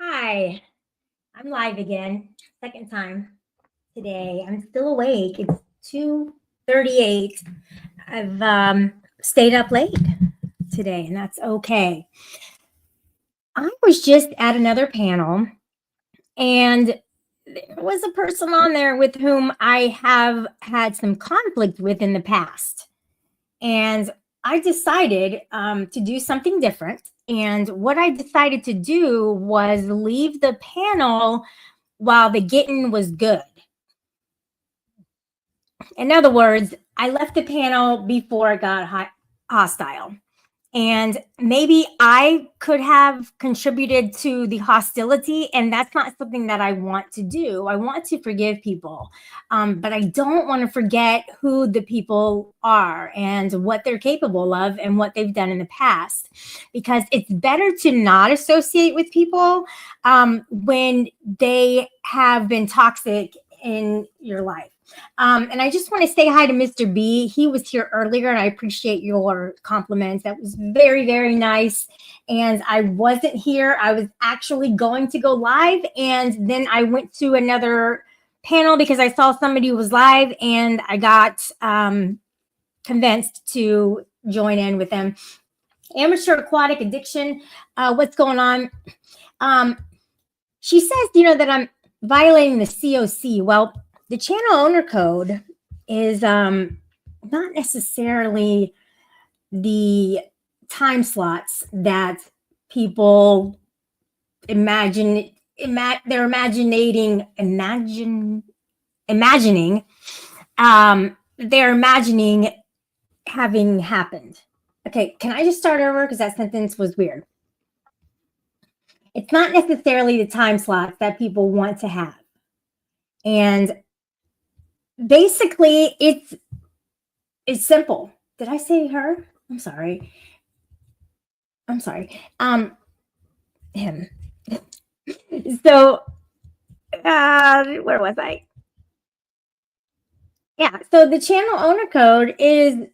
Hi, I'm live again. Second time today. I'm still awake. It's 2:38. I've stayed up late today, and that's okay. I was just at another panel, and there was a person on there with whom I have had some conflict with in the past. And I decided to do something different. And what I decided to do was leave the panel while the getting was good. In other words, I left the panel before it got hostile. And maybe I could have contributed to the hostility, and that's not something that I want to do. I want to forgive people, but I don't want to forget who the people are and what they're capable of and what they've done in the past. Because it's better to not associate with people when they have been toxic in your life. And I just want to say hi to Mr. B. He was here earlier, and I appreciate your compliments. That was very, very nice. And I wasn't here. I was actually going to go live, and then I went to another panel because I saw somebody who was live, and I got convinced to join in with them. Amateur aquatic addiction. What's going on? She says, that I'm violating the COC. Well, the channel owner code is not necessarily the time slots that people imagine. They're imagining. They're imagining having happened. Okay, can I just start over because that sentence was weird? It's not necessarily the time slots that people want to have. And basically it's simple. Did I say her? I'm sorry. Him. So where was I? Yeah, so the channel owner code is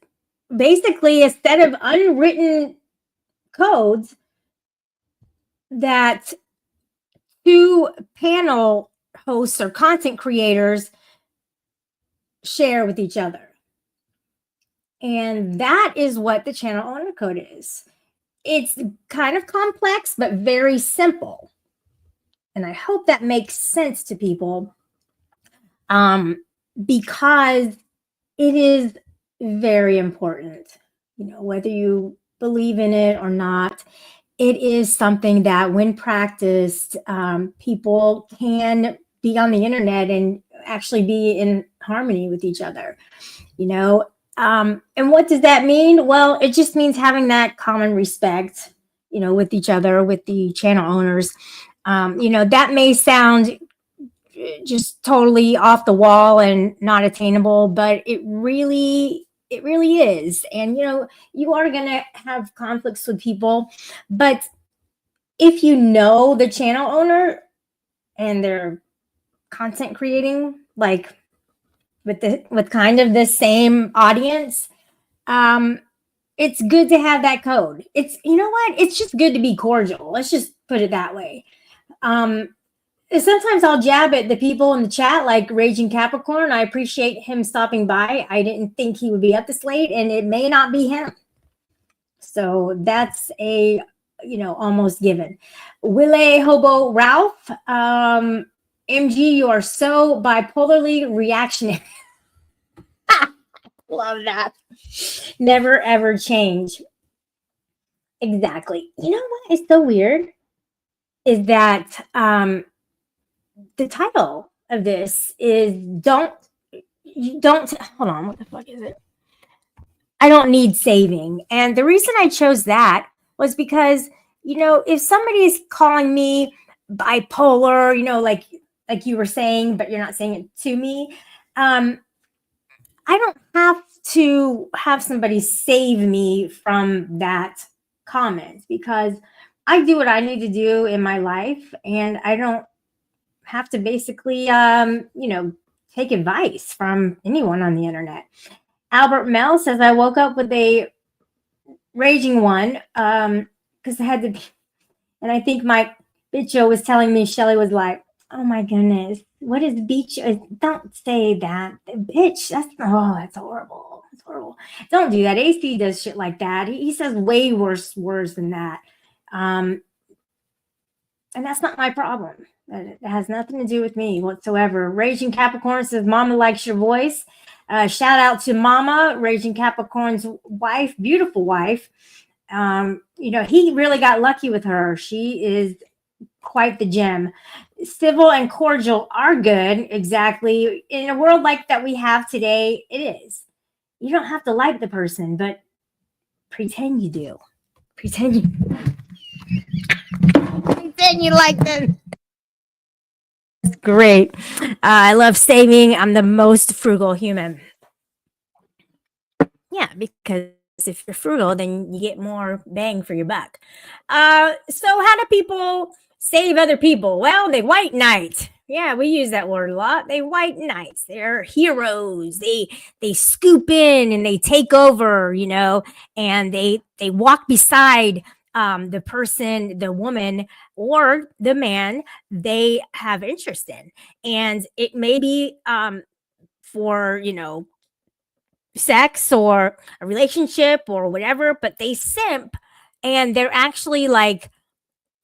basically a set of unwritten codes that two panel hosts or content creators share with each other. And that is what the channel owner code is. It's kind of complex, but very simple. And I hope that makes sense to people because it is very important. Whether you believe in it or not, it is something that when practiced, people can be on the internet and actually be in harmony with each other. And what does that mean? Well, it just means having that common respect, with each other, with the channel owners. That may sound just totally off the wall and not attainable, but it really is. And you are going to have conflicts with people, but if you know the channel owner and they're content creating like with kind of the same audience, it's good to have that code. It's it's just good to be cordial. Let's just put it that way. Sometimes I'll jab at the people in the chat, like Raging Capricorn. I appreciate him stopping by. I didn't think he would be up this late, and it may not be him. So that's a almost given. Wille Hobo Ralph, MG, you are so bipolarly reactionary. Love that. Never ever change. Exactly. You know what is so weird is that the title of this is don't hold on, what the fuck is it? I don't need saving. And the reason I chose that was because, if somebody is calling me bipolar, like you were saying, but you're not saying it to me, I don't have to have somebody save me from that comment because I do what I need to do in my life and I don't have to basically, take advice from anyone on the internet. Albert Mel says, I woke up with a raging one because I had to be, and I think my Bitcho was telling me, Shelly was like, oh my goodness, what is beach? Don't say that. Bitch, that's horrible. That's horrible. Don't do that. AC does shit like that. He says way worse words than that. And that's not my problem. It has nothing to do with me whatsoever. Raging Capricorn says, Mama likes your voice. Shout out to Mama, Raging Capricorn's wife, beautiful wife. He really got lucky with her. She is quite the gem. Civil and cordial are good. Exactly. In a world like that we have today, it is. You don't have to like the person, but pretend you do. Pretend you like them. Great. I love saving. I'm the most frugal human. Yeah, because if you're frugal, then you get more bang for your buck. So how do people save other people? Well, they white knight. Yeah, we use that word a lot. They white knights. They're heroes. They scoop in and they take over, and they walk beside the person, the woman, or the man they have interest in. And it may be for, sex or a relationship or whatever, but they simp and they're actually like,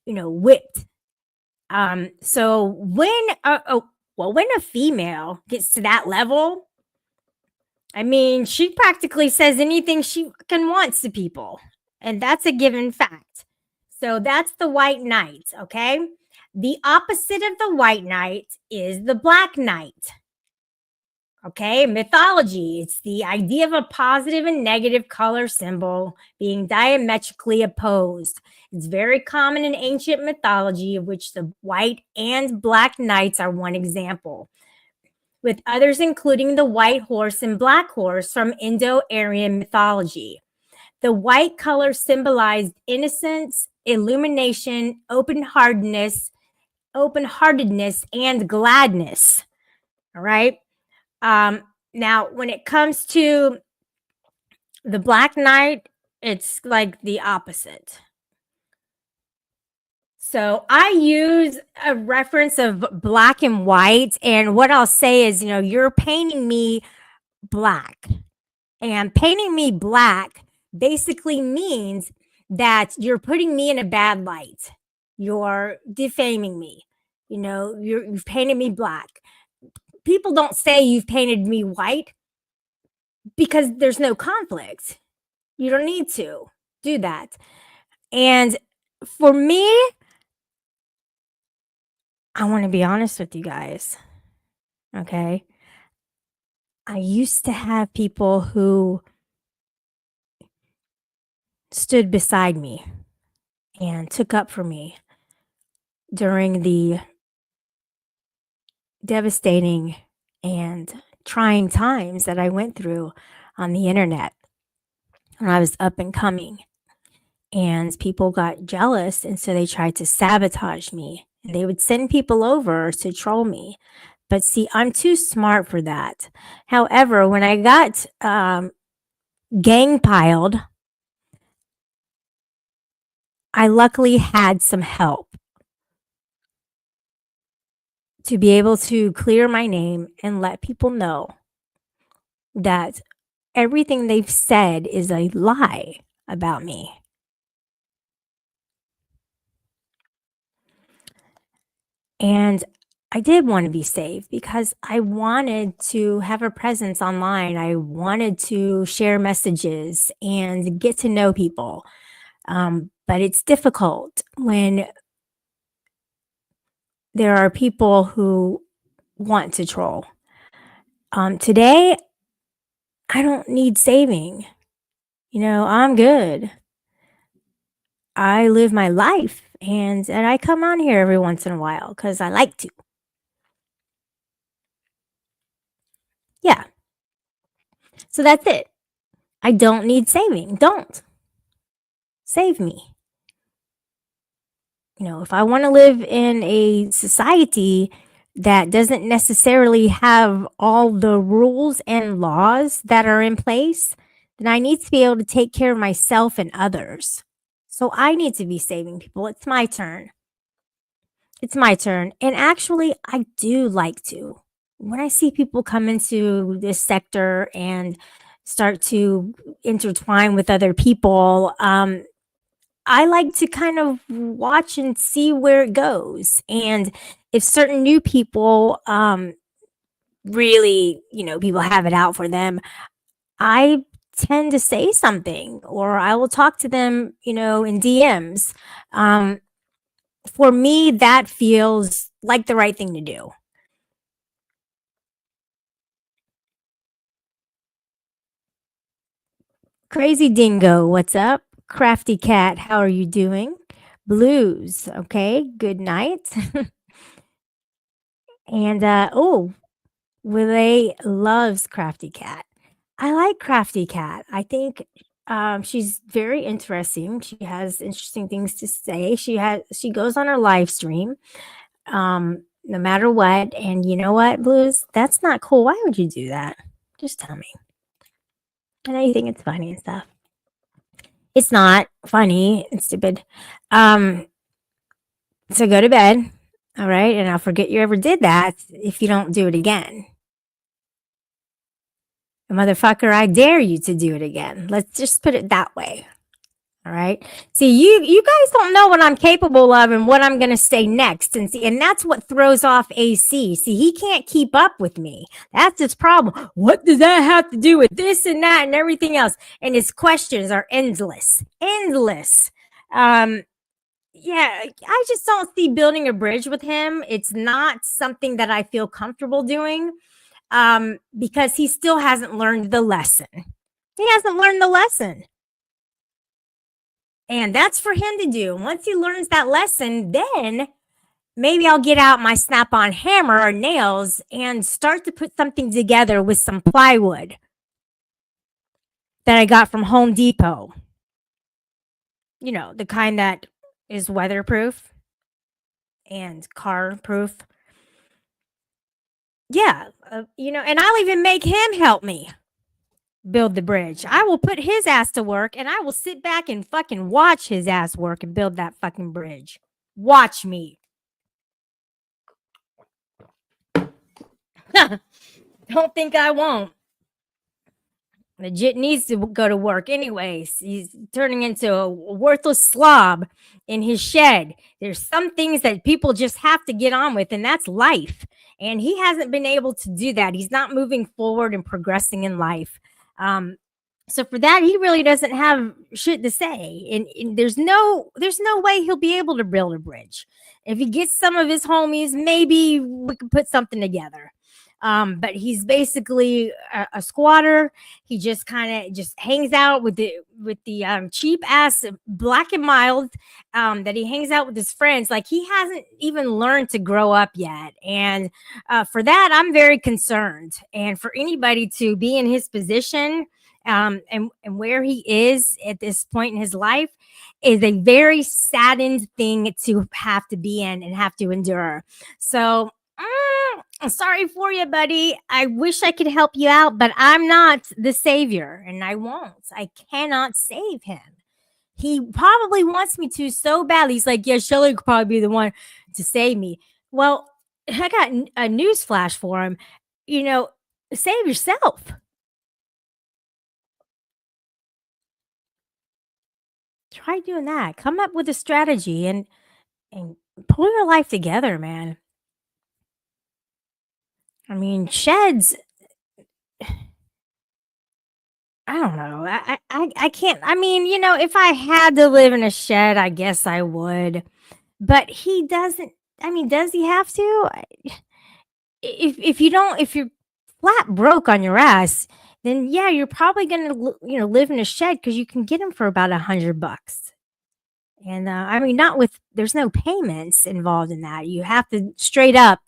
whipped. So when a female gets to that level, I mean, she practically says anything she can wants to people, and that's a given fact. So that's the white knight, okay? The opposite of the white knight is the black knight. Okay, mythology. It's the idea of a positive and negative color symbol being diametrically opposed. It's very common in ancient mythology, of which the white and black knights are one example, with others including the white horse and black horse from Indo-Aryan mythology. The white color symbolized innocence, illumination, open-heartedness, and gladness. All right. Now, when it comes to the Black Knight, it's like the opposite. So I use a reference of black and white. And what I'll say is, you're painting me black. And painting me black basically means that you're putting me in a bad light. You're defaming me. You've painted me black. People don't say you've painted me white because there's no conflict. You don't need to do that. And for me, I want to be honest with you guys. Okay. I used to have people who stood beside me and took up for me during the devastating and trying times that I went through on the internet when I was up and coming. And people got jealous, and so they tried to sabotage me. They would send people over to troll me. But see, I'm too smart for that. However, when I got gang piled, I luckily had some help to be able to clear my name and let people know that everything they've said is a lie about me. And I did want to be saved because I wanted to have a presence online. I wanted to share messages and get to know people. But it's difficult when there are people who want to troll. Today, I don't need saving. I'm good. I live my life and I come on here every once in a while because I like to. Yeah. So that's it. I don't need saving. Don't save me. If I want to live in a society that doesn't necessarily have all the rules and laws that are in place, then I need to be able to take care of myself and others. So I need to be saving people. It's my turn. It's my turn. And actually, I do like to. When I see people come into this sector and start to intertwine with other people, I like to kind of watch and see where it goes. And if certain new people really, people have it out for them, I tend to say something or I will talk to them, in DMs. Um, for me, that feels like the right thing to do. Crazy Dingo, what's up? Crafty Cat, how are you doing? Blues, okay, good night. And Willie loves Crafty Cat. I like Crafty Cat. I think she's very interesting. She has interesting things to say. She goes on her live stream, no matter what. And you know what, Blues? That's not cool. Why would you do that? Just tell me. I know you think it's funny and stuff. It's not funny. It's stupid. Um, so go to bed. All right. And I'll forget you ever did that if you don't do it again. Motherfucker, I dare you to do it again. Let's just put it that way. All right. See, you guys don't know what I'm capable of and what I'm going to say next. And that's what throws off AC. See, he can't keep up with me. That's his problem. What does that have to do with this and that and everything else? And his questions are endless. Endless. Yeah, I just don't see building a bridge with him. It's not something that I feel comfortable doing. Because he still hasn't learned the lesson. He hasn't learned the lesson. And that's for him to do. Once he learns that lesson, then maybe I'll get out my snap on hammer or nails and start to put something together with some plywood that I got from Home Depot. The kind that is weatherproof and car proof. Yeah, and I'll even make him help me build the bridge. I will put his ass to work and I will sit back and fucking watch his ass work and build that fucking bridge. Watch me. Don't think I won't. Legit needs to go to work anyways. He's turning into a worthless slob in his shed. There's some things that people just have to get on with, and that's life. And he hasn't been able to do that. He's not moving forward and progressing in life. So for that, he really doesn't have shit to say. And there's no way he'll be able to build a bridge. If he gets some of his homies, maybe we can put something together. But he's basically a squatter. He just kind of just hangs out with the cheap ass Black and Mild that he hangs out with his friends. Like he hasn't even learned to grow up yet. And for that, I'm very concerned. And for anybody to be in his position and where he is at this point in his life is a very saddened thing to have to be in and have to endure. So I'm sorry for you, buddy. I wish I could help you out, but I'm not the savior and I won't. I cannot save him. He probably wants me to so badly. He's like, yeah, Shelly could probably be the one to save me. Well, I got a news flash for him. Save yourself. Try doing that. Come up with a strategy and pull your life together, man. I mean, sheds. I don't know. I can't. I mean, if I had to live in a shed, I guess I would. But he doesn't. I mean, does he have to? If you don't, if you're flat broke on your ass, then yeah, you're probably gonna live in a shed because you can get them for about $100. And I mean, not with there's no payments involved in that. You have to straight up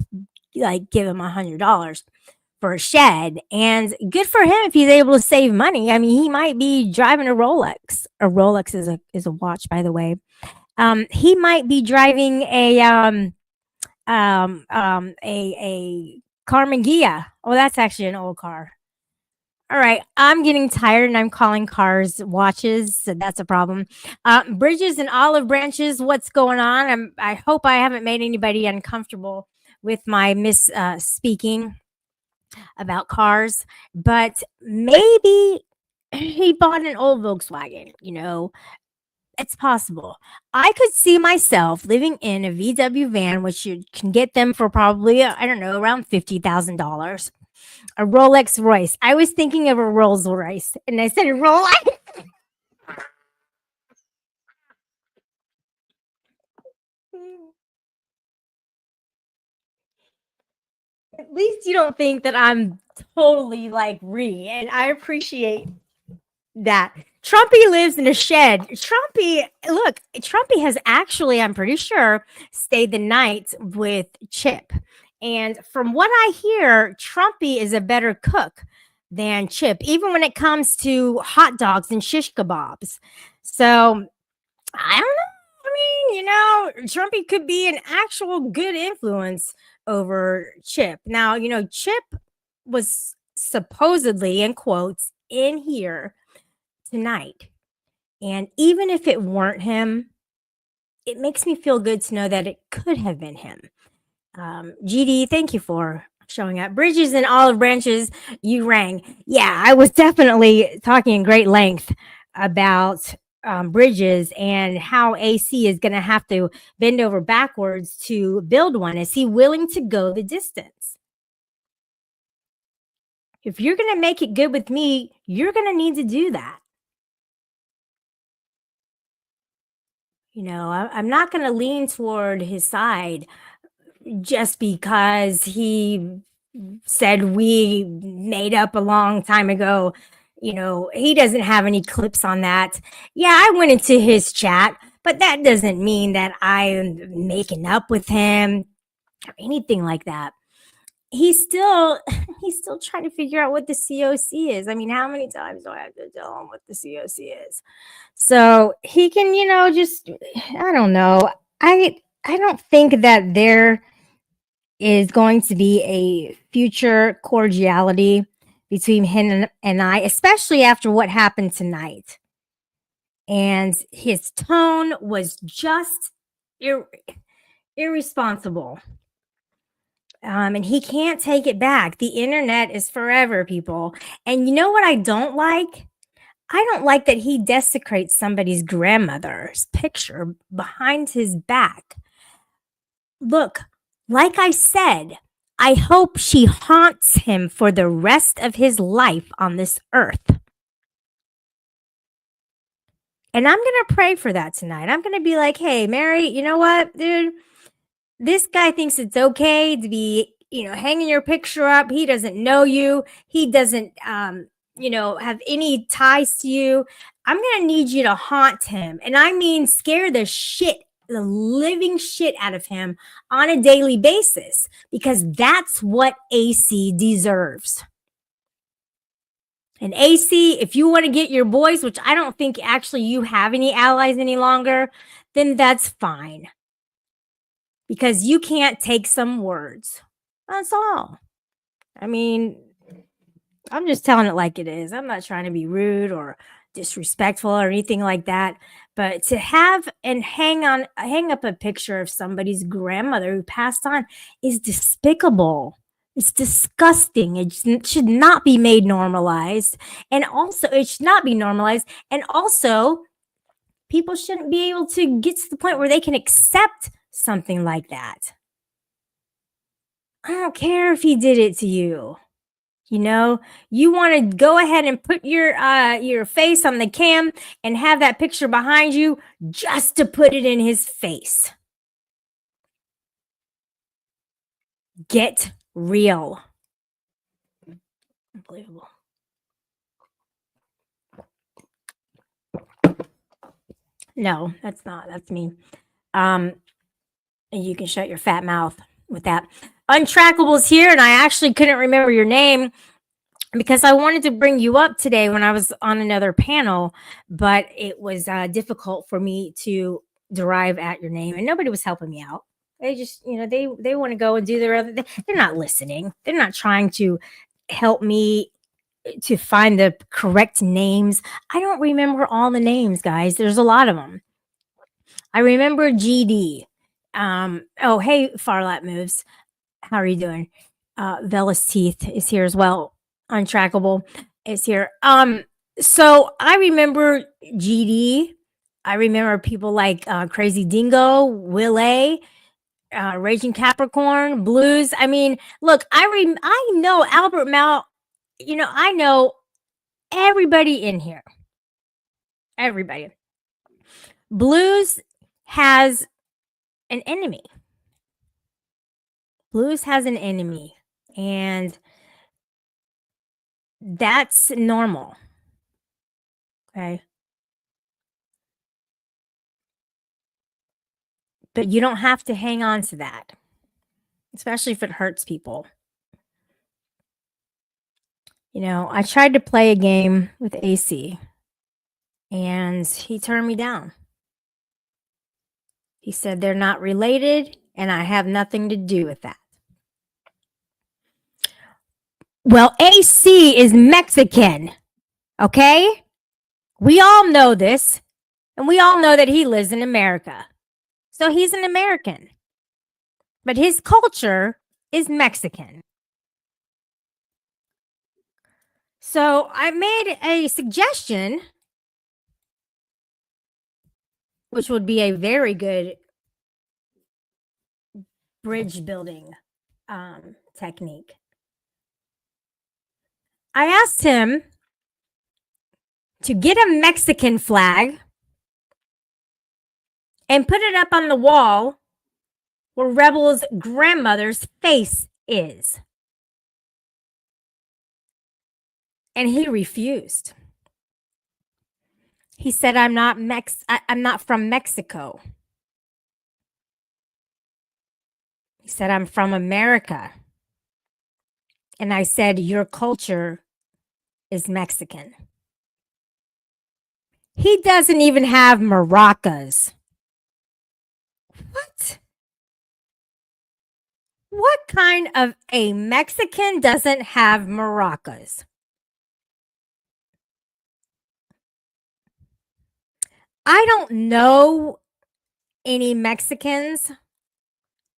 like give him $100 for a shed. And good for him if he's able to save money. I mean, he might be driving a Rolex. A Rolex is a watch, by the way. He might be driving a Carmen Ghia. Oh, that's actually an old car. All right, I'm getting tired and I'm calling cars watches, so that's a problem. Bridges and olive branches, what's going on? I hope I haven't made anybody uncomfortable with my miss speaking about cars, but maybe he bought an old Volkswagen. It's possible. I could see myself living in a VW van, which you can get them for probably, I don't know, around $50,000. A Rolex Royce. I was thinking of a Rolls Royce, and I said Rolex. At least you don't think that I'm totally like and I appreciate that. Trumpy lives in a shed. Trumpy has actually, I'm pretty sure, stayed the night with Chip. And from what I hear, Trumpy is a better cook than Chip, even when it comes to hot dogs and shish kebabs. So I don't know. I mean, Trumpy could be an actual good influence over Chip. Now, Chip was supposedly, in quotes, in here tonight. And even if it weren't him, it makes me feel good to know that it could have been him. GD, thank you for showing up. Bridges and olive branches, you rang. Yeah, I was definitely talking in great length about Bridges and how AC is going to have to bend over backwards to build one. Is he willing to go the distance? If you're going to make it good with me, you're going to need to do that. I'm not going to lean toward his side just because he said we made up a long time ago. He doesn't have any clips on that. Yeah, I went into his chat, but that doesn't mean that I'm making up with him or anything like that. He's still trying to figure out what the COC is. I mean, how many times do I have to tell him what the COC is? So he can, just, I don't know. I don't think that there is going to be a future cordiality between him and I, especially after what happened tonight. And his tone was just irresponsible. And he can't take it back. The internet is forever, people. And you know what I don't like? I don't like that he desecrates somebody's grandmother's picture behind his back. Look, like I said, I hope she haunts him for the rest of his life on this earth. And I'm going to pray for that tonight. I'm going to be like, hey, Mary, you know what, dude? This guy thinks it's okay to be, hanging your picture up. He doesn't know you. He doesn't, have any ties to you. I'm going to need you to haunt him. And I mean, scare the living shit out of him on a daily basis, because that's what AC deserves. And AC, if you want to get your boys, which I don't think actually you have any allies any longer, then that's fine. Because you can't take some words. That's all. I mean, I'm just telling it like it is. I'm not trying to be rude or disrespectful or anything like that. But to have and hang up a picture of somebody's grandmother who passed on is despicable. It's disgusting. It should not be made normalized. And also, it should not be normalized. And also, people shouldn't be able to get to the point where they can accept something like that. I don't care if he did it to you. You want to go ahead and put your face on the cam and have that picture behind you just to put it in his face. Get real. Unbelievable. No, that's not. That's me. And you can shut your fat mouth with that. Untrackables here, and I actually couldn't remember your name because I wanted to bring you up today when I was on another panel, but it was difficult for me to derive at your name, and nobody was helping me out. They just, they want to go and do their other. They're not listening. They're not trying to help me to find the correct names. I don't remember all the names, guys. There's a lot of them. I remember GD. Oh, hey, Farlat Moves. How are you doing? Velas Teeth is here as well. Untrackable is here. So I remember GD. I remember people like Crazy Dingo, Will A, Raging Capricorn, Blues. I mean, look, I know Albert Mal. I know everybody in here. Everybody. Blues has an enemy. Blues has an enemy, and that's normal. Okay. But you don't have to hang on to that, especially if it hurts people. I tried to play a game with AC, and he turned me down. He said they're not related, and I have nothing to do with that. Well, AC is Mexican, okay? We all know this, and we all know that he lives in America. So he's an American, but his culture is Mexican. So I made a suggestion, which would be a very good bridge building technique. I asked him to get a Mexican flag and put it up on the wall where Rebel's grandmother's face is. And he refused. He said, I'm not from Mexico. He said, I'm from America. And I said, your culture is Mexican. He doesn't even have maracas. What? What kind of a Mexican doesn't have maracas? I don't know any Mexicans,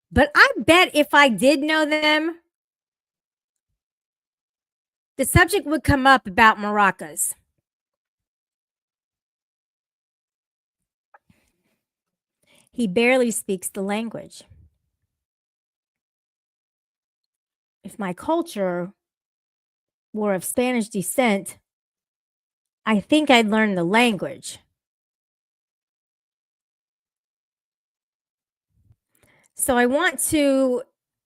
but I bet if I did know them, the subject would come up about maracas. He barely speaks the language. If my culture were of Spanish descent, I think I'd learn the language. So I want to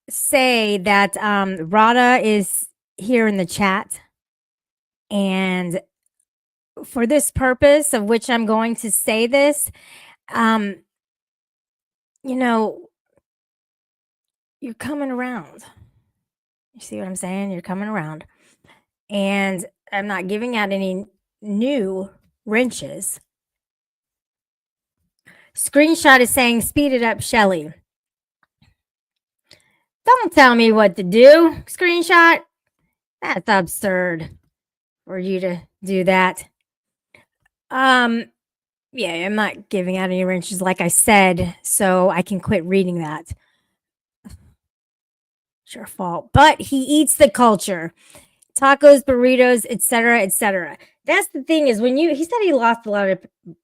say that Rada is here in the chat. And for this purpose of which I'm going to say this, you're coming around. You see what I'm saying? You're coming around. And I'm not giving out any new wrenches. Screenshot is saying, speed it up, Shelly. Don't tell me what to do. Screenshot. That's absurd for you to do that. Yeah, I'm not giving out any wrenches like I said, so I can quit reading that. It's your fault. But he eats the culture. Tacos, burritos, etc., etc. That's the thing is he said he lost a lot of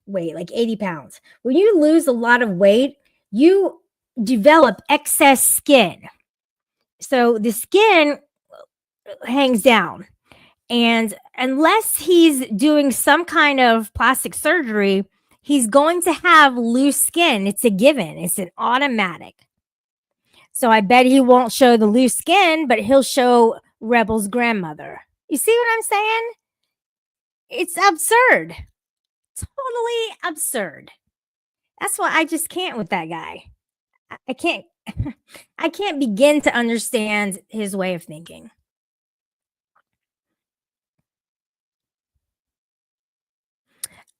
weight, like 80 pounds. When you lose a lot of weight, you develop excess skin. So the skin hangs down. And unless he's doing some kind of plastic surgery, he's going to have loose skin. It's a given. It's an automatic. So I bet he won't show the loose skin, but he'll show Rebel's grandmother. You see what I'm saying? It's absurd. Totally absurd. That's why I just can't with that guy. I can't I can't begin to understand his way of thinking.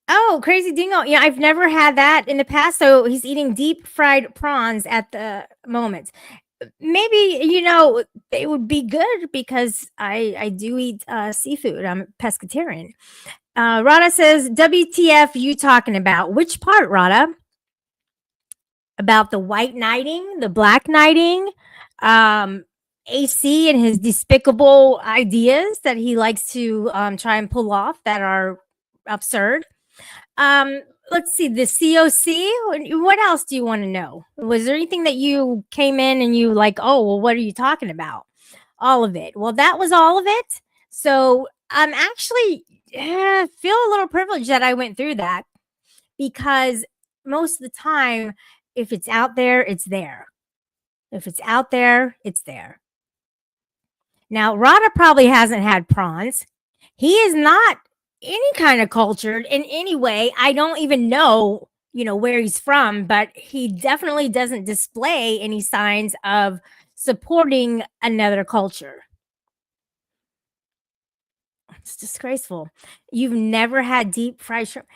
Oh, Crazy Dingo. Yeah, I've never had that in the past. So he's eating deep fried prawns at the moment. maybe they would be good because I do eat seafood. I'm a pescatarian. Rada says, WTF you talking about? Which part, Rada? About the white knighting, the black knighting, um, AC and his despicable ideas that he likes to try and pull off that are absurd. Um, let's see, the COC. What else do you want to know? Was there anything that you came in and you like, oh, well, what are you talking about? All of it. Well, that was all of it. So I'm actually feel a little privileged that I went through that because most of the time, if it's out there, it's there. If it's out there, it's there. Now, Rada probably hasn't had prawns. He is not any kind of cultured in any way. I don't even know, where he's from, but he definitely doesn't display any signs of supporting another culture. It's disgraceful. You've never had deep fried shrimp?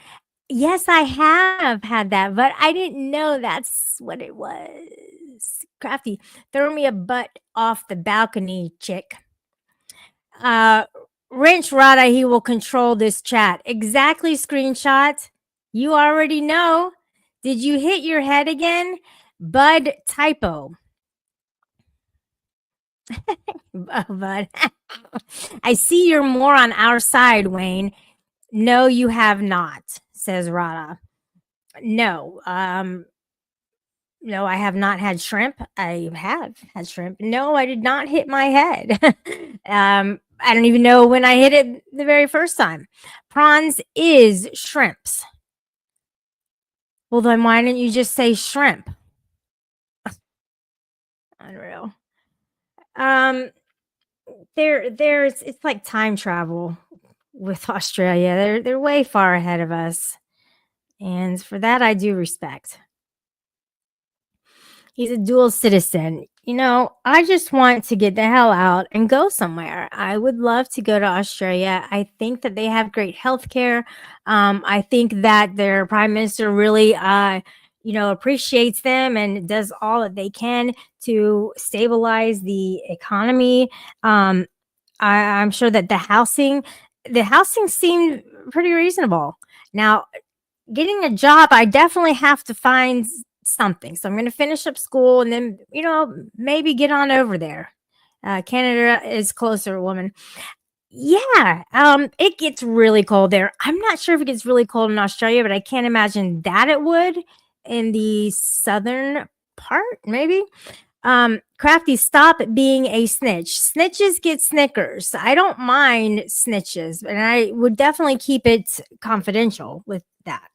Yes, I have had that, but I didn't know that's what it was. Crafty. Throw me a butt off the balcony, chick. Uh Wrench Rada, he will control this chat. Exactly, screenshot. You already know. Did you hit your head again? Bud typo. Bud. I see you're more on our side, Wayne. No, you have not, says Rada. No, no, I have not had shrimp. I have had shrimp. No, I did not hit my head. I don't even know when I hit it the very first time. Prawns is shrimps. Well, then why didn't you just say shrimp? Unreal. There's it's like time travel with Australia. They're way far ahead of us. And for that I do respect. He's a dual citizen. I just want to get the hell out and go somewhere. I would love to go to Australia. I think that they have great healthcare. I think that their prime minister really, appreciates them and does all that they can to stabilize the economy. I'm sure that the housing seemed pretty reasonable. Now, getting a job, I definitely have to find something. So I'm going to finish up school and then, maybe get on over there. Canada is closer, woman. Yeah, it gets really cold there. I'm not sure if it gets really cold in Australia, but I can't imagine that it would in the southern part, maybe. Crafty, stop being a snitch. Snitches get Snickers. I don't mind snitches, and I would definitely keep it confidential with that.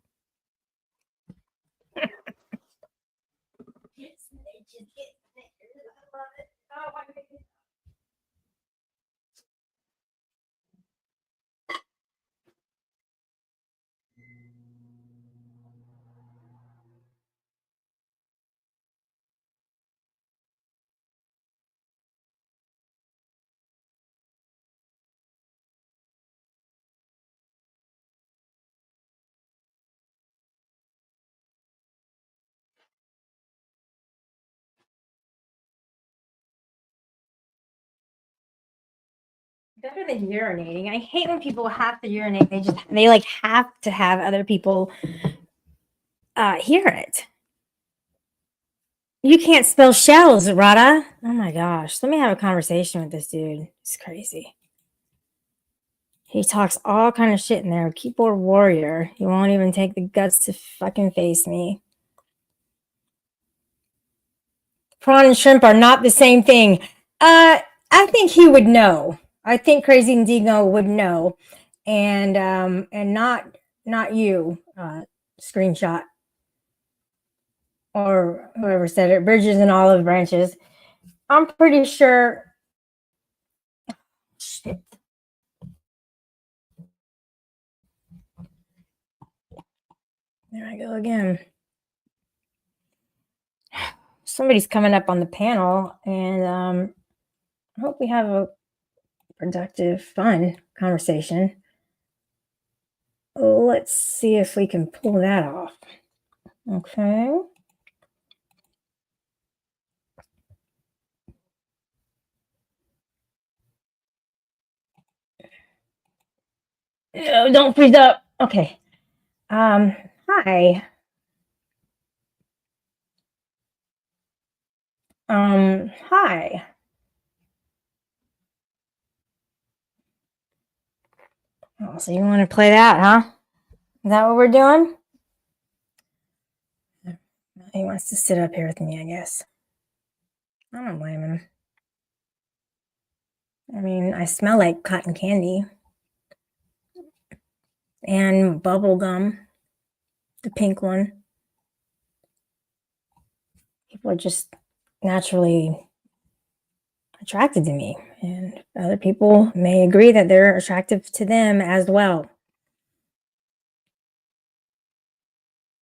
Better than urinating. I hate when people have to urinate. They like have to have other people hear it. You can't spell shells, Rada. Oh my gosh. Let me have a conversation with this dude. It's crazy. He talks all kind of shit in there. Keyboard warrior. He won't even take the guts to fucking face me. Prawn and shrimp are not the same thing. I think he would know. I think Crazy Indigo would know, and not you. Screenshot or whoever said it. Bridges and olive branches. I'm pretty sure. Shit. There I go again. Somebody's coming up on the panel, and I hope we have a productive, fun conversation. Let's see if we can pull that off. Okay. Don't freeze up. Okay. Hi. Hi. Oh, so you want to play that, huh? Is that what we're doing? He wants to sit up here with me, I guess. I don't blame him. I mean, I smell like cotton candy and bubble gum, the pink one. People are just naturally attracted to me, and other people may agree that they're attractive to them as well.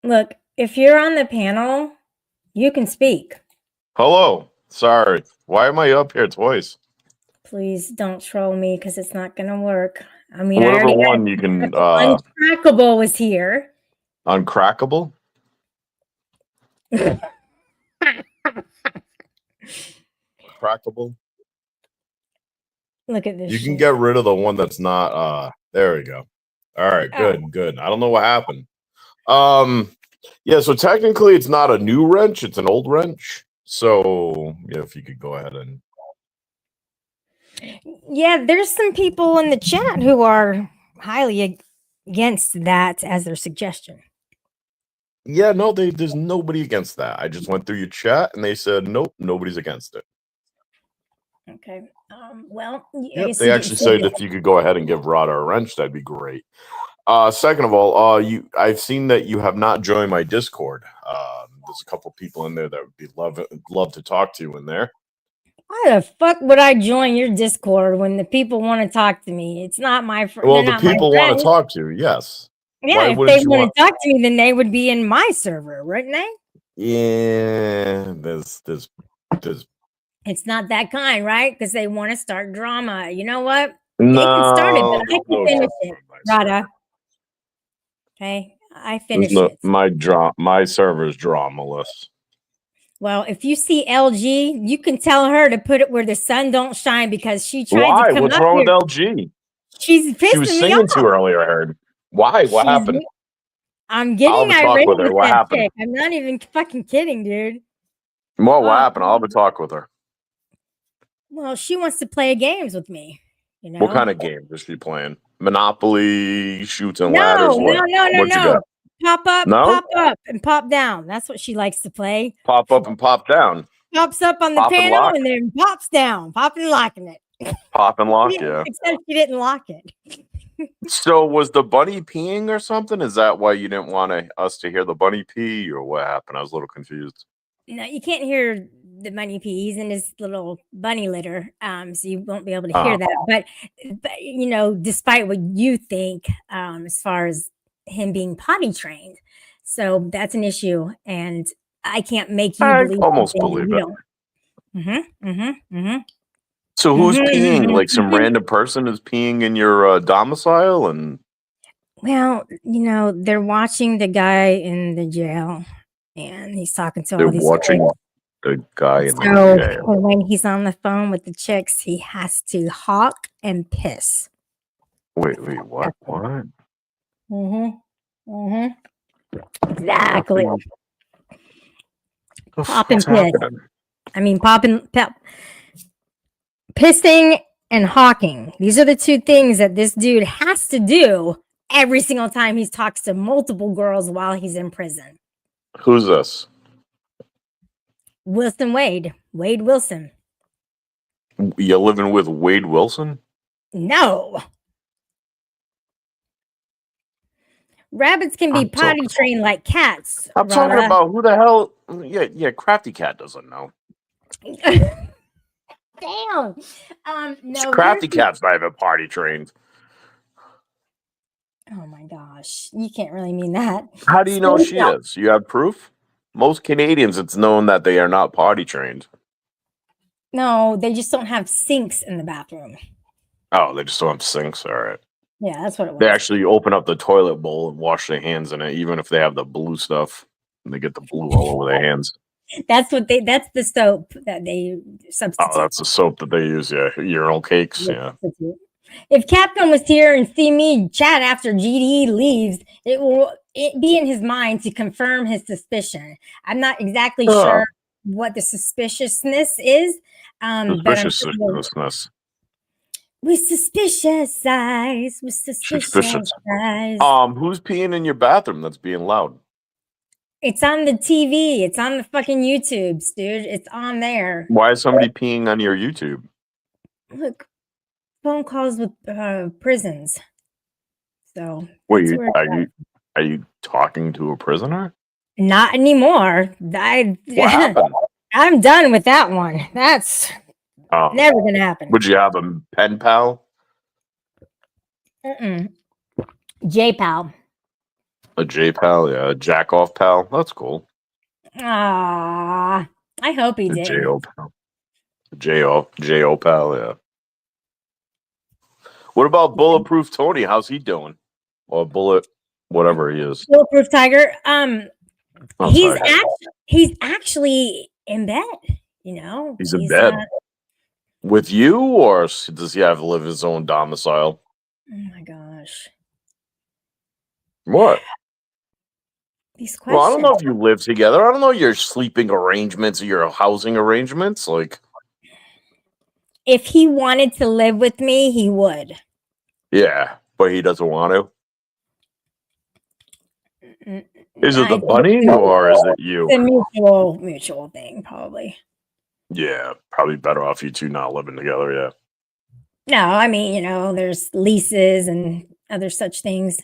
Look, if you're on the panel, you can speak. Hello. Sorry. Why am I up here twice? Please don't troll me because it's not going to work. I mean, Whatever I already one you can Uncrackable was here. uncrackable. Crackable. Look at this. You can shit. get rid of the one that's not there we go. All right, good. I don't know what happened. Yeah, so technically it's not a new wrench, it's an old wrench. So yeah, if you could go ahead and Yeah, there's some people in the chat who are highly against that as their suggestion. yeah, no, there's nobody against that. I just went through your chat and they said nope, nobody's against it. Okay. Well, I Yep, guess they actually said if you could go ahead and give Rada a wrench, that'd be great. Second of all, I've seen that you have not joined my Discord. There's a couple people in there that would be love to talk to you in there. Why the fuck would I join your Discord when the people want to talk to me? It's not my friend. Well, the people want to talk to you, yes. Yeah, Why if wouldn't they you want to talk to me, then they would be in my server, wouldn't they? Yeah, there's It's not that kind, right? Because they want to start drama. You know what? no, They can start it, but I can no finish drama it, on my Rada. server. Okay, I There's finish it. my server's dramaless. Well, if you see LG, you can tell her to put it where the sun don't shine because she tried Why? to come What's up wrong here. with LG? She's pissing She was me singing off. too earlier, I heard. Why? What happened? I'm getting I'll have a talk irate with her. What that happened? chick. I'm not even fucking kidding, dude. Well, what happened? I'll have a talk with her. Well, she wants to play games with me. You know? What kind of game is she playing? Monopoly, shooting No, ladders? no. Pop up, No? pop up, and pop down. That's what she likes to play. Pop up and pop down. Pops up on the Pop and panel lock? and then pops down. Pop and locking it. Pop and lock, yeah. Except she didn't lock it. So was the bunny peeing or something? Is that why you didn't want us to hear the bunny pee, or what happened? I was a little confused. No, you can't hear the bunny pee. He's in his little bunny litter, so you won't be able to hear that. But you know, despite what you think, as far as him being potty trained, so that's an issue, and I can't make you believe. Almost believe it. So who's peeing? Like some random person is peeing in your domicile, and well, you know, they're watching the guy in the jail, and he's talking to all these. They're watching the guy in the jail. When he's on the phone with the chicks, he has to hawk and piss. Wait, what? What? Exactly. Pop and piss. I mean, pissing and hawking. These are the two things that this dude has to do every single time he talks to multiple girls while he's in prison. Who's this? Wilson Wade. Wade Wilson. You're living with Wade Wilson? No. Rabbits can be potty trained like cats. I'm talking about who the hell. Yeah, Crafty Cat doesn't know. Damn. No. Crafty Cat's not even potty trained. Oh my gosh. You can't really mean that. How do you know she is? You have proof? Most Canadians, it's known that they are not potty trained. No, they just don't have sinks in the bathroom. Oh, they just don't have sinks? All right. Yeah, that's what it was. They actually open up the toilet bowl and wash their hands in it, even if they have the blue stuff. And they get the blue all over their hands. That's the soap that they substitute. Oh, that's the soap that they use, yeah. Urinal cakes, yeah. If Capcom was here and see me chat after GDE leaves, it be in his mind to confirm his suspicion. I'm not exactly sure what the suspiciousness is, but I'm Suspiciousness. with suspicious eyes, with suspicious eyes. Who's peeing in your bathroom that's being loud? It's on the TV. It's on the fucking YouTubes, dude. It's on there. Why is somebody peeing on your YouTube? Look, phone calls with prisons. So wait, are you talking to a prisoner? Not anymore. What happened? I'm done with that one. That's never gonna happen. Would you have a pen pal? J-pal. A J-pal, yeah, a jack-off pal. That's cool. I hope he did. J-O pal. J-O pal, yeah. What about Bulletproof Tony? How's he doing? Or Bullet, whatever he is. Bulletproof Tiger. He's actually in bed. You know, he's in bed with you, or does he have to live his own domicile? Oh my gosh! What? These questions. Well, I don't know if you live together. I don't know your sleeping arrangements or your housing arrangements. Like, if he wanted to live with me, he would. Yeah, but he doesn't want to. Is it the bunny or is it you? It's a mutual thing, probably. Yeah, probably better off you two not living together. Yeah. No, I mean, you know, there's leases and other such things.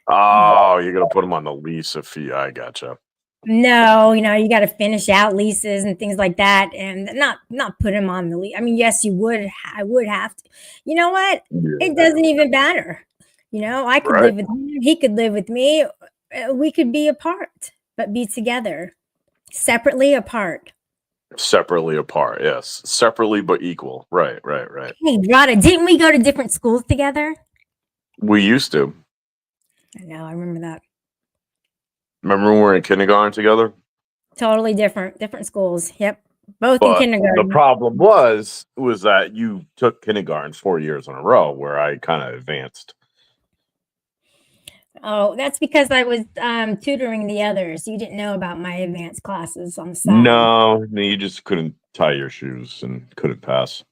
Oh, you're gonna put him on the lease if he. I gotcha. No, you know, you got to finish out leases and things like that, and not put him on the lease. I mean, yes, you would. I would have to. You know what? Yeah. It doesn't even matter. You know, I could live with him. He could live with me. We could be apart, but be together, separately apart. Separately apart, yes. Separately but equal. Right. Hey, Rada, didn't we go to different schools together? We used to. I know. I remember that. Remember when we were in kindergarten together? Totally different schools. Yep, both in kindergarten. The problem was that you took kindergarten 4 years in a row, where I kind of advanced. Oh, that's because I was tutoring the others. You didn't know about my advanced classes on the side. No, you just couldn't tie your shoes and couldn't pass.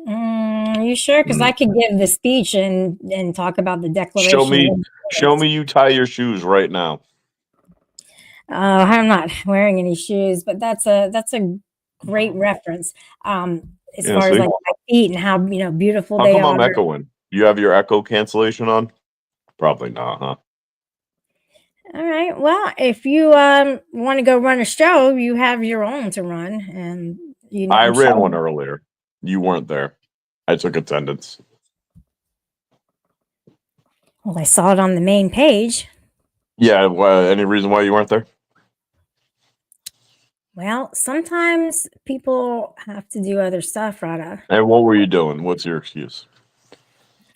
You sure? Because I could give the speech and talk about the Declaration. Show me you tie your shoes right now. I'm not wearing any shoes, but that's a great reference. As far as like my feet and how beautiful they are. How come I'm echoing? You have your echo cancellation on? Probably not, huh? All right. Well, if you want to go run a show, you have your own to run, and I ran one earlier. You weren't there. I took attendance. Well, I saw it on the main page. Yeah. Any reason why you weren't there? Well, sometimes people have to do other stuff, Rada. And what were you doing? What's your excuse?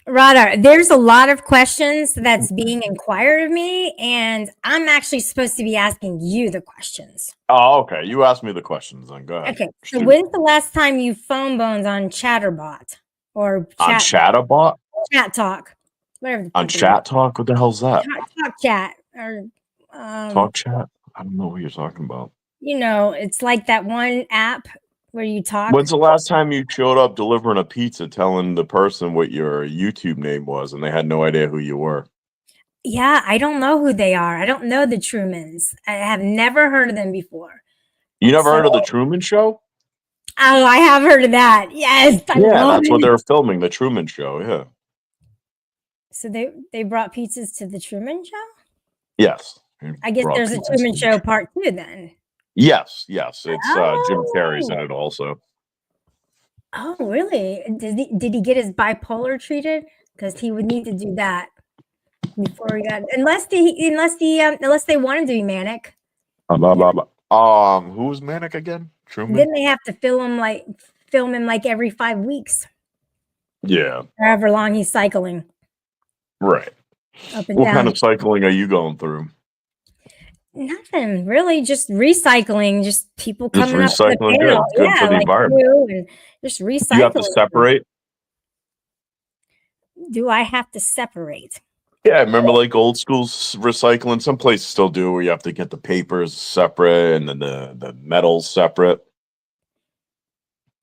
Rada, there's a lot of questions that's being inquired of me, and I'm actually supposed to be asking you the questions. Oh, okay. You asked me the questions, then go ahead. Okay. So when's the last time you phone bones on Chatterbot or on Chatterbot? Chat Talk, whatever. On Chat Talk, what the hell's that? Talk Chat or Talk Chat. I don't know what you're talking about. You know, it's like that one app where you talk. When's the last time you showed up delivering a pizza, telling the person what your YouTube name was, and they had no idea who you were? Yeah, I don't know who they are. I don't know the Trumans. I have never heard of them before. You never heard of the Truman Show? Oh, I have heard of that. Yes. That's what they were filming, the Truman Show. Yeah. So they brought pizzas to the Truman Show? Yes. I guess there's a Truman Show part 2 then. Yes. It's Jim Carrey's in it also. Oh, really? Did he get his bipolar treated? Because he would need to do that before he got unless they wanted to be manic. Who's manic again? Truman? Didn't they have to film him like every 5 weeks? Yeah. However long he's cycling. Right. Up and what down. Kind of cycling are you going through? Nothing really, just recycling. Just people coming up to the panel. Good for the environment. And just recycling. You have to separate. do I have to separate? Yeah, I remember like old school recycling. Some places still do where you have to get the papers separate and then the metals separate.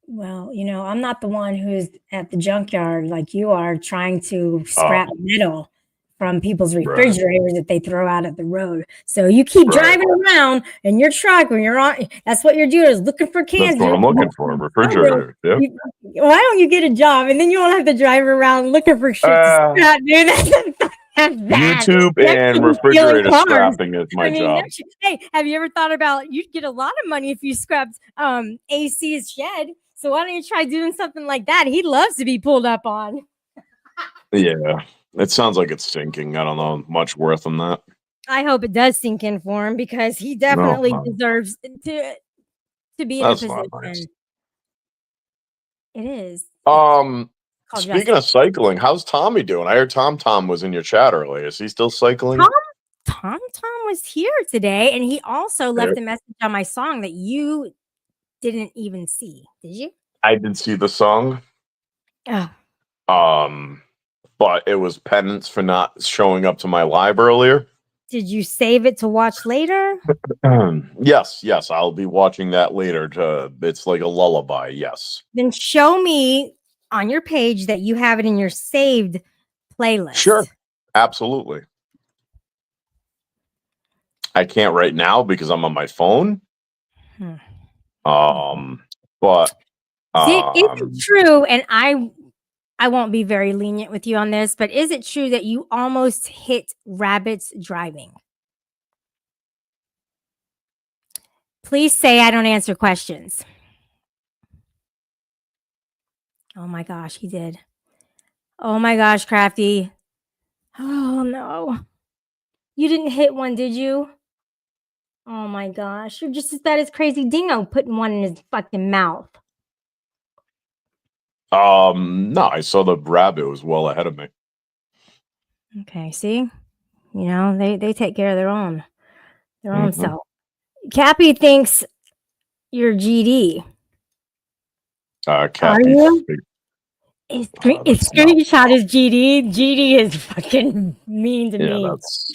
Well, I'm not the one who's at the junkyard like you are trying to scrap Oh, metal from people's right, refrigerators that they throw out at the road. So you keep right. driving around in your truck when you're on. That's what you're doing, is looking for That's cans. what I'm looking for. Refrigerator. Yeah. Why don't you get a job and then you won't have to drive around looking for shit to scrap, dude? That's bad. YouTube That and should be stealing refrigerator cars. scrapping is my I mean, job. hey, have you ever thought about you'd get a lot of money if you scrapped AC's shed? So why don't you try doing something like that? He loves to be pulled up on. Yeah, it sounds like it's sinking. I don't know much worth on that. I hope it does sink in for him because he No, definitely no, deserves to be in a that's not position. nice. It is. Um, Called speaking of cycling, how's Tommy doing? I heard Tom was in your chat earlier. Is he still cycling? Tom was here today, and he also left a message on my song that you didn't even see. Did you? I did see the song. Oh. But it was penance for not showing up to my live earlier. Did you save it to watch later? Yes, I'll be watching that later. It's like a lullaby. Yes. Then show me on your page that you have it in your saved playlist. Sure. Absolutely. I can't right now because I'm on my phone. But See, is it true? And I won't be very lenient with you on this, but is it true that you almost hit rabbits driving? Please say I don't answer questions. Oh my gosh, he did. Oh my gosh, Crafty. Oh no. You didn't hit one, did you? Oh my gosh. You're just as bad as Crazy Dingo putting one in his fucking mouth. no, I saw the rabbit was well ahead of me. Okay, see? They take care of their own self. Cappy thinks you're GD. Are you? His screenshot is GD. GD is fucking mean to me. That's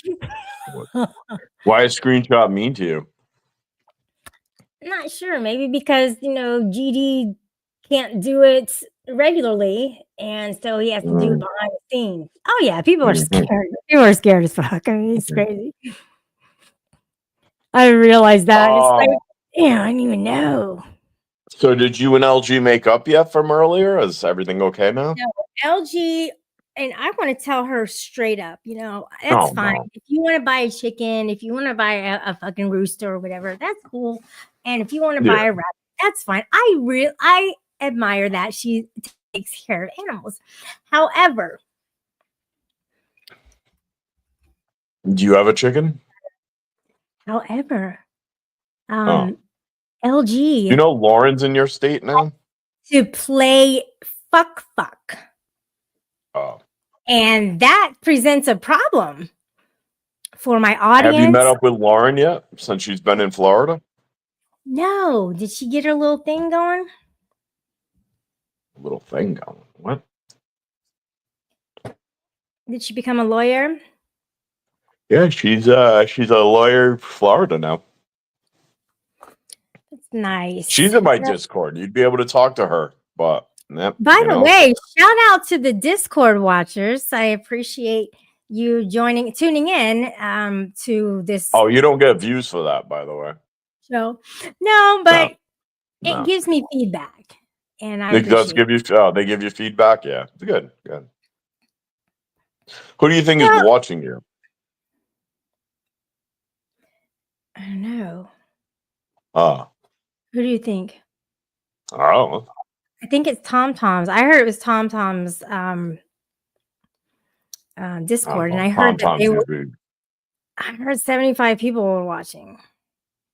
why is screenshot mean to you? Not sure. Maybe because GD can't do it regularly, and so he has to do it behind the scenes. Oh yeah, people are scared. People are scared as fuck. I mean, it's crazy. I realized that. It's like, yeah, I didn't even know. So did you and LG make up yet from earlier? Is everything okay now? No, LG, and I want to tell her straight up, that's fine. No. If you want to buy a chicken, if you want to buy a fucking rooster or whatever, that's cool. And if you want to buy a rabbit, that's fine. I admire that she takes care of animals. However, do you have a chicken? However, LG. You know Lauren's in your state now? To play fuck. Oh. And that presents a problem for my audience. Have you met up with Lauren yet since she's been in Florida? No. Did she get her little thing going? Little thing going? What? Did she become a lawyer? Yeah, she's a lawyer in Florida now. That's nice. She's in my Discord. You'd be able to talk to her. But by the way, shout out to the Discord watchers. I appreciate you tuning in to this. Oh, you don't get views for that, by the way. So no, but it gives me feedback, and it does give you. Oh, they give you feedback. Yeah, good. Who do you think is watching you? I don't know. Who do you think? Oh, I think it's TomTom's. I heard it was TomTom's Discord, and I heard that they were. I heard 75 people were watching.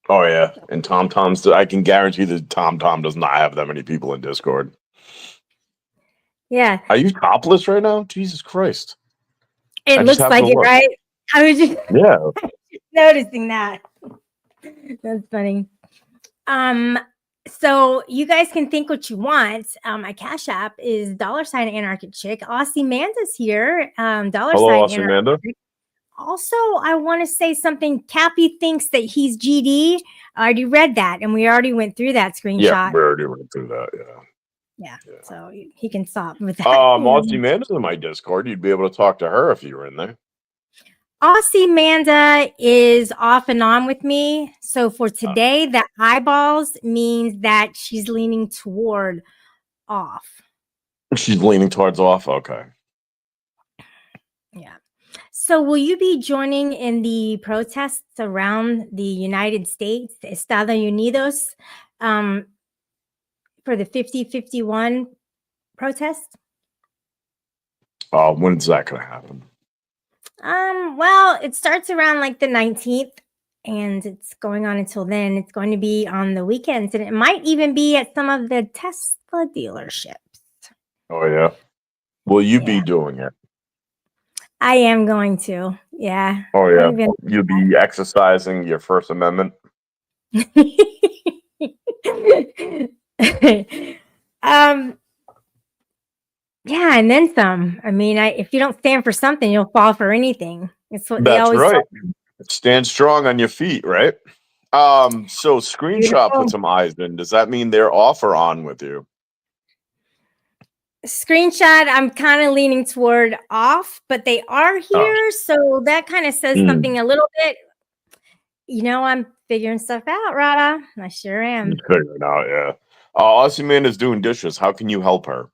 Oh yeah, and TomTom's. I can guarantee that TomTom does not have that many people in Discord. Yeah. Are you topless right now? Jesus Christ! It looks like it, right? I was just noticing that. That's funny. So you guys can think what you want. My Cash App is $ Anarchic Chick. Aussie Manda's here. Dollar Hello, sign Aussie Anarchic Amanda. Chick. Also, I want to say something. Cappy thinks that he's GD. I already read that, and we already went through that Yeah, screenshot. we already went through that. Yeah, Yeah. so he can stop with that. Aussie Amanda's in my Discord. You'd be able to talk to her if you were in there. Aussie Manda is off and on with me. So for today, the eyeballs means that she's leaning toward off. She's leaning towards off. Okay. Yeah. So will you be joining in the protests around the United States, Estados Unidos, for the 50-51 protest? When's that going to happen? Well, it starts around like the 19th and it's going on until then. It's going to be on the weekends and it might even be at some of the Tesla dealerships. Oh, yeah. Will you be Yeah. doing it? I am going to. Yeah. Oh, yeah. Even- You'll be exercising your First Amendment. Yeah, and then some. I mean, if you don't stand for something, you'll fall for anything. It's what they That's always right. say. Stand strong on your feet, right? So Screenshot Beautiful. put some eyes in. Does that mean they're off or on with you? Screenshot, I'm kind of leaning toward off, but they are here. So that kind of says something a little bit. I'm figuring stuff out, Rada. I sure am. Figuring out, yeah. Aussie Amanda's doing dishes. How can you help her?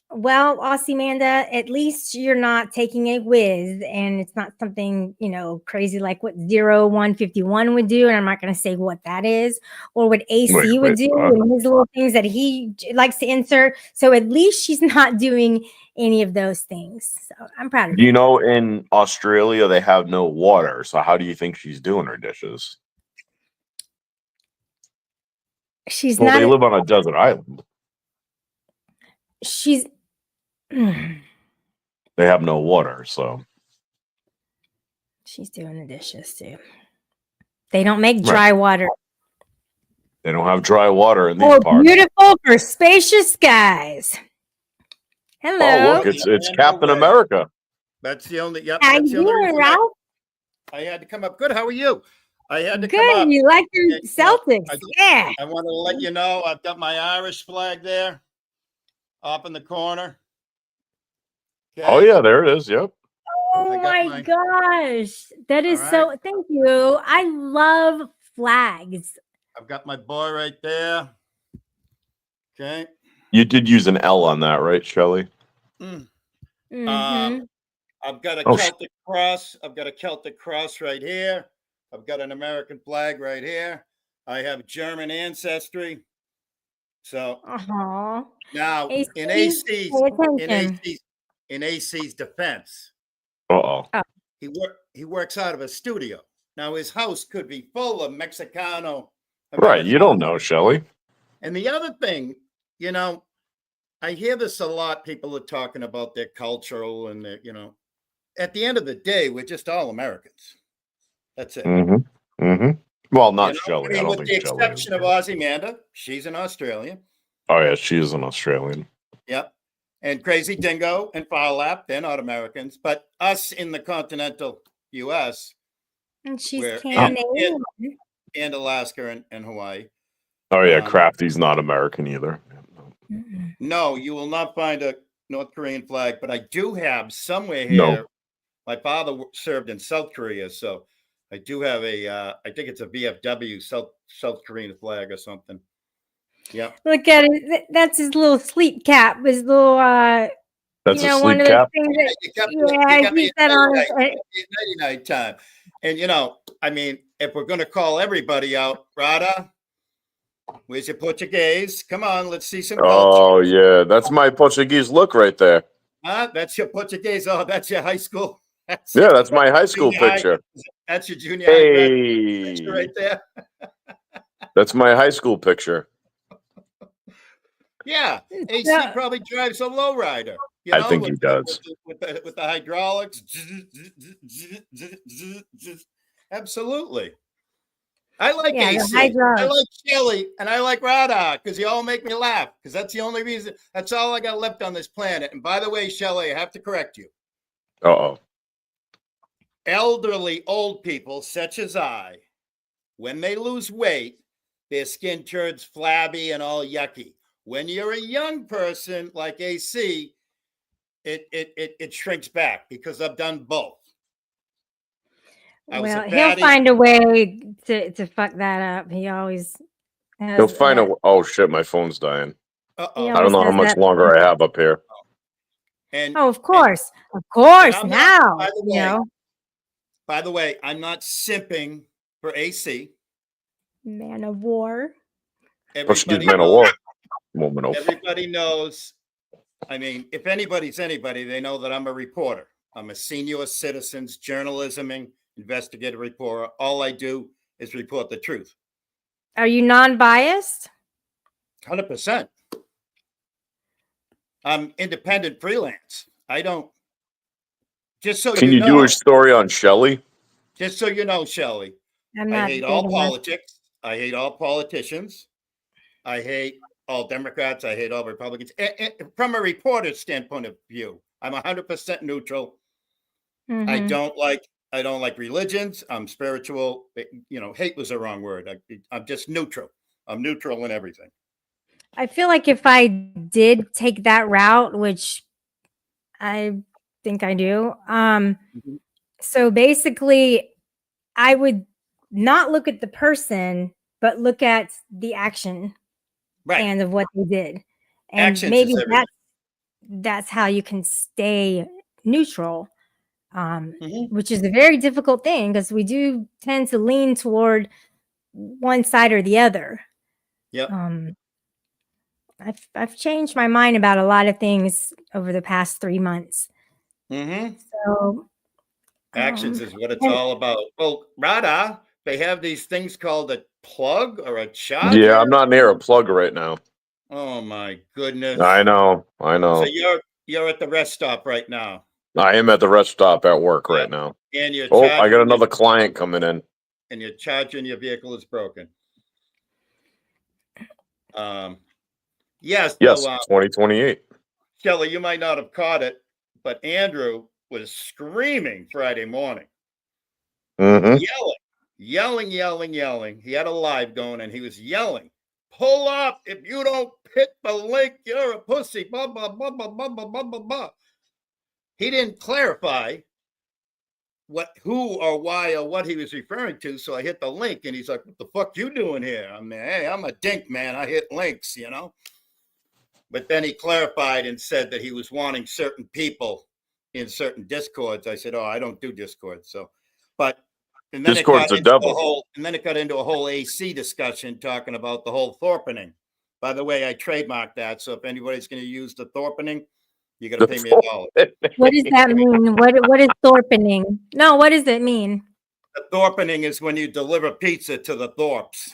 Well, Aussie Manda, at least you're not taking a whiz and it's not something, crazy like what 0151 would do. And I'm not going to say what that is or what AC would do and his little things that he likes to insert. So at least she's not doing any of those things. So I'm proud of you. In Australia, they have no water. So how do you think she's doing her dishes? She's well, not. They live on a desert island. She's. They have no water, so she's doing the dishes too. They don't make dry water. They don't have dry water in these parts. Beautiful for spacious skies. Hello. Oh, look, it's Captain America. That's the only. Yep. How That's you the only doing, reason Ralph? I had to come up. Good. How are you? I had to Good. come up. You like your Celtics? Yeah. I want to let you know I've got my Irish flag there, up in the corner. Okay. Oh yeah, there it is. Yep. Oh my gosh, that is so. Thank you. I love flags. I've got my boy right there. Okay. You did use an L on that, right, Shelley? Mm-hmm. I've got a Celtic cross. I've got a Celtic cross right here. I've got an American flag right here. I have German ancestry. So now in AC's defense, he works out of a studio. Now his house could be full of Mexicano. Right, you don't know, Shelley. And the other thing, I hear this a lot. People are talking about their cultural and their, at the end of the day, we're just all Americans. That's it. Mm-hmm. Mm-hmm. Well, not Shelley. With the exception of Aussie Manda, she's an Australian. Oh yeah, she is an Australian. Yep. And Crazy Dingo and Foul Lap, they're not Americans, but us in the continental U.S. And she's Canadian. And Alaska and Hawaii. Oh yeah, Crafty's not American either. No, you will not find a North Korean flag, but I do have somewhere here. No. My father served in South Korea, so I do have I think it's a VFW South Korean flag or something. Yeah. Look at it. That's his little sleep cap. His little that's a sleep cap. He said on night time. And if we're gonna call everybody out, Rada, where's your Portuguese? Come on, let's see some culture. Oh yeah, that's my Portuguese look right there. That's your Portuguese. Oh, that's your high school. That's my high school picture. That's your junior high picture right there. That's my high school picture. Yeah, AC probably drives a lowrider. I think he does. With the hydraulics. Absolutely. I like Yeah, the AC. Hydra. I like Shelly, and I like Rada because you all make me laugh. Because that's the only reason. That's all I got left on this planet. And by the way, Shelly, I have to correct you. Uh-oh. Elderly old people, such as I, when they lose weight, their skin turns flabby and all yucky. When you're a young person like AC, it shrinks back because I've done both. I was a Well, he'll fatty. find a way to fuck that up. He always has He'll find that. a. Oh shit, my phone's dying. Uh-oh. He I don't know how always much does that. longer I have up here. And Oh, of course. Of course. I'm not- Now, by the you way, know, by the way, I'm not simping for AC. man of war. Excuse Everybody me, man of knows, war. Woman of. everybody knows. I mean, if anybody's anybody, they know that I'm a reporter. I'm a senior citizens journalisming investigative reporter. All I do is report the truth. Are you non-biased? 100%. I'm independent freelance. I don't. Just so Can you you know, do a story on Shelley? just so you know, Shelley, I'm I not hate big all enough. politics. I hate all politicians. I hate all Democrats. I hate all Republicans. From a reporter's standpoint of view, I'm 100% neutral. I Mhm. don't like religions. I'm spiritual. Hate was the wrong word. I'm just neutral. I'm neutral in everything. I feel like if I did take that route, which I think I do, Mhm. so basically I would not look at the person, but look at the action Right. and of what they did. And Actions maybe is everything. that's how you can stay neutral, Mhm. which is a very difficult thing because we do tend to lean toward one side or the other. Yep. I've changed my mind about a lot of things over the past 3 months. Mm-hmm. So, Actions is what it's and all about. Well, Rada, they have these things called a plug or a charger. Yeah, I'm not near a plug right now. Oh my goodness. I know. So you're at the rest stop right now. I am at the rest stop at work right now. And you're Oh, I got charging another client coming in. and you're charging your vehicle is broken. Yes, Yes, so 2028. Kelly, you might not have caught it, but Andrew was screaming Friday morning, Mm-hmm. yelling. He had a live going and he was yelling, pull up. If you don't hit the link, you're a pussy. Blah, blah, blah, blah, blah, blah, blah, blah, blah. He didn't clarify who or why or what he was referring to. So I hit the link and he's like, what the fuck you doing here? I mean, hey, I'm a dink, man. I hit links, But then he clarified and said that he was wanting certain people in certain discords. I said, oh, I don't do discords. So, and then Discord's a devil. it got into a whole AC discussion talking about the whole Thorpening. By the way, I trademarked that. So if anybody's going to use the Thorpening, you're going to pay me $1. what does that mean? What is Thorpening? No, what does it mean? The Thorpening is when you deliver pizza to the Thorpes.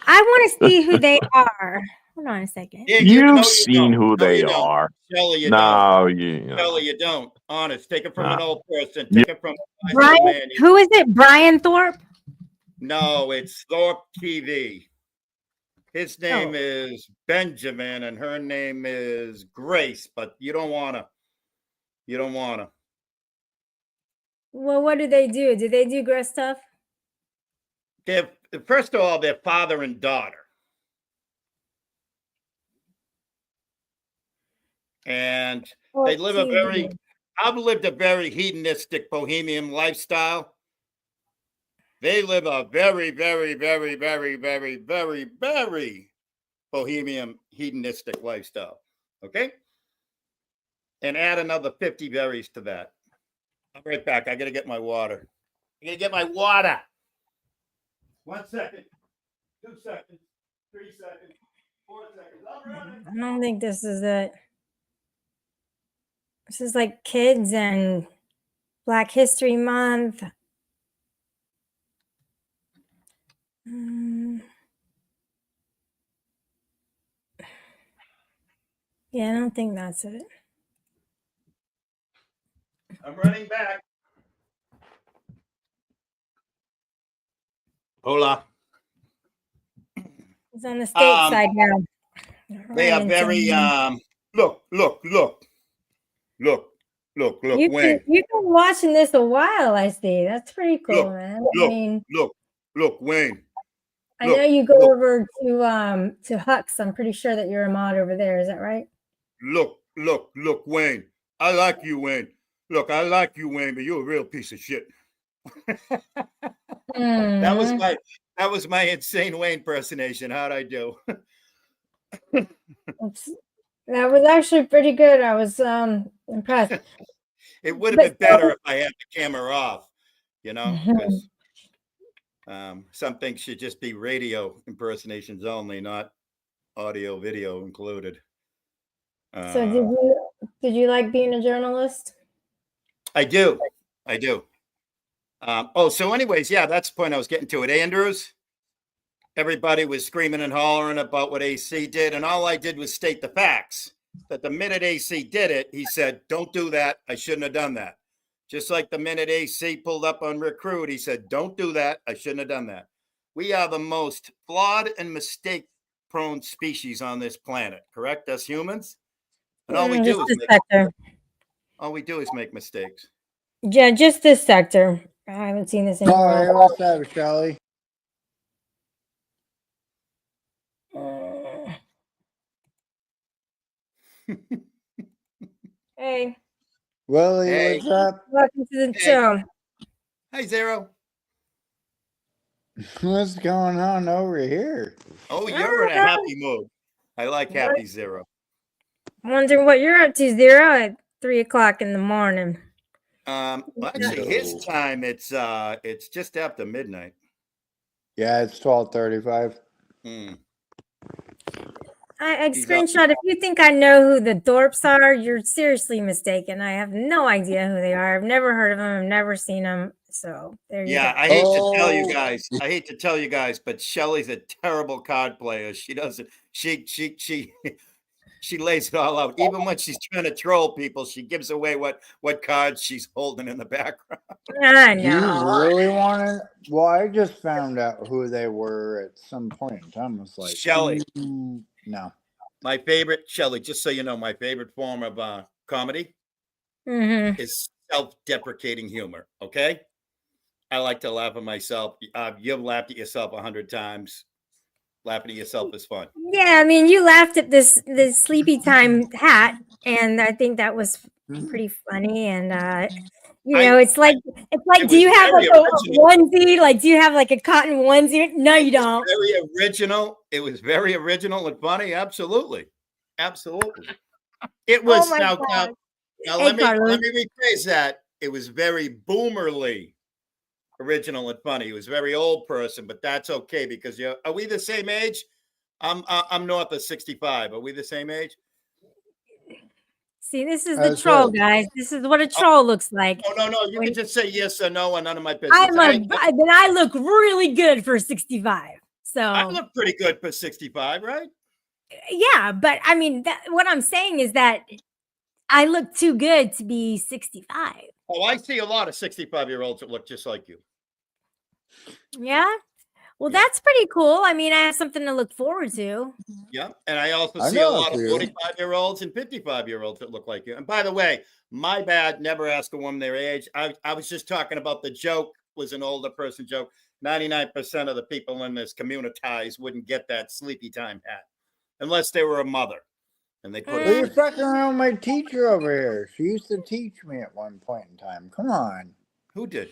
I want to see who they are. Hold on a second. Yeah, You've seen who they are. Shelly, you No, don't. Shelly, you don't. Honest. Take it from an old person. Yeah. Take it from a Brian, man. who is it? Brian Thorpe? No, it's Thorpe TV. His name Oh. is Benjamin and her name is Grace, but you don't want to. You don't want to. Well, what do they do? Do they do gross stuff? First of all, they're father and daughter. And they live I've lived a very hedonistic bohemian lifestyle. They live a very, very, very, very, very, very, very bohemian hedonistic lifestyle. Okay. And add another 50 berries to that. I'll be right back. I got to get my water. 1 second, 2 seconds, 3 seconds, 4 seconds. I don't think this is it. This is like kids and Black History Month. Yeah, I don't think that's it. I'm running back. Hola. It's on the state side now. They are very look, You've Wayne. been watching this a while, I see. That's pretty cool, man. I mean, look, Wayne. I know you go over to Hux. I'm pretty sure that you're a mod over there. Is that right? Look, Wayne. I like you, Wayne. Look, I like you, Wayne, but you're a real piece of shit. That was my insane Wayne impersonation. How'd I do? That was actually pretty good. I was impressed. It would have been better if I had the camera off, you know, because some things should just be radio impersonations only, not audio, video included. So did you like being a journalist? I do. So anyways, yeah, that's the point I was getting to. At Andrews, everybody was screaming and hollering about what AC did, and all I did was state the facts. That the minute AC did it, he said, "Don't do that. I shouldn't have done that." Just like the minute AC pulled up on Recruit, he said, "Don't do that. I shouldn't have done that." We are the most flawed and mistake-prone species on this planet, correct? As humans, and all we do is make mistakes. Yeah, just this sector. I haven't seen this anymore. Oh, what's up, Shelly? Hey. Willie, Hey. what's up? Welcome to the show. Hi, Zero. What's going on over here? Oh, you're in a happy mood. I like happy Zero. Wondering what you're up to, Zero, at 3 o'clock in the morning. Well, actually, his time it's just after midnight. Yeah, it's 12:35. I screenshot. If you think I know who the Dorps are, you're seriously mistaken. I have no idea who they are. I've never heard of them. I've never seen them. So there you go. I hate to tell you guys. I hate to tell you guys, but Shelly's a terrible card player. She doesn't. She lays it all out. Even when she's trying to troll people, she gives away what cards she's holding in the background. I Do you know. really want to? Well, I just found out who they were at some point in time. I was like, Shelly. No. My favorite, Shelly, just so you know, my favorite form of comedy is self-deprecating humor. Okay, I like to laugh at myself. You've laughed at yourself 100 times. Laughing at yourself is fun. Yeah, I mean, you laughed at this sleepy time hat, and I think that was pretty funny. And it's like, do you have like a onesie? Like, do you have like a cotton onesie? No, you don't. Very original. It was very original and funny. Absolutely. It was now. Let me rephrase that. It was very boomerly. Original and funny. He was a very old person, but that's okay because are we the same age? I'm north of 65. Are we the same age? See, this is the troll, guys. This is what a troll looks like. Oh no, you can just say yes or no, and none of my business. I look really good for 65. So I look pretty good for 65, right? Yeah, but I mean, what I'm saying is that I look too good to be 65. Oh, I see a lot of 65-year-olds that look just like you. Yeah? Well, that's pretty cool. I mean, I have something to look forward to. Yeah, and I also see a lot of 45-year-olds and 55-year-olds that look like you. And by the way, my bad, never ask a woman their age. I was just talking about the joke was an older person joke. 99% of the people in this community wouldn't get that sleepy time hat unless they were a mother. And they put You're fucking around with my teacher over here. She used to teach me at one point in time. Come on. Who did?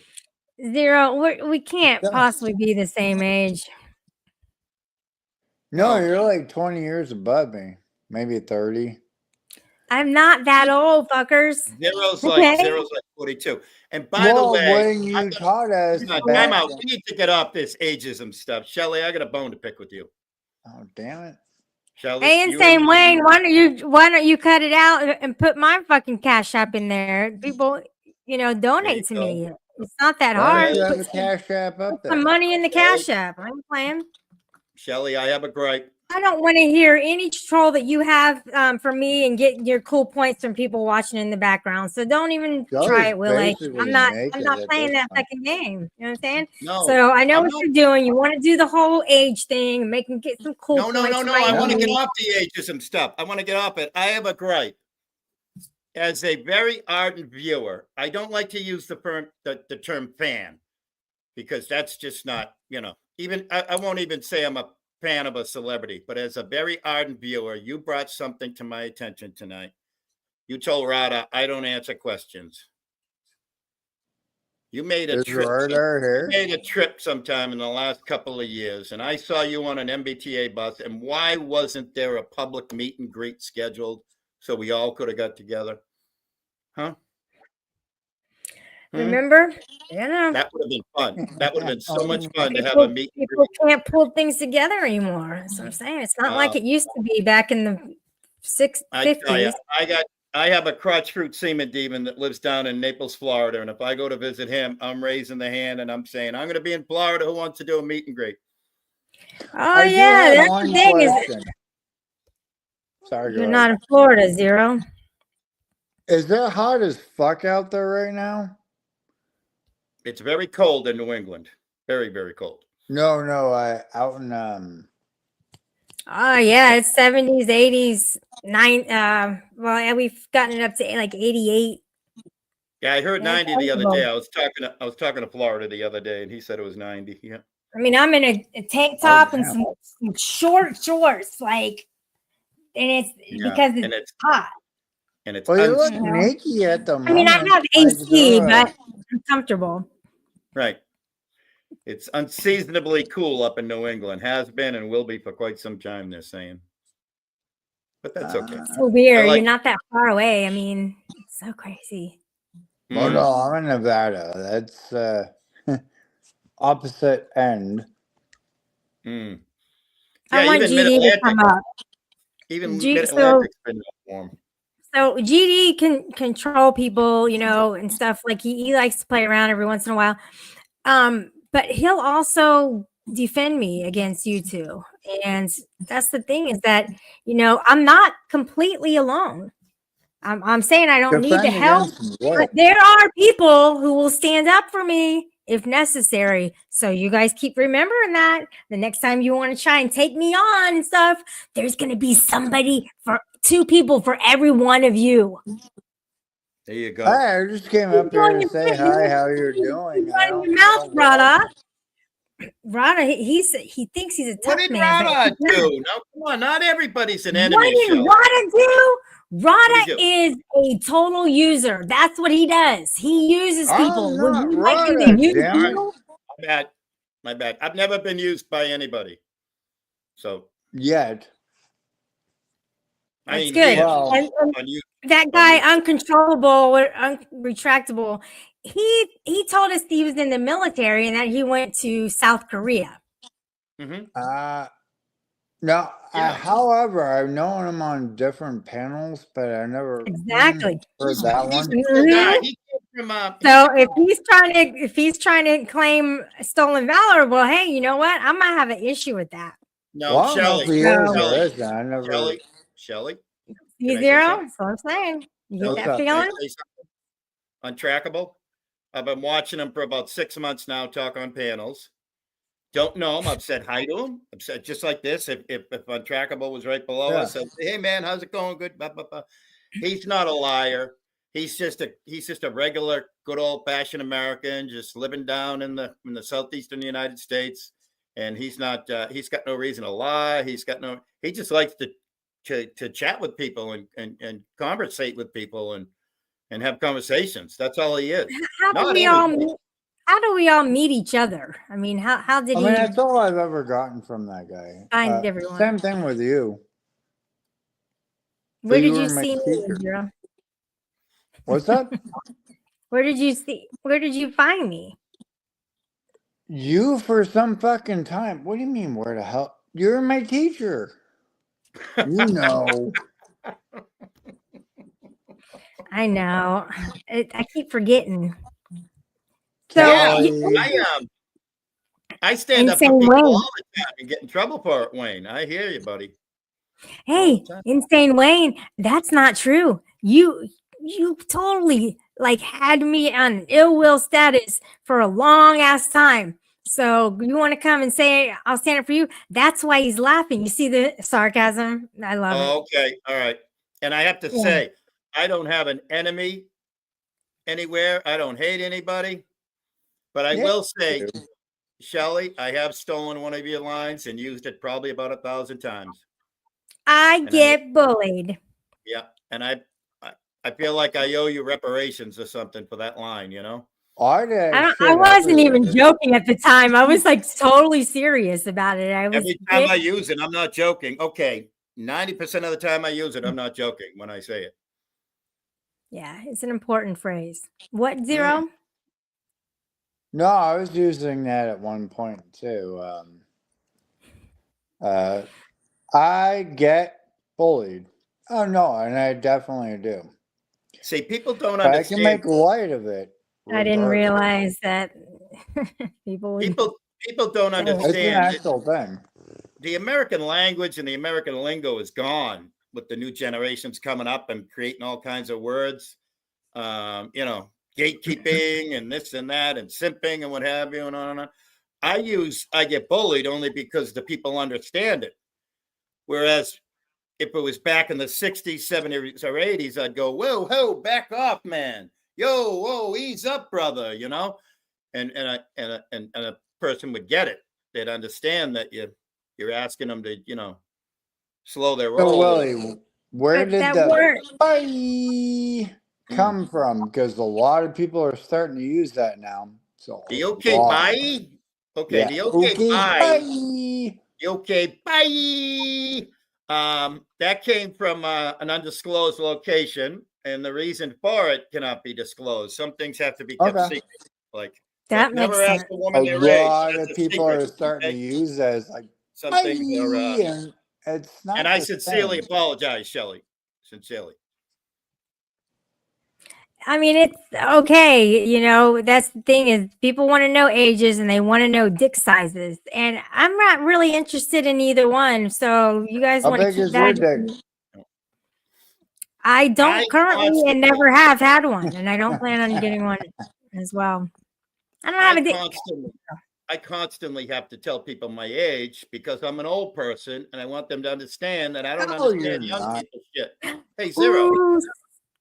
Zero. We can't possibly be the same age. No, you're like 20 years above me. Maybe 30. I'm not that old, fuckers. Zero's like 42. And by the way, when you taught us, time out. We need to get off this ageism stuff. Shelly, I got a bone to pick with you. Oh, damn it. Shelly, hey, insane Wayne, why don't you cut it out and put my fucking Cash App in there? People, donate to me. It's not that hard. You have a Cash App up there. Put some money in the Cash App. I'm playing. Shelly, I have a gripe. I don't want to hear any troll that you have from me and get your cool points from people watching in the background. So don't even try Joey's it, Willie. basically I'm not naked at playing this that point. second game. You know what I'm saying? No. So I know I'm what not- you're doing. You want to do the whole age thing and make them get some cool No. points. I want to right? get off the ageism stuff. I want to get off it. I have a gripe. As a very ardent viewer, I don't like to use the term fan because that's just not, even I won't even say I'm a fan of a celebrity, but as a very ardent viewer, you brought something to my attention tonight. You told Rada, I don't answer questions. You made a Is trip. Rada here? You made a trip sometime in the last couple of years, and I saw you on an MBTA bus. And why wasn't there a public meet and greet scheduled so we all could have got together? Huh? Remember? You know. That would have been fun. That would have been so much fun to have People, a meet and people greet. can't pull things together anymore. That's what I'm saying. It's not like it used to be back in the I tell you, 50s. I have a crotch fruit semen demon that lives down in Naples, Florida, and if I go to visit him, I'm raising the hand and I'm saying, I'm going to be in Florida. Who wants to do a meet and greet? Oh I do yeah, have that's one the thing is question. Sorry, go you're ahead. not in Florida, Zero. Is it hot as fuck out there right now? It's very cold in New England. Very, very cold. No, out in Oh yeah, it's 70s, 80s, well, yeah, we've gotten it up to like 88. Yeah, I heard Yeah, 90 the other comfortable. day. I was talking to Florida the other day, and he said it was 90. Yeah. I mean, I'm in a tank top and damn. some short shorts, like, and it's Yeah, because and it's it's hot. and it's well, you look Yeah. naked at the moment. I mean, I have AC, saw but I'm comfortable. right. It's unseasonably cool up in New England. Has been and will be for quite some time. They're saying, but that's okay. So weird. like- You're not that far away. I mean, it's so crazy. Well, Mm. no, I'm in Nevada. That's opposite end. Mm. I Yeah, want even GD to come up. Even G- Mid-Atlantic's been warm. So GD can control people, and stuff. Like he likes to play around every once in a while. But he'll also defend me against you two. And that's the thing is that, I'm not completely alone. I'm saying I don't need to Defend help, against but what? there are people who will stand up for me if necessary. So you guys keep remembering that the next time you want to try and take me on and stuff, there's going to be somebody for 2 people for every one of you. There you go. Hi, I just came up here to say hi. How you're doing? I Run don't your mouth, know. Rada. Rada, he thinks he's a What tough did man. but Rada he's not. do? Now, come on, not everybody's an What enemy. did Shelley. Rada do? Rada do? is a total user. That's what he does. He uses I'm people. not Would you like him Rada, to use damn it. you? My bad. I've never been used by anybody. So Yet. I That's mean, good. he is Well- And on you. that guy, uncontrollable, or unretractable, he told us he was in the military and that he went to South Korea. Mhm. No, Yeah. however, I've known him on different panels, but I never Exactly. heard that He's one. a cool guy. Mhm. He came from So if he's trying to claim stolen valor, well, hey, you know what? I might have an issue with that. no, Well, I don't know if Shelley. he No. is or Shelley. isn't. I never. Shelley. You Can I say zero? something? That's what I'm saying. You get What's that up? Can I feeling? say something? Untrackable. I've been watching him for about 6 months now, talk on panels. Don't know him. I've said hi to him. I've said just like this. If Untrackable was right below, I Yeah. said, "Hey man, how's it going? Good." Blah, blah, blah. He's not a liar. He's just a regular, good old fashioned American, just living down in the southeastern United States. And he's not. He's got no reason to lie. He just likes to chat with people and conversate with people and have conversations. That's all he is. How Not do we all meet each other? I mean, how did I he mean, that's all I've ever gotten from that guy. find everyone? Same thing with you. Where you did you were my see me, teacher. Zero? What's that? Where did you find me? You for some fucking time. What do you mean? Where the hell? You're my teacher. You know. I know. I keep forgetting. So Kelly. I I stand up for Insane people Wayne. all the time and get in trouble for it, Wayne. I hear you, buddy. Hey, time. Insane Wayne, that's not true. You totally like had me on ill will status for a long ass time. So you want to come and say I'll stand up for you? That's why he's laughing. You see the sarcasm? I love it. Okay, all right. And I have to Yeah. say, I don't have an enemy anywhere. I don't hate anybody. But I Yeah, will say, you Shelley, I have stolen one of your lines and used it probably about 1,000 times. I And get bullied. Yeah, and I feel like I owe you reparations or something for that line, you know? I wasn't even joking at the time. I was like totally serious about it. I was Every time I use it, I'm not joking. Okay, 90% of the time I use it, I'm not joking when I say it. Yeah, it's an important phrase. What, Zero? No, I was using that at one point too. I get bullied. Oh no, and I definitely do. See, people don't But I understand. can make light of it. I didn't regardless. realize that people would. People don't It's an It's an understand. actual thing. The American language and the American lingo is gone with the new generations coming up and creating all kinds of words. You know, gatekeeping and this and that and simping and what have you and on and on. I get bullied only because the people understand it. Whereas if it was back in the 60s, 70s, or 80s, I'd go, whoa, whoa, back off, man. Yo, whoa, ease up, brother, you know? And a person would get it. They'd understand that you're asking them to, you know, slow their roll. So Willie, where But did that the word- bye come from? Because a lot of people are starting to use that now. So The okay, wow. bye. Okay, Yeah. the okay, bye. Bye. The okay, bye. That came from an undisclosed location, and the reason for it cannot be disclosed. Some things have to be kept Okay. secret. Like That never makes ask sense. a woman A their age. lot That's of a people secret, are starting to okay? use that as like Some bye, things are. and it's not. And I the sincerely same. apologize, Shelley. Sincerely. I mean, it's okay. You know, that's the thing is people want to know ages and they want to know dick sizes. And I'm not really interested in either one. So you guys How want to big keep is your that. dick? I don't I currently and constantly- never have had one. And I don't plan on getting one as well. I don't have a dick. I constantly have to tell people my age because I'm an old person and I want them to understand that I don't No, understand you're young not. people shit. Hey, Zero. Ooh,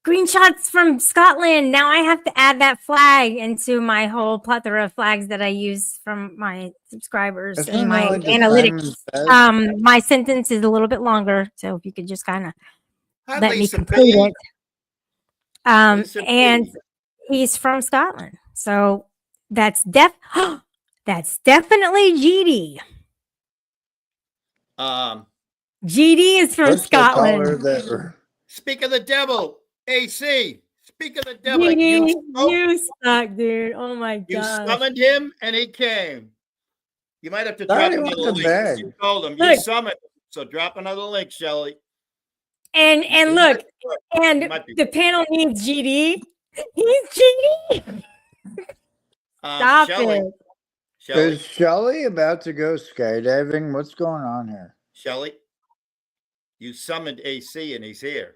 screenshots from Scotland. Now I have to add that flag into my whole plethora of flags that I use from my subscribers Isn't and that my what the analytics. Simon says? My sentence is a little bit longer, so if you could just kind of Hi, let me Lisa complete P. it. Lisa P. And he's from Scotland, so that's that's definitely GD. GD is from What's the color Scotland. that? Speak of the devil, AC. Speak of the devil. GD, You you suck, dude. Oh my You god. summoned him and he came. You might have to drop Sorry another about the link. bag. You told him Look. you summoned him. So drop another link, Shelley. And look, and might be the panel needs GD. He's GD. Stop Shelley, it. Shelley, Is Shelly about to go skydiving? What's going on here? Shelley, you summoned AC and he's here.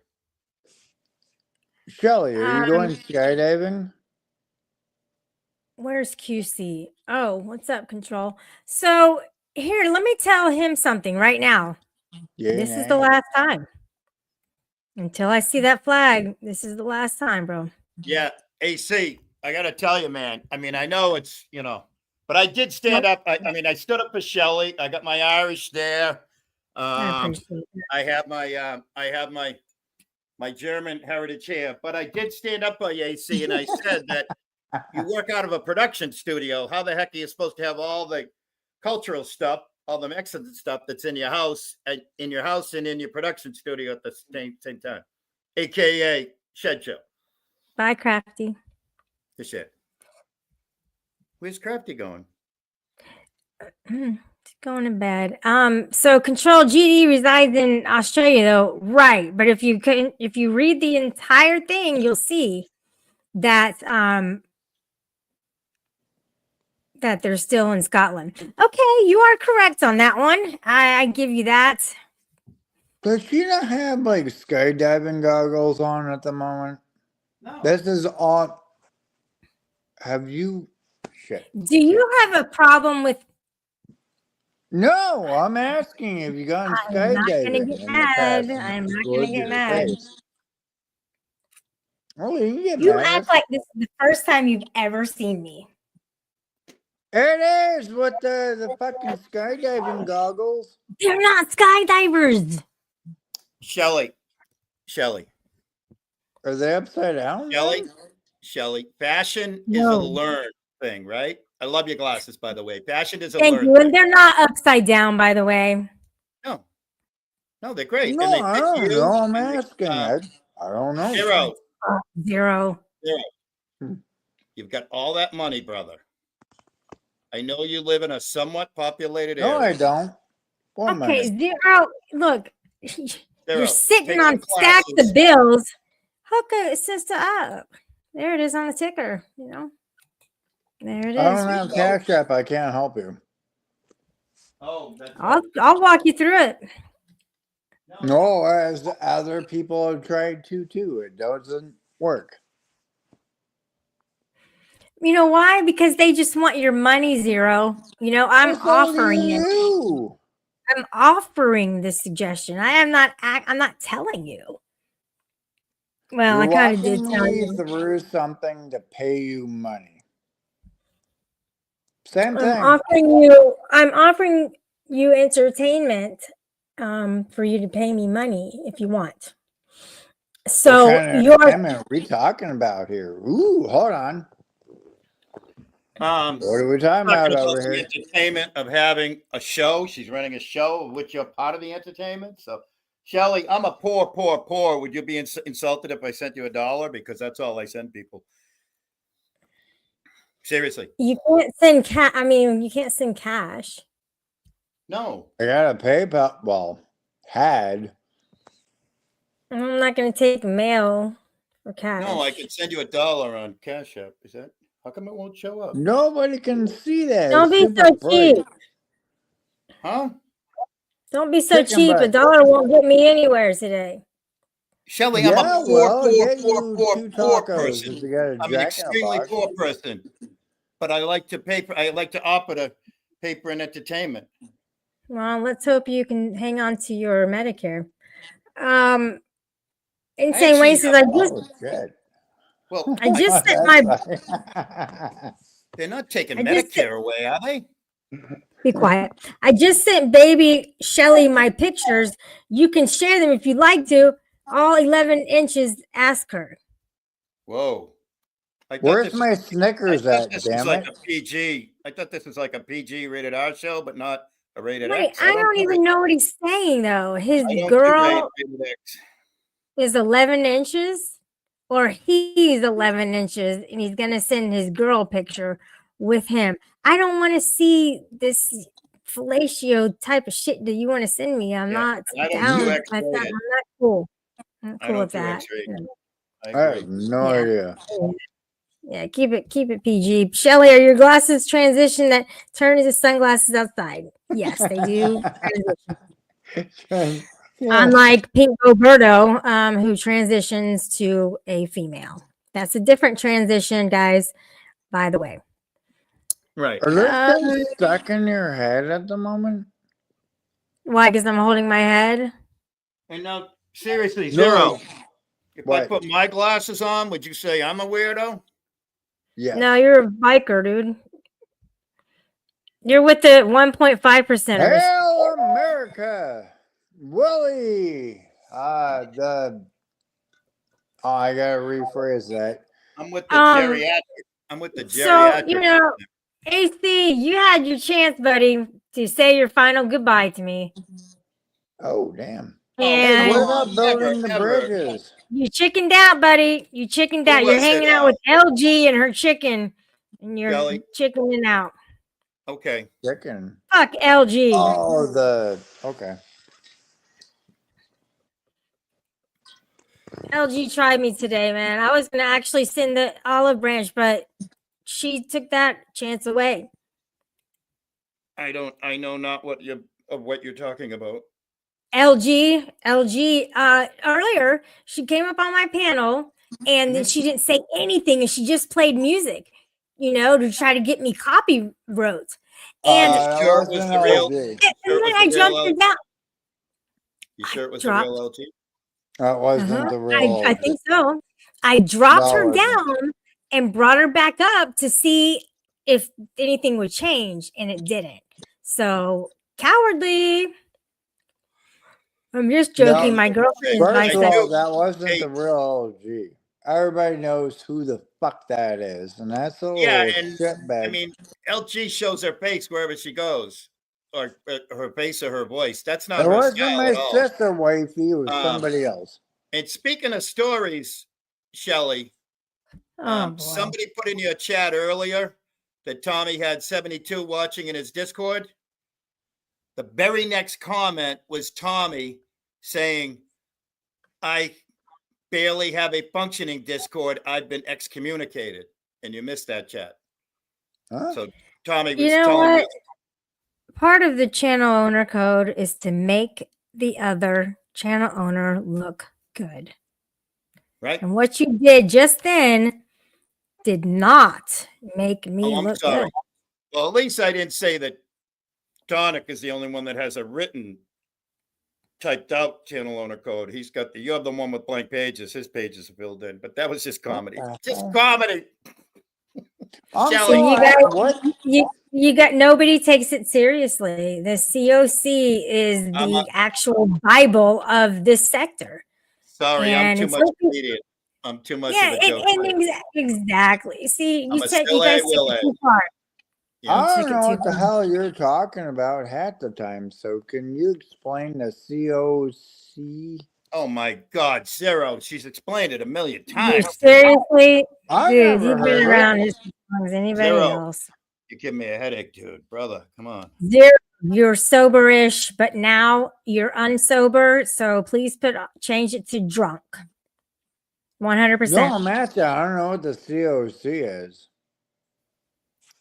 Shelly, are you going Um, skydiving? Where's QC? Oh, what's up, Control? So here, let me tell him something right now. Yeah. This is the last time. Until I see that flag, this is the last time, bro. Yeah, AC, I got to tell you, man. I mean, I know it's, you know, but I did stand up. I mean, I stood up for Shelley. I got my Irish there. I appreciate it. I have my German heritage here, but I did stand up by AC and I said that you work out of a production studio. How the heck are you supposed to have all the cultural stuff, all the Mexican stuff that's in your house and in your production studio at the same time, aka Shed Show? Bye, Crafty. The shit. Where's Crafty going? Going to bed. So Control GD resides in Australia, though, right? But if you read the entire thing, you'll see that that they're still in Scotland. Okay, you are correct on that one. I give you that. Does she not have like skydiving goggles on at the moment? No. This is all. Have you? Shit. Do you have a problem with? No, I'm asking if you gone I'm not gonna skydiving get in the mad. past. I'm not Would gonna get you mad. say? Oh, you can get You mad. act like this is the first time you've ever seen me. It is with the fucking skydiving goggles. They're not skydivers. Shelly. Are they upside down? then? Shelly. Fashion is a No. learned thing, right? I love your glasses, by the way. Fashion is a Thank learned you. thing. And they're not upside down, by the way. No, they're great. No, and they I fit don't you, know. I'm and they- asking. I don't know. Zero. Zero. You've got all that money, brother. I know you live in a somewhat populated No, I area. don't. One Okay, minute. zero. Look, Zero. you're sitting Take on some stacks classes. of bills. Hook it sister up. There it is on the ticker. You know, there it I don't is. have Cash App. I can't help you. Oh, that's I'll walk you through it. No, as other people have tried to too. It doesn't work. You know why? Because they just want your money, Zero. You know, I'm It's offering only it. you. I'm offering this suggestion. I'm not telling you. Well, You're I kind of did walking tell me you. through something to pay you money. Same thing. I'm offering you entertainment for you to pay me money if you want. So What kind of you're entertainment are we talking about here? Ooh, hold on. What are we talking about talking about over the here? entertainment of having a show. She's running a show of which you're part of the entertainment. So, Shelly, I'm a poor. Would you be insulted if I sent you $1? Because that's all I send people. Seriously. you can't send cash. I mean, you can't send cash. No. I got a PayPal. Well, had. I'm not going to take mail or cash. No, I could send you $1 on Cash App. Is that how come it won't show up? Nobody can see that. Don't It's be so super bright. cheap. Huh? Don't be so Chicken cheap. butt. $1 won't get me anywhere today. Shelly, I'm Yeah, a poor get you two tacos person. if you got a I'm an Jack in a extremely Box. poor person. But I like to offer to pay for an entertainment. Well, let's hope you can hang on to your Medicare. Insane actually Ways says I just Oh shit! Well, I just sent my they're not taking I just Medicare away, are they? be quiet. I just sent baby Shelly my pictures. You can share them if you'd like to. All 11 inches. Ask her. Whoa. I thought Where's this my was- Snickers I thought at? this was Damn like it! a PG. I thought this was like a PG rated R show, but not a rated Wait, X. I don't even know what he's saying though. His I don't do girl rated X. is 11 inches, or he's 11 inches, and he's gonna send his girl picture with him. I don't want to see this fellatio type of shit that you want to send me. I'm Yeah, not and I don't down do with X-rated. that. I'm not cool. I'm not I cool don't with do that. X-rated. I I agree. have no Yeah. idea. Yeah, keep it PG. Shelly, are your glasses transition that turn into sunglasses outside? Yes, they do. Yeah. Unlike Pink Roberto, who transitions to a female. That's a different transition, guys, by the way. Right. Are those Um, things stuck in your head at the moment? Why? Because I'm holding my head? And now, seriously, No. Zero. If I What? put my glasses on, would you say I'm a weirdo? Yes. No, you're a biker, dude. You're with the 1.5%ers. Hail America! Willie! I gotta rephrase that. I'm with the Um, geriatric. I'm with the So, geriatric. AC, you had your chance, buddy, to say your final goodbye to me. Oh, damn. Oh, Hey, And what come about on, building the never. bridges? you chickened out, buddy. You chickened Who out. You're was hanging it, out with LG and her chicken, and you're Shelly? chickening out. Okay. Chicken. Fuck LG. Oh, okay. LG tried me today, man. I was gonna actually send the olive branch, but she took that chance away. I know not what you're talking about. LG, earlier, she came up on my panel and then she didn't say anything and she just played music, to try to get me copy wrote. And, You that sure it was wasn't the real? LG. and Sure it then was I the real jumped her LG? down. You sure it was the dropped- real LG? That wasn't the real. I think so. I dropped No, her it wasn't. down and brought her back up to see if anything would change, and it didn't. So cowardly. I'm just joking. No, My girlfriend is First nice. of I all, do. that wasn't Hey. the real LG. Everybody knows who the fuck that is, and that's a Yeah, little and shitbag. I mean, LG shows her face wherever she goes, or her face or her voice. That's not it her wasn't style my at all. sister wifey, it was Um, somebody else. And speaking of stories, Shelley, Oh, boy. somebody put in your chat earlier that Tommy had 72 watching in his Discord. The very next comment was Tommy saying, I barely have a functioning Discord. I've been excommunicated. And you missed that chat. Huh? So Tommy was You know telling what? me, Part of the channel owner code is to make the other channel owner look good. right? And what you did just then did not make me Oh, I'm look sorry. good. Well, at least I didn't say that Tonic is the only one that has a written, typed out channel owner code. He's got you have the one with blank pages. His pages are filled in, but that was just comedy. Just comedy. I'm Shelley. So you sorry, got what? you got nobody takes it seriously. The COC is the I'm a- actual Bible of this sector. Sorry, And I'm too it's much okay. comedian. I'm too much Yeah, of a joke. exactly. See, I'm you a take still you guys A, take will it A. too far. Yeah. I took don't it know too what the far. hell you're talking about half the time. So can you explain the COC? Oh my God, Zero. She's explained it a million Dude, times. seriously, I dude, never you've heard been it. around as long as anybody Zero. else. You give me a headache, dude. Brother, come on. Zero, you're soberish, but now you're unsober. So please change it to drunk. 100%. No, I'm at that. I don't know what the COC is.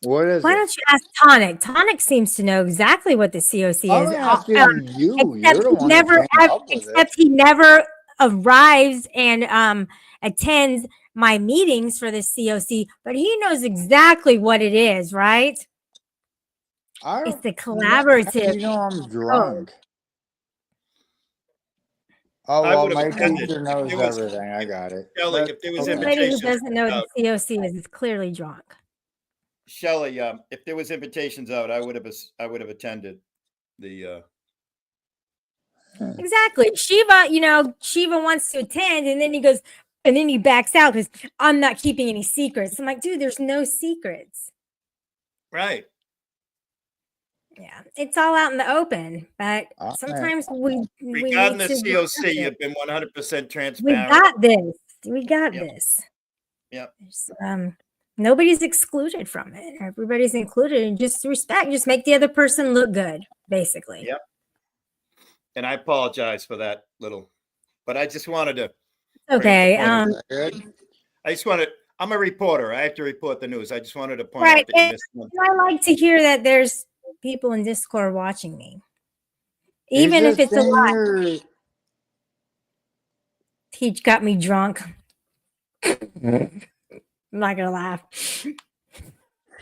What is Why it? don't you ask Tonic? Tonic seems to know exactly what the COC I'm is. asking you. You're Except the he one never, that came up with except it. he never arrives and attends my meetings for the COC, but he knows exactly what it is, right? I It's don't. the How collaborative. do you know I'm drunk? Oh I well, would have my attended teacher if knows there was- everything. I got it. Shelley, But- if there was okay. Anybody who invitations doesn't know out, what the COC is clearly drunk. Shelley, if there was invitations out, I would have attended the Exactly. Shiva wants to attend, and then he backs out because I'm not keeping any secrets. I'm like, dude, there's no secrets. right. Yeah, it's all out in the open, but All right. sometimes we Regarding need the to COC, you've been 100% we transparent. got this. We got Yep. this. Yep. Nobody's excluded from it. Everybody's included, and just respect. Just make the other person look good, basically. Yep. And I apologize for that little, but I just wanted to. Okay. Good. I just wanted. I'm a reporter. I have to report the news. I just wanted to point Right, out that you missed one. I like to hear that there's people in Discord watching me, He's even if just it's a in lie. your- He got me drunk. I'm not gonna laugh.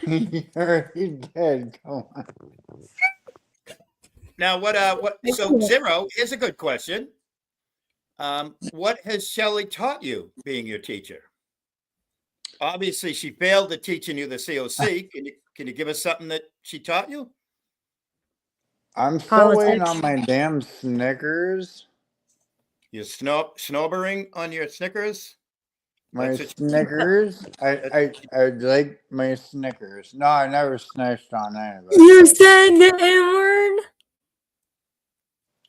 He already did. Come on. Now, what? So Zero, here's a good question. What has Shelley taught you being your teacher? Obviously, she failed at teaching you the COC. Can you give us something that she taught you? I'm still waiting Politics. on my damn Snickers. You're snobbering on your Snickers? My That's what Snickers. I like my Snickers. No, I never snitched on anybody. You said the N word.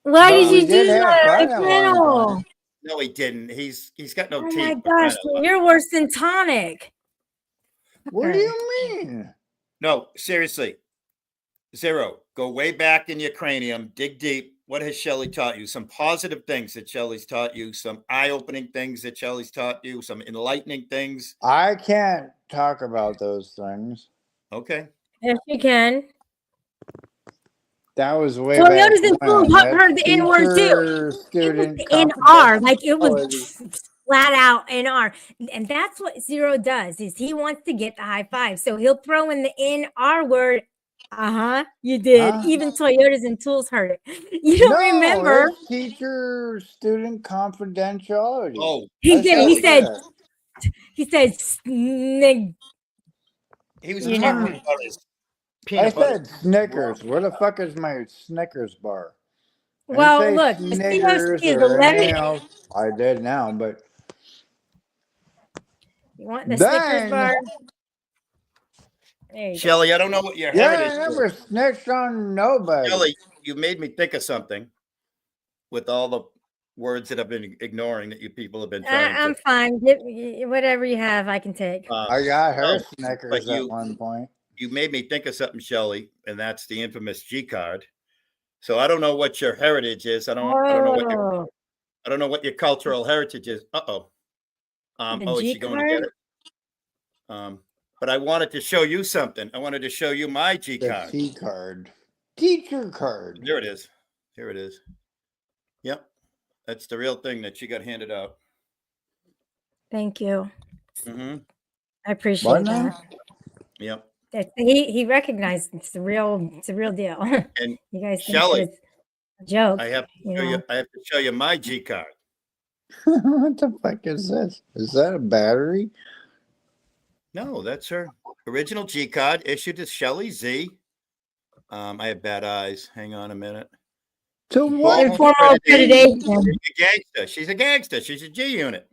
Why But did we you did do have that fun on the at one panel? time. No, he didn't. He's got no Oh teeth. my for gosh, crying out loud. you're worse than Tonic. What do you mean? No, seriously. Zero. Go way back in your cranium. Dig deep. What has Shelley taught you? Some positive things that Shelley's taught you. Some eye-opening things that Shelley's taught you. Some enlightening things. I can't talk about those things. Okay. Yes, you can. That was way Toyotas and back fools when. heard the N word too. It was Student the NR, like it confidentiality. was flat out NR, and that's what Zero does. Is he wants to get the high five, so he'll throw in the NR word. You did. Huh? Even Toyotas and tools heard it. You don't remember? It's teacher student confidentiality. Oh, He I did. He said said. that. He said. Snig. he was You talking know. about his I peanut butter. said Snickers. Where the fuck is my Snickers bar? I didn't Well, say look, the Snickers COC is or 11. anything else. I did now, but You want the Snickers then, bar? There you go. Shelly, I don't know what your yeah, heritage I is. never snitched on nobody. Shelly, you made me think of something with all the words that I've been ignoring that you people have been trying I'm to. fine. Whatever you have, I can take. I got her no, Snickers but at one point. You made me think of something, Shelly, and that's the infamous G card. So I don't know what your heritage is. I don't know what your cultural heritage is. The Is G she going to get card? it? But I wanted to show you something. I wanted to show you my G The card. T card. Teacher card. There it is. Here it is. Yep. That's the real thing that she got handed out. Thank you. Mm-hmm. I appreciate What now? that. Yep. He recognized it's a real deal. And You guys think Shelly, it's a joke. I have to You show you. know. I have to show you my G card. What the fuck is this? Is that a battery? No, that's her original G card issued to Shelly Z. I have bad eyes. Hang on a minute. To what? Informal accreditation. accreditation. She's a gangster. She's a gangster. She's a G unit.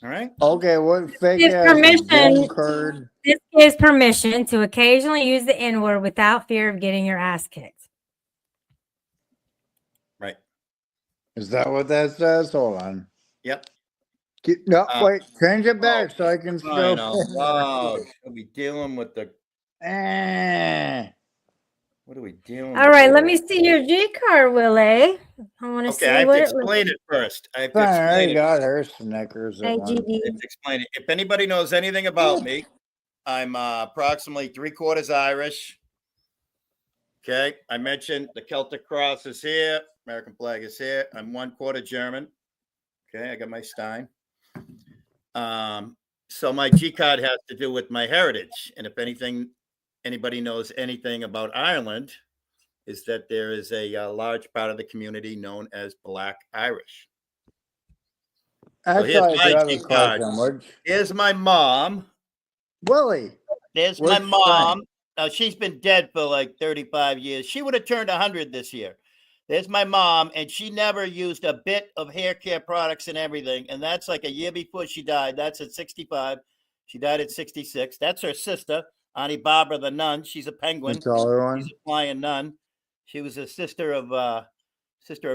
All right. Okay, what fake Give ass permission. gold card? This gives permission to occasionally use the N word without fear of getting your ass kicked. Right. Is that what that says? Hold on. Yep. No, wait. Change it back so I can Fine, still. wow. Are we dealing with the? What are we dealing? All right, let me see your G card, Willie. I want to Okay, see I have what to it looks explain it first. I have to I explain already it. got her Snickers. At one. AGD. I have to explain it. If anybody knows anything about me, I'm approximately 3/4 Irish. Okay, I mentioned the Celtic cross is here, American flag is here. I'm 1/4 German. Okay, I got my Stein. So my G card has to do with my heritage, and if anybody knows anything about Ireland, is that there is a large part of the community known as Black Irish. Actually, here's I my do have G a question. Here's my mom. Willie. There's Where's my mom. Now, she's been dead for like 35 years. She would have turned 100 this year. There's my mom, and she never used a bit of hair care products and everything. And that's like a year before she died. That's at 65. She died at 66. That's her sister, Auntie Barbara the nun. She's a penguin. That's the other one. She's a flying nun. She was a sister of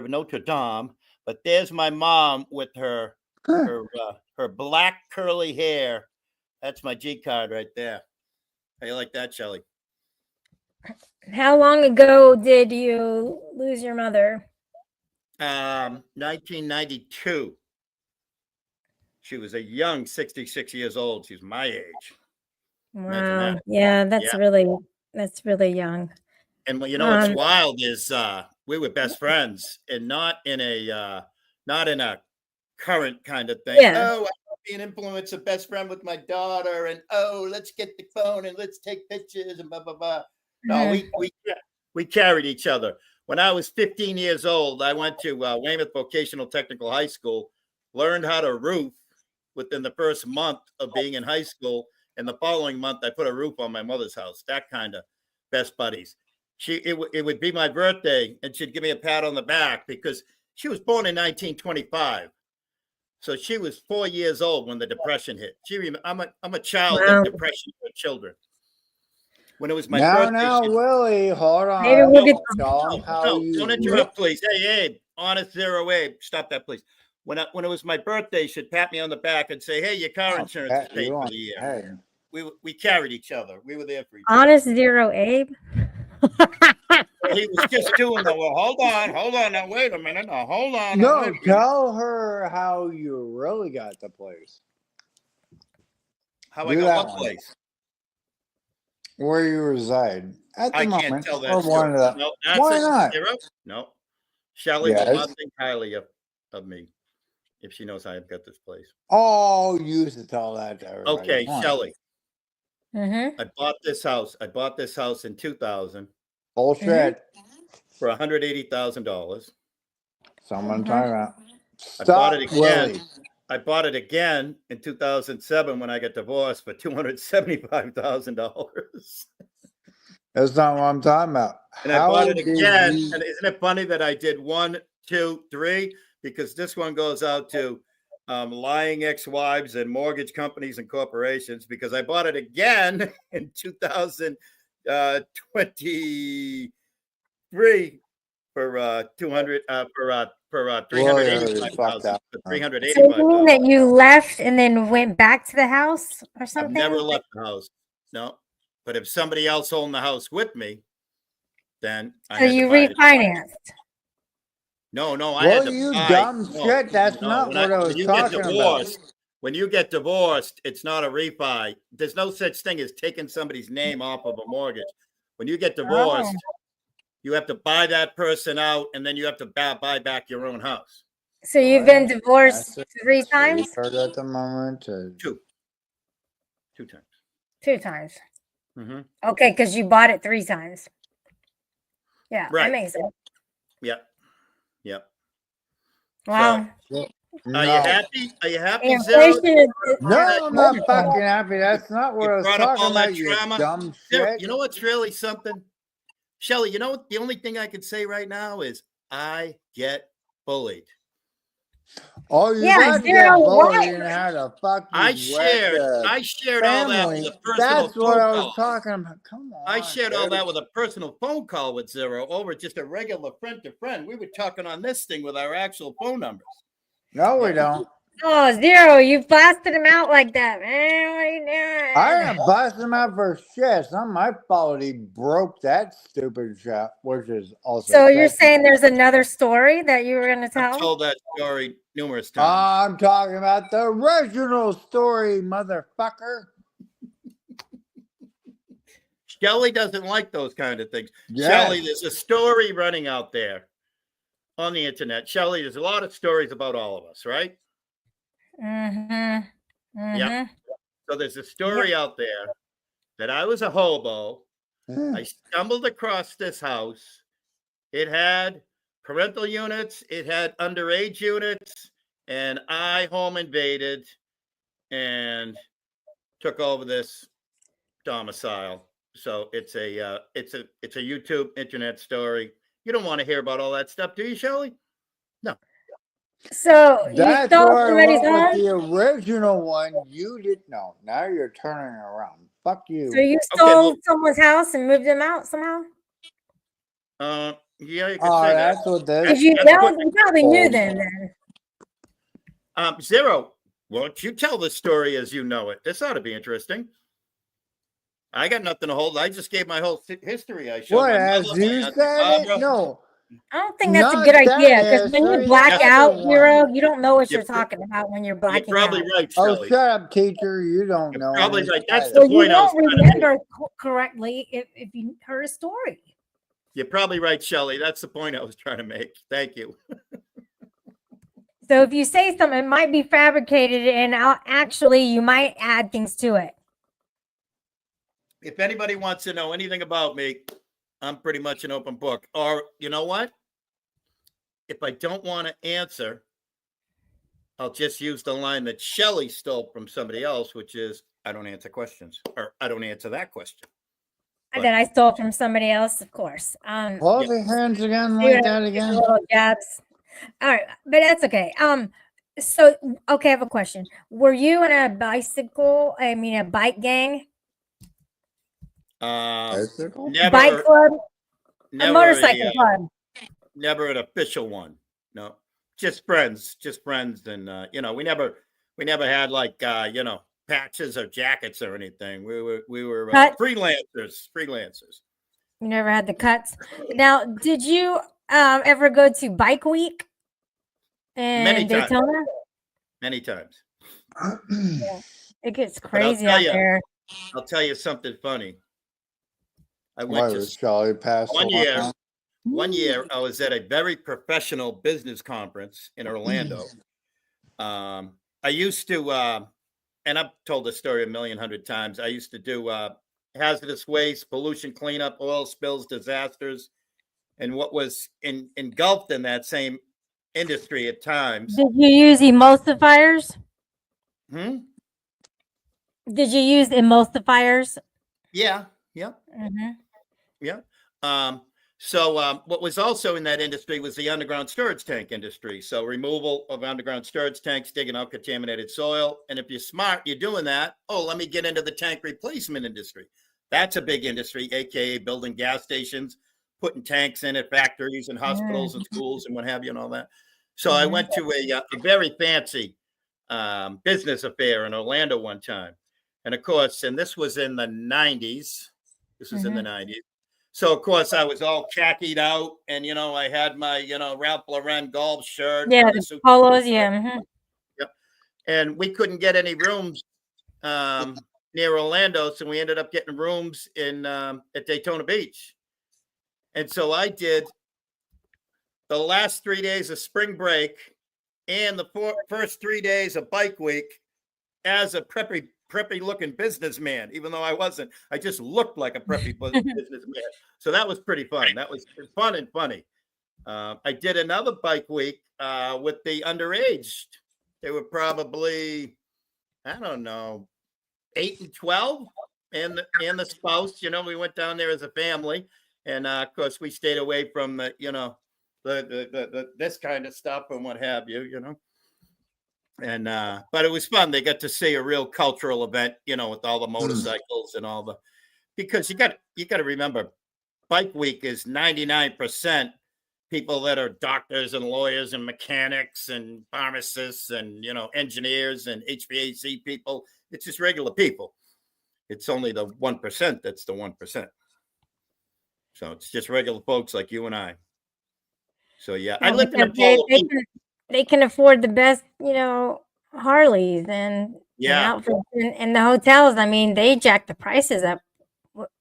Notre Dame. But there's my mom with her black curly hair. That's my G card right there. How you like that, Shelly? How long ago did you lose your mother? 1992. She was a young 66 years old. She's my age. Wow. that. Yeah, that's really young. And you know what's wild is we were best friends, and not in a current kind of thing. Yeah. Oh, I want to be an influencer, best friend with my daughter, and let's get the phone and let's take pictures and blah blah blah. No, we carried each other. When I was 15 years old, I went to Weymouth Vocational Technical High School, learned how to roof within the first month of being in high school, and the following month I put a roof on my mother's house. That kind of best buddies. It would be my birthday, and she'd give me a pat on the back because she was born in 1925. So she was 4 years old when the Depression hit. I'm a child of Depression for children. When it was my birthday. Now, Willie, hold on. Maybe we'll get Don't interrupt, please. Hey, Abe, Honest Zero Abe, stop that, please. When it was my birthday, she'd pat me on the back and say, "Hey, your car insurance is paid for the year." Hey. We carried each other. We were there for each other. Honest Zero Abe. He was just doing the well. Hold on. Now wait a minute. Now hold on. No, tell her how you really got the place. How I got what place? where you reside at the I moment. can't tell that or one story. of the, No, that's why a not? zero. No. Shelley will Yes. not think highly of me if she knows I've got this place. Oh, you used to tell that to everybody. Okay, Come on. Shelley, Mm-hmm. I bought this house. I bought this house in 2000 Bullshit. for $180,000. Someone Mhm. talking about. I bought Stop, it again. Willie. I bought it again in 2007 when I got divorced for $275,000. That's not what I'm talking about. And I How bought it did again. you- And isn't it funny that I did 1, 2, 3? Because this one goes out to lying ex-wives and mortgage companies and corporations. Because I bought it again in 2023 for 200 for Willie already fucked 385,000 up. for So you mean 385,000. that you left and then went back to the house or I've something? never left the house. No. But if somebody else owned the house with me, then I So had to you buy it. refinanced. No, I had Well, to you buy. dumb No, shit. That's no, not when what I was when you get talking about. divorced, when you get divorced, it's not a refi. There's no such thing as taking somebody's name off of a mortgage. When you get divorced, you have to buy that person out, and then you have to buy back your own house. So you've been divorced That's 3 times? Retard at the moment. Two times. 2 times. Mm-hmm. Okay, because you bought it 3 times. Yeah, Right. that makes sense. Yep. Wow. Are No. you happy? Are you happy, Zero? Inflation is No, I'm not wonderful. fucking happy. That's not what You I was brought up talking all that about, you trauma. dumb Zero, shit. you know what's really something? Shelley, you know what? The only thing I can say right now is I get bullied. Oh, you Yeah, got to Zero, get bullied why? and how to fucking I shared all that with family. a personal That's what phone I was call. talking about. Come on. I shared all dude. that with a personal phone call with Zero over just a regular friend to friend. We were talking on this thing with our actual phone numbers. No, we don't. Oh, Zero, you blasted him out like that, man. What are you doing? I didn't bust him out for shit. It's not my fault he broke that stupid shot, which is also. So you're saying there's another story that you were going to I've tell? told that story numerous times. I'm talking about the original story, motherfucker. Shelley doesn't like those kind of things. Yes. Shelley, there's a story running out there on the internet. Shelley, there's a lot of stories about all of us, right? Mm-hmm. So there's a story out there that I was a hobo. I stumbled across this house. It had parental units, it had underage units, and I home invaded and took over this domicile. So it's a YouTube internet story. You don't want to hear about all that stuff, do you, Shelley? No. So you That's stole where somebody's I went home? with the original one. You didn't know. Now you're turning around. Fuck you. So you stole someone's house and moved them out somehow? Yeah, you could Oh, say that. that's what this. Did you That's know? what- You probably knew them then. Zero, won't you tell the story as you know it? This ought to be interesting. I got nothing to hold. I just gave my whole history. I showed What, my as mother, you my Aunt said Barbara. it? No. I don't think that's a Not good that idea because when you history, black that's out, the Zero, one. you don't know what You're you're talking about when you're You're blacking probably out. right, Oh, Shelley. shut up, teacher. You don't You're know. probably anything right. That's either. the So you point I was won't trying to make. remember correctly if you heard a story. You're probably right, Shelley. That's the point I was trying to make. Thank you. So if you say something, it might be fabricated, and actually you might add things to it. If anybody wants to know anything about me, I'm pretty much an open book. Or you know what? If I don't want to answer, I'll just use the line that Shelley stole from somebody else, which is I don't answer questions, or I don't answer that question. But- That I stole from somebody else, of course. Hold your hands again See like what I that mean? again. Little jabs. All right, but that's okay. So okay, I have a question. Were you in a bike gang, Bicycle? Never, bike club, a never, motorcycle club? never an official one. No, just friends, and we never had like patches or jackets or anything. We were Cut? freelancers. You never had the cuts. Now, did you ever go to Bike Week in Many times. Daytona? Many times. It gets I'll crazy tell out ya. there. I'll tell you something funny. I Why went to was Charlie passed one along? year. One year, I was at a very professional business conference in Orlando. I used to, and I've told this story 1,100,000 times. I used to do hazardous waste, pollution cleanup, oil spills, disasters, and what was engulfed in that same industry at times. Did you use emulsifiers? Hmm? Did you use emulsifiers? Yeah, yeah, Mm-hmm. yeah. So what was also in that industry was the underground storage tank industry. So removal of underground storage tanks, digging out contaminated soil. And if you're smart, you're doing that. Oh, let me get into the tank replacement industry. That's a big industry, AKA building gas stations, putting tanks in at factories and hospitals and schools and what have you and all that. So I went to a very fancy business affair in Orlando one time. And of course, and this was in the 90s. This was in the 90s. So, of course, I was all khakied out and, I had my, Ralph Lauren golf shirt. Yeah, and the suit. polos, yeah. Yep. And we couldn't get any rooms near Orlando. So we ended up getting rooms at Daytona Beach. And so I did the last 3 days of spring break and the first 3 days of bike week as a preppy looking businessman, even though I wasn't. I just looked like a preppy businessman. So that was pretty fun. That was fun and funny. I did another bike week with the underage. They were probably, I don't know, 8 and 12, and the spouse. We went down there as a family, and of course we stayed away from the this kind of stuff and what have you. And but it was fun. They got to see a real cultural event, with all the motorcycles and all because you got to remember, Bike Week is 99% people that are doctors and lawyers and mechanics and pharmacists and engineers and HVAC people. It's just regular people. It's only the 1% that's the 1%. So it's just regular folks like you and I. So yeah, I lived in a they can afford the best, Harleys and outfits and the hotels. I mean, they jack the prices up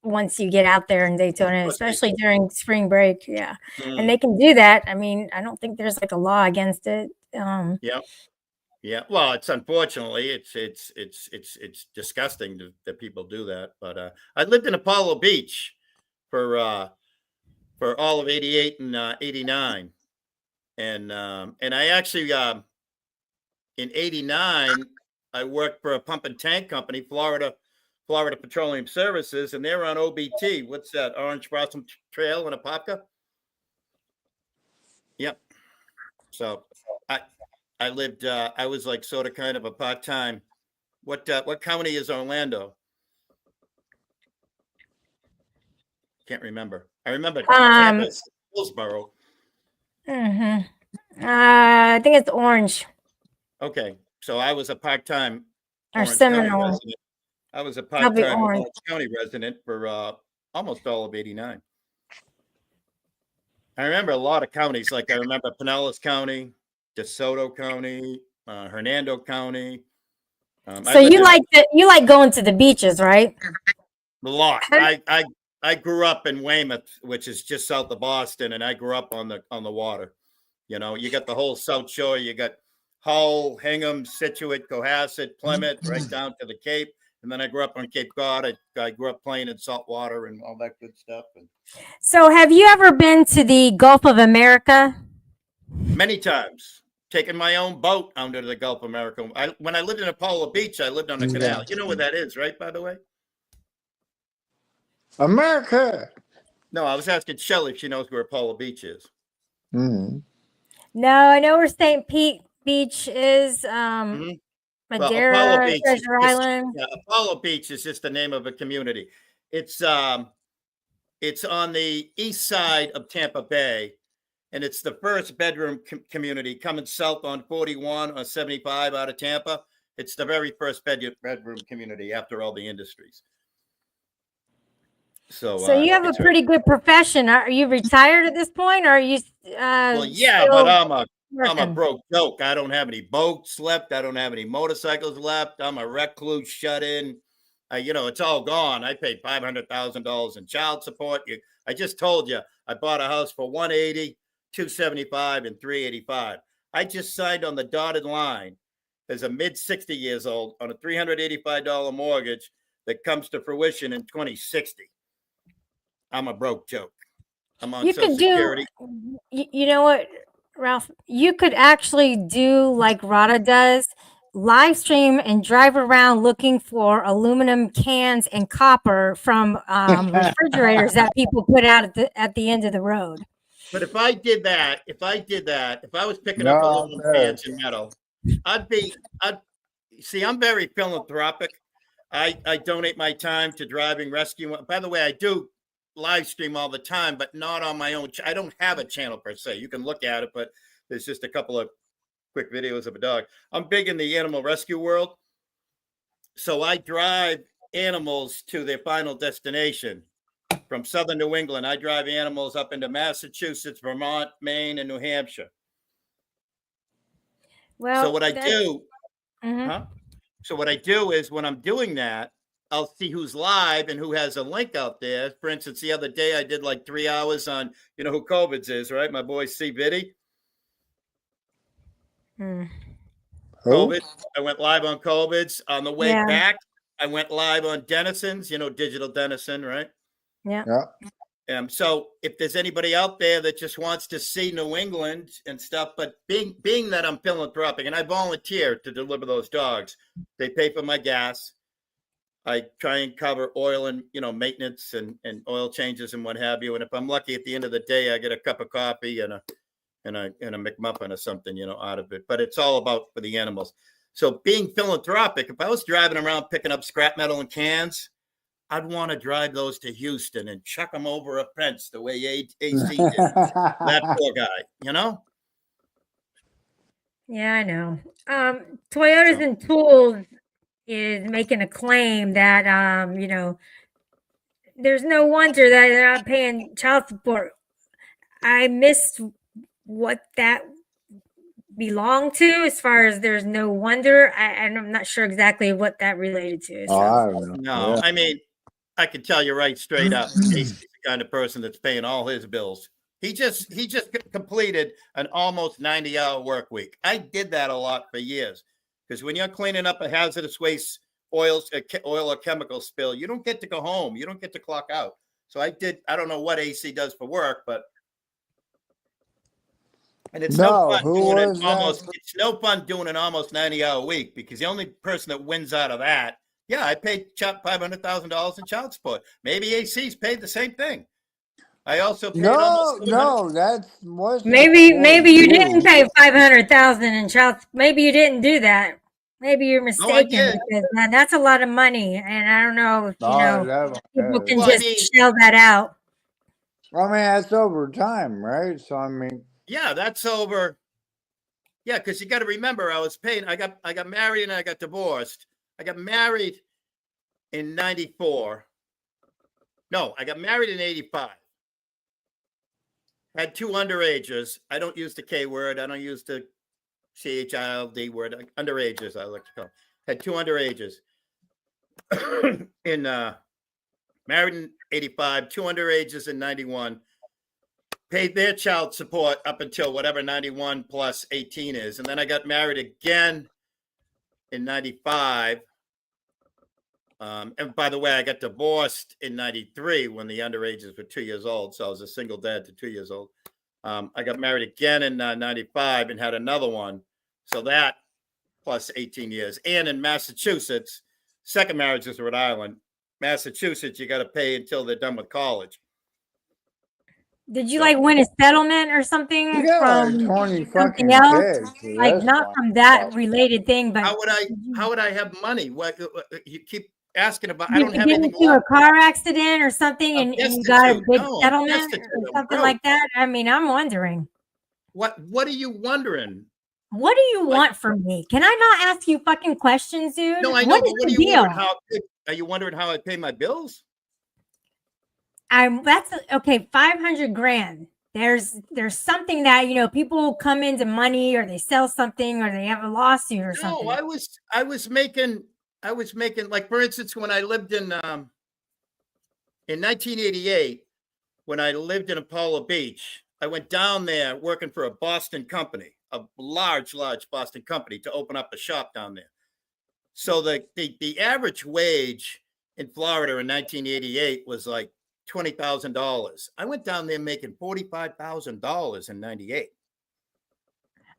once you get out there in Daytona, especially during spring break. Yeah. And they can do that. I mean, I don't think there's like a law against it. Yeah. Well, it's unfortunately it's disgusting that people do that. But I lived in Apollo Beach for all of 88 and 89. And I actually in 89 I worked for a pump and tank company, Florida Petroleum Services, and they're on OBT. What's that? Orange Blossom Trail in Apopka. Yep. So I lived. I was like sort of kind of a part-time. What county is Orlando? Can't remember. I remember Tampa, Hillsborough. I think it's Orange. Okay, so I was a part-time or Seminole. I was a part-time Orange County resident for almost all of 89. I remember a lot of counties. Like I remember Pinellas County, DeSoto County, Hernando County. So you like going to the beaches, right? A lot. I grew up in Weymouth, which is just south of Boston, and I grew up on the water. You got the whole South Shore. You got Hull, Hingham, Situate, Cohasset, Plymouth, right down to the Cape. And then I grew up on Cape Cod. I grew up playing in salt water and all that good stuff. So have you ever been to the Gulf of America? Many times. Taken my own boat under the Gulf of America. When I lived in Apollo Beach, I lived on the canal. You know where that is, right, by the way? America. No, I was asking Shelley if she knows where Apollo Beach is. Mm-hmm. No, I know where St. Pete Beach is. Madeira, Treasure Island. Apollo Beach is just the name of a community. It's on the east side of Tampa Bay, and it's the first bedroom community coming south on 41 or 75 out of Tampa. It's the very first bedroom community after all the industries. So you have a pretty good profession. Are you retired at this point, or are you? Well, yeah, but I'm a broke joke. I don't have any boats left. I don't have any motorcycles left. I'm a recluse, shut in, It's all gone. I paid $500,000 in child support. I just told you I bought a house for 180, 275, and 385. I just signed on the dotted line as a mid 60 years old on a $385 mortgage that comes to fruition in 2060. I'm a broke joke. I'm on You Social could do, Security. you know what, Ralph? You could actually do like Rada does, live stream and drive around looking for aluminum cans and copper from refrigerators that people put out at the end of the road. But if I did that, if I was picking No, up I'll aluminum bet. cans and metal, I'm very philanthropic. I donate my time to driving rescue. By the way, I do live stream all the time, but not on my own. I don't have a channel per se. You can look at it, but there's just a couple of quick videos of a dog. I'm big in the animal rescue world. So I drive animals to their final destination. From southern New England, I drive animals up into Massachusetts, Vermont, Maine, and New Hampshire. Well, So what I do, Mhm. So what I do is when I'm doing that, I'll see who's live and who has a link out there. For instance, the other day I did like 3 hours on, you know who COVID's is, right? My boy C Viddy. Mm. Who? COVID. I went live on COVID's. On the way Yeah. back, I went live on Denison's, Digital Denison, right? Yeah. Yeah. So if there's anybody out there that just wants to see New England and stuff, but being that I'm philanthropic and I volunteer to deliver those dogs, they pay for my gas. I try and cover oil and maintenance and oil changes and what have you. And if I'm lucky, at the end of the day, I get a cup of coffee and a McMuffin or something, out of it. But it's all about for the animals. So being philanthropic, if I was driving around picking up scrap metal and cans, I'd want to drive those to Houston and chuck them over a fence the way AC did. That poor guy, Yeah, I know. Toyotas and Tools is making a claim that there's no wonder that they're not paying child support. I missed what that belonged to as far as there's no wonder. I'm not sure exactly what that related to. Oh, I don't know. No, Yeah. I mean, I can tell you right straight up, he's the kind of person that's paying all his bills. He just completed an almost 90-hour work week. I did that a lot for years because when you're cleaning up a hazardous waste oil or chemical spill, you don't get to go home. You don't get to clock out. So I don't know what AC does for work, but it's no fun doing it almost. It's no fun doing an almost 90-hour week because the only person that wins out of that. Yeah, I paid $500,000 in child support. Maybe AC's paid the same thing. I also paid maybe you didn't pay $500,000 in child. Maybe you didn't do that. Maybe you're mistaken because that's a lot of money, and I don't know if people can just shell that out. I mean, that's over time, right? So I mean, yeah, that's over. Yeah, because you got to remember, I was paying. I got married and I got divorced. I got married in 94. No, I got married in 85. Had 2 underagers. I don't use the K word. I don't use the CHILD word. Underagers, I like to call them. Had 2 underagers. Married in 85, 2 underagers in 91. Paid their child support up until whatever 91 plus 18 is. And then I got married again in 95. And by the way, I got divorced in 93 when the underages were 2 years old. So I was a single dad to 2 years old. I got married again in 95 and had another one. So that plus 18 years. And in Massachusetts, second marriage is Rhode Island. Massachusetts, you got to pay until they're done with college. Did you win a settlement or something from something else? Not from that related thing, but how would I have money? What you keep asking about? I don't have anything. You a car accident or something, and you got a big settlement or something like that. I mean, I'm wondering. What are you wondering? What do you want from me? Can I not ask you fucking questions, dude? No, I know. What are you wondering? Are you wondering how I pay my bills? That's okay. 500 grand. There's something that people come into money or they sell something or they have a lawsuit or something. No, I was making I was making, like, for instance, when I lived in 1988, when I lived in Apollo Beach, I went down there working for a Boston company, a large Boston company, to open up a shop down there. So the average wage in Florida in 1988 was like $20,000. I went down there making $45,000 in 98.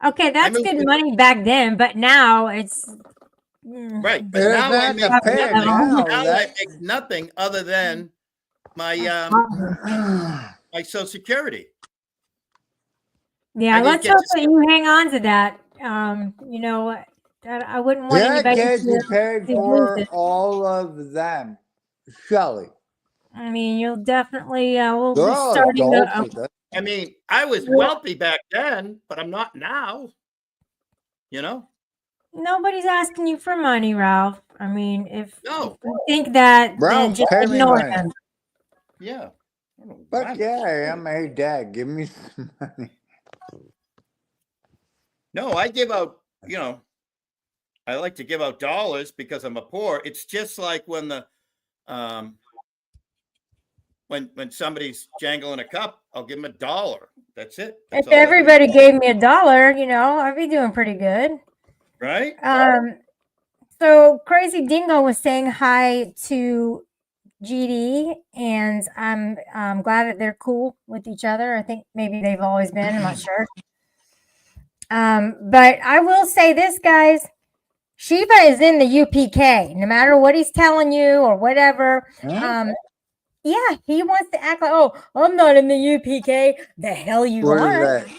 Okay, that's moved good to- money back then, but now it's Right. But There's now I not make the pay nothing. now, Now I that- make nothing other than my my Social Security. Yeah, I didn't let's get hope to that you hang on to that. You know, I wouldn't want Yeah, anybody kid, you to paid lose for it. all of them. Shelly. I mean, you'll definitely we'll They're be all starting adults. to, I mean, I was wealthy back then, but I'm not now. You know? nobody's asking you for money, Ralph. I mean, if No. you think that, then Ralph, just pay me ignore money. them. Yeah. I don't know Fuck why. yeah, I am. Hey, Dad, give me some money. No, I give out, I like to give out dollars because I'm a poor. It's just like when the when somebody's jangling a cup, I'll give them $1. That's it. That's If all I do. everybody gave me $1, I'd be doing pretty good. Right? So Crazy Dingo was saying hi to GD, and I'm glad that they're cool with each other. I think maybe they've always been. I'm not sure. But I will say this, guys. Shiva is in the UPK. No matter what he's telling you or whatever. Huh? Yeah, he wants to act like, oh, I'm not in the UPK. The hell you What are. is that?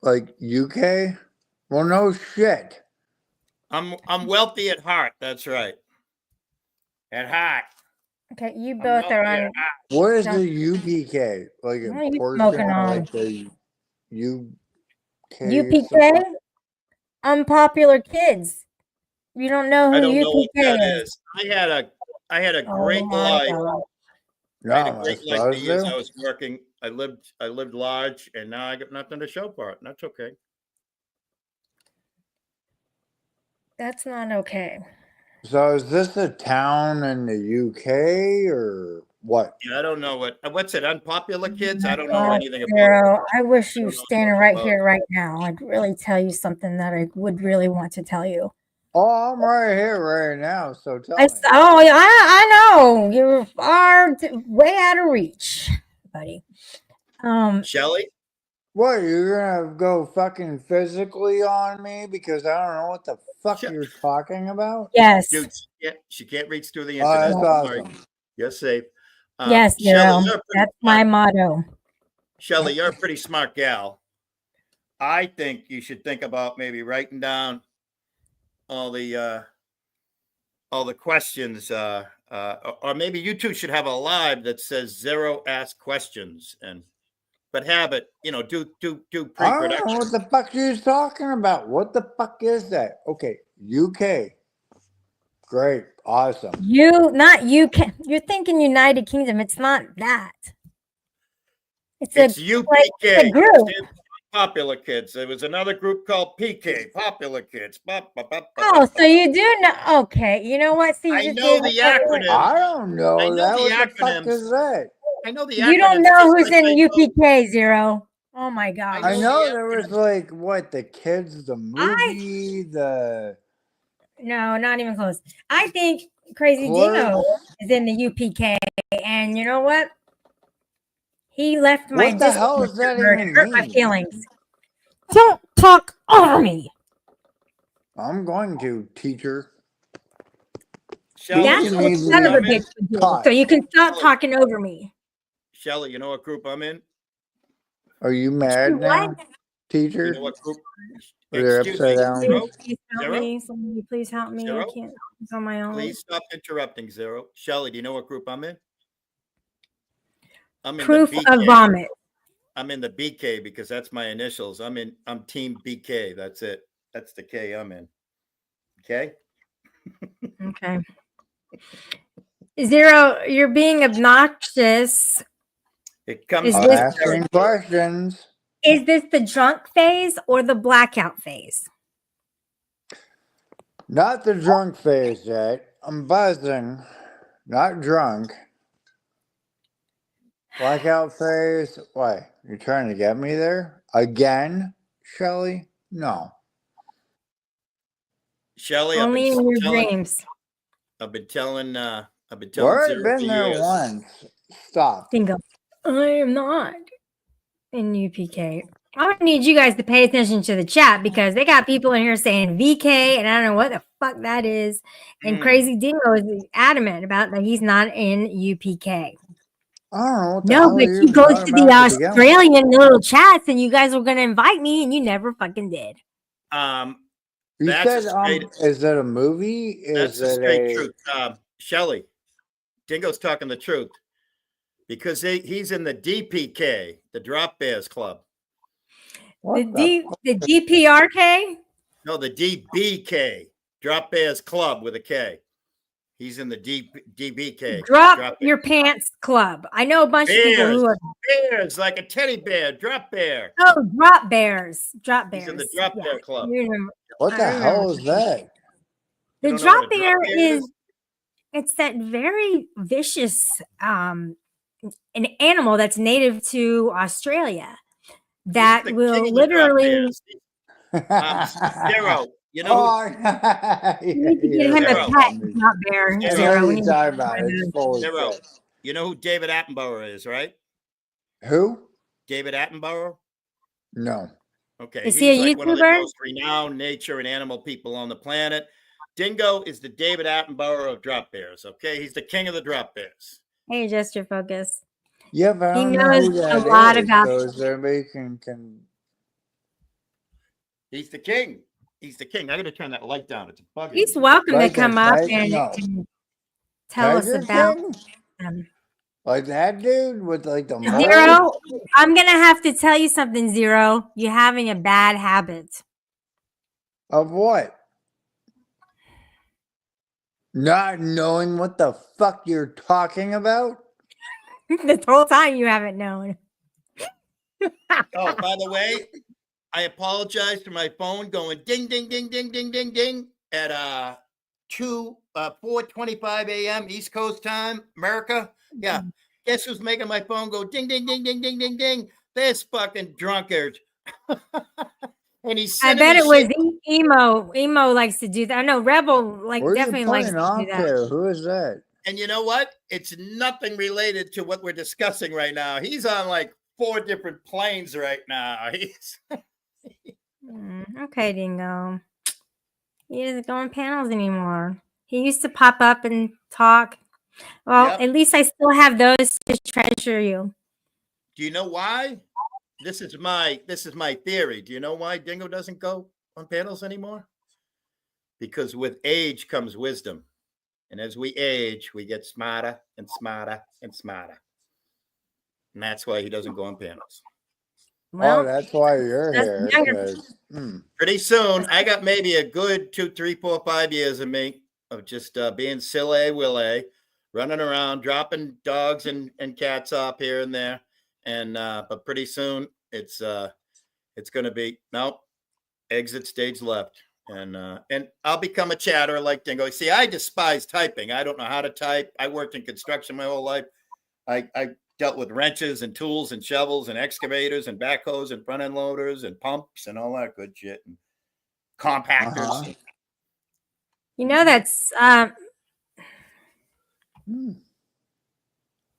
Like UK? Well, no shit. I'm wealthy at heart. That's right. At heart. Okay, you I'm both are wealthy on. at heart. What is No. the UPK? Like What are a you portion smoking of on? like the UK? or UPK? something? Unpopular kids. You don't know who I don't know what UPK that is. is. I had a Oh great my life. God. I had No, a am I great life the supposed years to? I was working. I lived large, and now I got nothing to show for it. And that's okay. That's not okay. So is this a town in the UK or what? Yeah, I don't know what's it. Unpopular kids. I don't know God, anything about it. Zero. I wish you I were don't know standing anything right about here, right now. I'd really tell you something that I would really want to tell you. Oh, I'm right here right now. So tell me. I know you're far way out of reach, buddy. Shelly. What, you're gonna go fucking physically on me because I don't know what the fuck Shut- you're talking about? Yes, Dude, she can't reach through the Oh, internet. that's Don't worry. awesome. You're safe. yes, Shelly, Zero. That's my motto. Shelly, you're a pretty smart gal. I think you should think about maybe writing down all the questions, or maybe you two should have a live that says Zero Ask Questions, but have it, do I don't know pre-production. what the fuck you're talking about. What the fuck is that? Okay, UK. Great, awesome. Not UK. You're thinking United Kingdom. It's not that. It's It's a UPK. group. Stands for Popular Kids. There was another group called PK, Popular Kids. Oh, so you do know? Okay, you know what? See, I you just know gave the us everyone- acronym. I don't know I know that. the What the fuck acronyms. is that? I know the You don't acronyms know just who's like in I know- UPK, Zero. Oh my God. I know know the there was acronyms. like what the kids, the movie, the No, not even close. I think Crazy Clerks. Dingo is in the UPK, and you know what? He left my What the hell Discord does that server and even hurt my mean? feelings. Don't talk over me. I'm going to, teacher. Shelly, That's you know what what needs son of group a I'm in? bitch would do. Caught. So you can stop Shelly. talking over me. Shelly, you know what group I'm in? Are you mad What? now, You teacher? know what group? Or they're Excuse me. upside down? Zero, Please help Zero? me. Somebody please help me. Zero? I can't. It's on my own. Please stop interrupting, Zero. Shelly, do you know what group I'm in? I'm in Proof the of BK. vomit. I'm in the BK because that's my initials. I'm team BK. That's it. That's the K I'm in. Okay. Okay. Zero, you're being obnoxious. It comes Is I'm with this- the asking territory. questions. Is this the drunk phase or the blackout phase? Not the drunk phase yet. I'm buzzing, not drunk. Blackout phase. Why? You trying to get me there again, Shelly? No. Shelly, Only in your dreams. I've been telling Where Zero I've for been there years. once. Stop. Bingo. I am not in UPK. I would need you guys to pay attention to the chat because they got people in here saying VK and I don't know what the fuck that is. And Crazy Dingo is adamant about that he's not in UPK. I don't know what the No, hell but you're he goes talking to the about to begin with. Australian little chats and you guys were going to invite me and you never fucking did. You That's said, a straight, is it a movie? that's Is the it straight a truth. Shelly, Dingo's talking the truth because he's in the DPK, the Drop Bears Club. what The DPRK? No, the DBK, Drop Bears Club with a K. He's in the DBK. Drop Your Pants Club. I know a bunch of people who are. Bears, like a teddy bear, drop bear. Oh, Drop Bears. Drop Bears. He's in the Drop Bear Club. You remember. What the I hell remember. is that? The You don't know what drop a bear bear is it's that very vicious an animal that's native to Australia that He's the will king of the drop literally bears. Zero. You know, Oh, you need to get him Zero. a pet drop bear. Zero. Zero. We What need are to you talking about? It's full of Zero. shit. You know who David Attenborough is, right? Who? David Attenborough. No. Okay, Is he's he a like one of the YouTuber? most renowned nature and animal people on the planet. Dingo is the David Attenborough of drop bears. Okay, he's the king of the drop bears. Hey, adjust your focus. Yeah, but I He don't know knows who that a lot is, about- so everybody can. He's the king. He's the king. I got to turn that light down. It's bugging. He's me. welcome Like to come a up tiger? and, No. and tell us Tiger about King? them. Like that dude with like the mole? Zero, I'm gonna have to tell you something, Zero. You're having a bad habit. Of what? Not knowing what the fuck you're talking about? This whole time you haven't known. Oh, by the way, I apologize for my phone going ding, ding, ding, ding, ding, ding, ding at 4:25 a.m. East Coast time, America. Yeah. Guess who's making my phone go ding, ding, ding, ding, ding, ding, ding? This fucking drunkard. And he's I sending bet me it was shit. Emo. Emo likes to do that. I know Rebel Where's definitely it likes pointing to off do that. to? Who is that? And you know what? It's nothing related to what we're discussing right now. He's on like 4 different planes right now. He's Okay, Dingo. He doesn't go on panels anymore. He used to pop up and talk. Well, Yep. at least I still have those to treasure you. Do you know why? This is my theory. Do you know why Dingo doesn't go on panels anymore? Because with age comes wisdom. And as we age, we get smarter and smarter and smarter. And that's why he doesn't go on panels. Well, Oh, that's why you're that's here. younger. 'cause- Pretty soon, I got maybe a good 2, 3, 4, 5 years of me of just being silly Willie, running around, dropping dogs and cats off here and there. And but pretty soon it's going to be nope, exit stage left, and I'll become a chatterer like Dingo. See, I despise typing. I don't know how to type. I worked in construction my whole life. I dealt with wrenches and tools and shovels and excavators and backhoes and front end loaders and pumps and all that good shit and compactors. Uh-huh. You know that's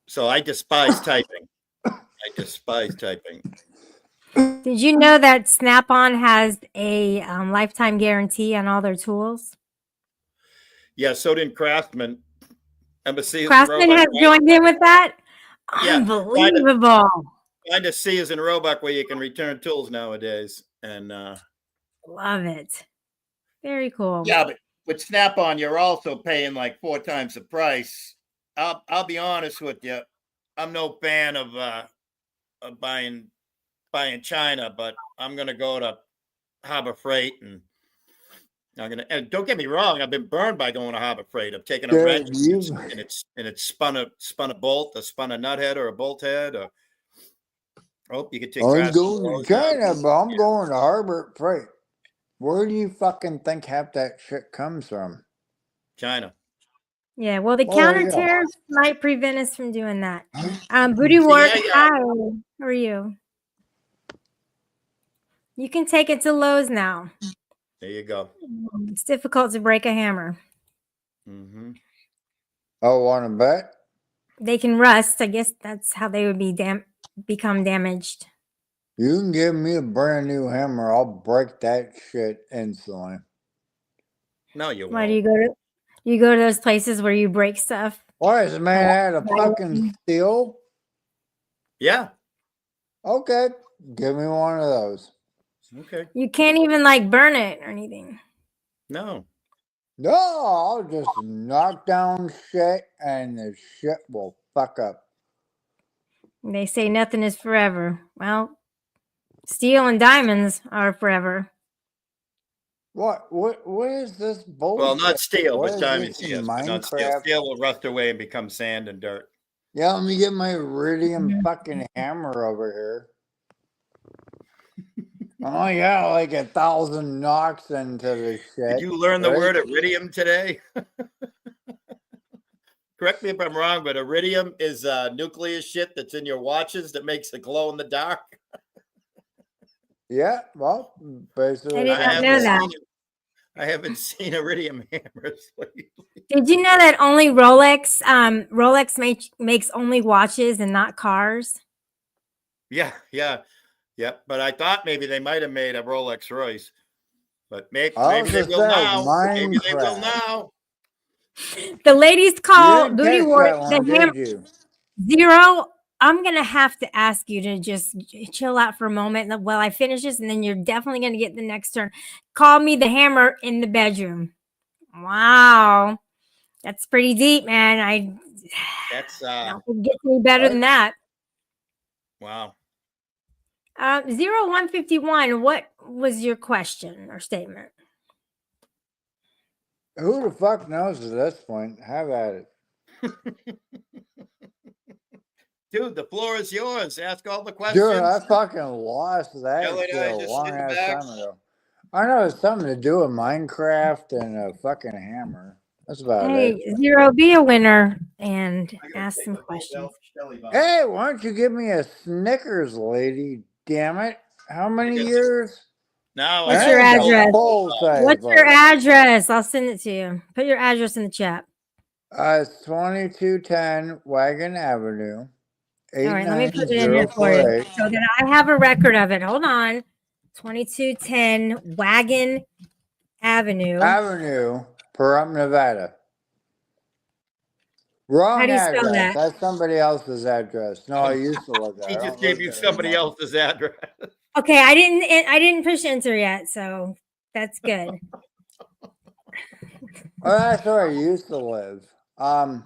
So I despise typing. I despise typing. did you know that Snap-on has a lifetime guarantee on all their tools? Yeah, so did Craftsman. Embassy Craftsman has joined in with that? Yeah, Unbelievable. Find a C as in Roebuck where you can return tools nowadays. And Love it. Very cool. yeah, but with Snap-on, you're also paying like 4 times the price. I'll be honest with you. I'm no fan of buying China, but I'm gonna go to Harbor Freight and and don't get me wrong, I've been burned by going to Harbor Freight. I've taken a Dude, wrench you- and it's spun a bolt, or spun a nut head or a bolt head, or you could take I'm grass going balls to out. China, but I'm going to Harbor Freight. Where do you fucking think half that shit comes from? China. Yeah, well, the Oh, there counter you go. tariffs might prevent us from doing that. Booty Wart, hi. How are you? You can take it to Lowe's now. There you go. It's difficult to break a hammer. Mm-hmm. Oh, want to bet? They can rust. I guess that's how they would be become damaged. You can give me a brand new hammer. I'll break that shit instantly. No, you Why do won't. you go to those places where you break stuff? Why is it made out of fucking steel? Yeah. Okay, give me one of those. Okay. You can't even like burn it or anything. No. No, I'll just knock down shit and the shit will fuck up. They say nothing is forever. Well, steel and diamonds are forever. What is this bullshit? Well, not steel, What but is diamond this in steel. But not steel. Minecraft? Steel will rust away and become sand and dirt. Yeah, let me get my iridium Mhm. fucking hammer over here. Oh yeah, like 1,000 knocks into the shit. Did you learn the right? word iridium today? Correct me if I'm wrong, but iridium is nuclear shit that's in your watches that makes it glow in the dark. Yeah, well, basically. I did not know that. I haven't seen iridium hammers lately. Did you know that only Rolex makes only watches and not cars? Yeah. But I thought maybe they might have made a Rolex Royce, but maybe they will now. Maybe they will now. The ladies You call didn't Booty catch Wart that one, the hammer. did you? Zero. I'm gonna have to ask you to just chill out for a moment while I finish this, and then you're definitely gonna get the next turn. Call me the hammer in the bedroom. Wow, that's pretty deep, man. That's I don't think it gets any better than that. wow. 0151. What was your question or statement? Who the fuck knows at this point? Have at it. Dude, the floor is yours. Ask all the questions. Dude, I fucking lost that Kelly and I shit a just long sit ass back. time ago. I know it's something to do with Minecraft and a fucking hammer. That's about Hey, it. Zero, be a winner and ask some questions. Hey, why don't you give me a Snickers, lady? Damn it. How many guess- years? Now What's I your have And a address? full-size What's your boat. address? I'll send it to you. Put your address in the chat. It's 2210 Wagon Avenue. All right, let me put it in here for you 89048. so that I have a record of it. Hold on. 2210 Wagon Avenue. Avenue, Pahrump, Nevada. Wrong How do you spell address. that? That's somebody else's address. No, I used to live there. He I just don't gave live you there somebody anymore. else's address. Okay, I didn't push enter yet, so that's good. Oh, that's where I used to live. I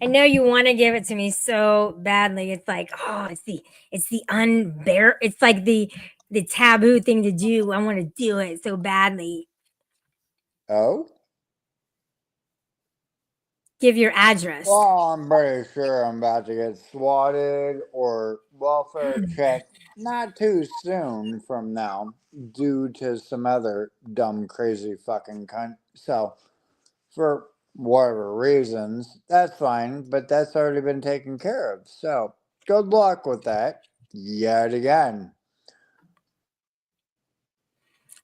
know you want to give it to me so badly. It's like, oh, it's the it's like the taboo thing to do. I want to do it so badly. Oh? Give your address. Well, I'm pretty sure I'm about to get swatted or welfare checked not too soon from now due to some other dumb, crazy fucking cunt. So, for whatever reasons, that's fine, but that's already been taken care of. So, good luck with that yet again.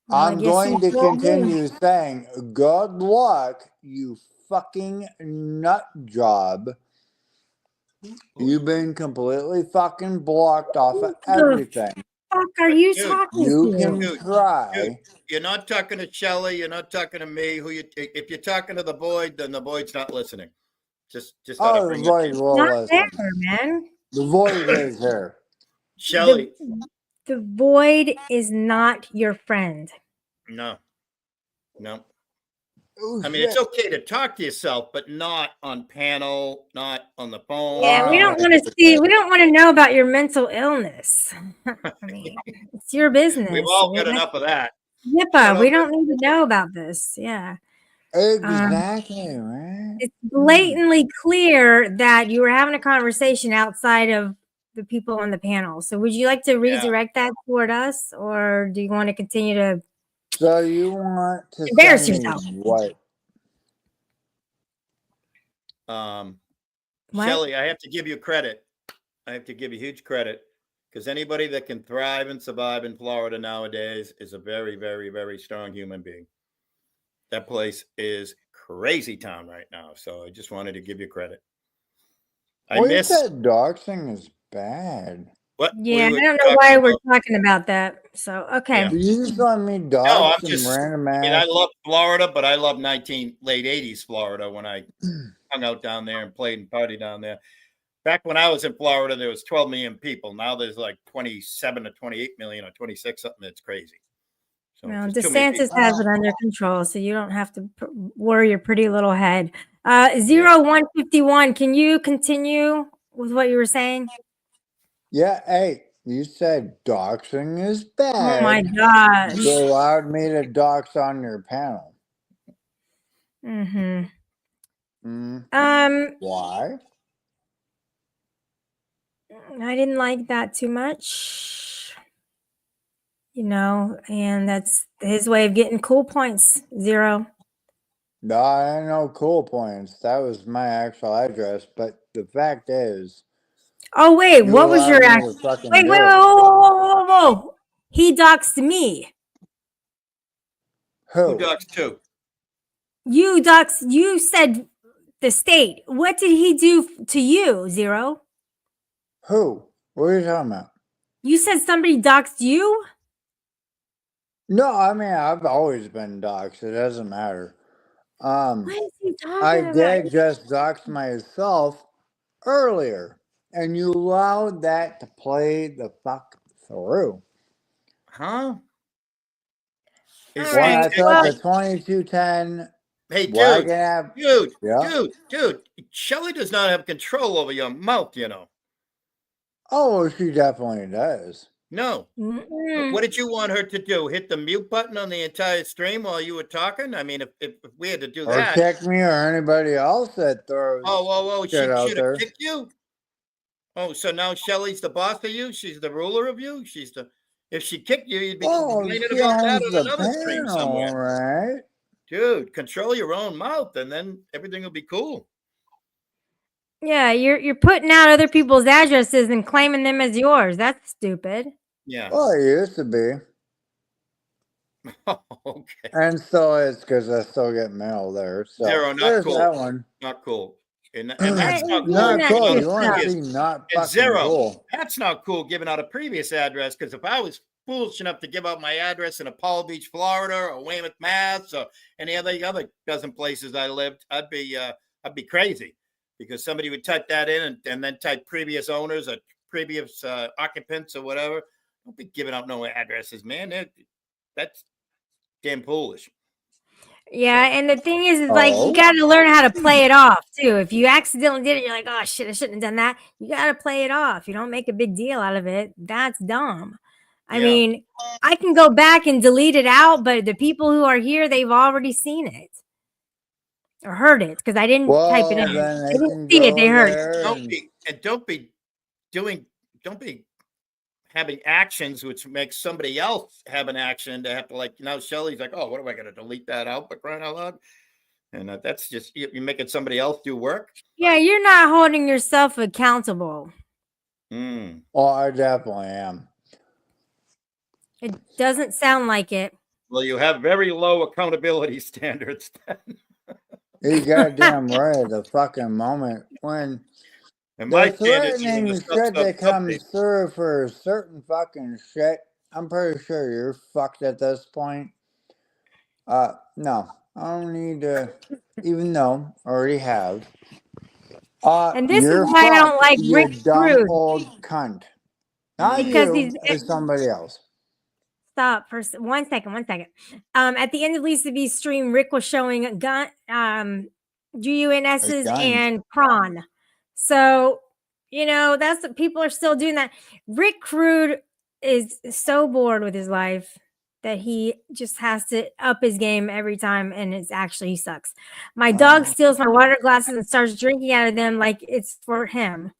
Well, I I'm guess going you to told me. continue saying, good luck, you fucking nut job. You've been completely fucking blocked off of everything. Fuck, are you Dude, talking You to? can Dude, try. You're not talking to Shelly. You're not talking to me. If you're talking to the Boyd, then the Boyd's not listening. Just thought I'd Oh, the bring it. void will Not listen. there, man. The void is here. Shelly, The void is not your friend. no. Oh, I mean, shit. it's okay to talk to yourself, but not on panel, not on the phone. Yeah, we don't want to see. We don't want to know about your mental illness. I mean, it's your business. We've all I got mean, enough of that. HIPAA. We don't need to know about this. Yeah. Exactly, right? It's blatantly clear that you were having a conversation outside of the people on the panel. So would you like to redirect that toward us, or do you want to continue to So you want to Embarrass send me yourself. what? What? Shelly, I have to give you credit. I have to give you huge credit because anybody that can thrive and survive in Florida nowadays is a very, very, very strong human being. That place is crazy town right now. So I just wanted to give you credit. I Well, you miss said doxing is bad. what Yeah, we were I don't know talking why we're about. talking about that. So, okay. Yeah. You just let me No, dox I'm some just, random I mean, I ass. love Florida, but I love late 80s Florida when I hung out down there and played and partied down there. Back when I was in Florida, there was 12 million people. Now there's like 27 to 28 million or 26, something that's crazy. So Well, just too many DeSantis people. has it under control, so you don't have to worry your pretty little head. 0151, can you continue with what you were saying? Yeah, hey, you said doxing is bad. Oh my gosh. You allowed me to dox on your panel. Mm-hmm. Mm. Why? I didn't like that too much. You know, and that's his way of getting cool points. 0. No, I know cool points. That was my actual address, but the fact is, Oh wait, you what was your allowed me actual? to fucking Wait, do wait, it. whoa. He doxed me. Who Who? docs too? You doxed. You said the state. What did he do to you, 0? Who? What are you talking about? You said somebody doxed you? No, I mean I've always been doxed. It doesn't matter. What is he I talking about? did just dox myself earlier, and you allowed that to play the fuck through. Huh? All Is When right. I he, took Well, the 2210 hey, dude, wagon app, yeah. dude, Shelly does not have control over your mouth, you know. Oh, she definitely does. No. What did you want her to do? Hit the mute button on the entire stream while you were talking? I mean, if we had to do Or that. kick me or anybody else that throws Oh, she shit out should have there. kicked you? Oh, so now Shelly's the boss of you? She's the ruler of you? If she kicked you, you'd be Oh, complaining she about that owns on the another stream panel, somewhere. right? Dude, control your own mouth and then everything will be cool. yeah, you're putting out other people's addresses and claiming them as yours. That's stupid. Yeah. Well, it used to be. Okay. And still is because I still get mail there. So 0, not there's cool. that one. Not cool. And that's not cool. Not Internet cool. kid You want stuff. to see not And fucking 0, cool. that's not cool giving out a previous address because if I was foolish enough to give out my address in Apollo Beach, Florida, or Weymouth, Mass, or any other dozen places I lived, I'd be crazy because somebody would type that in and then type previous owners or previous occupants or whatever. Don't be giving out no addresses, man. That's damn foolish. Yeah, and the thing is like you Oh. got to learn how to play it off too. If you accidentally did it, you're like, oh shit, I shouldn't have done that. You got to play it off. You don't make a big deal out of it. That's dumb. I Yeah. mean, I can go back and delete it out, but the people who are here, they've already seen it or heard it because I didn't type it Well, in. then They they didn't can see it; go they heard it. there. Don't be having actions which makes somebody else have an action to have to like now Shelly's like, oh, what am I going to delete that out? But crying out loud. And that's just you're making somebody else do work. Yeah, you're not holding yourself accountable. Oh, I definitely am. It doesn't sound like it. Well, you have very low accountability standards. You goddamn right. The fucking moment when And my the standards are threatening the shit that comes something. through for certain fucking shit, I'm pretty sure you're fucked at this point. No, I don't need to, even though I already have. And this is You're why I don't fucked, like you Rick dumb Crude old cunt. Not because you, it's somebody else. Stop for 1 second. 1 second. At the end of Lisa B's stream, Rick was showing gun, GUNSs and prawn. So, you know, that's what people are still doing that. Rick Crude is so bored with his life that he just has to up his game every time, and he sucks. My dog steals my water glasses and starts drinking out of them like it's for him.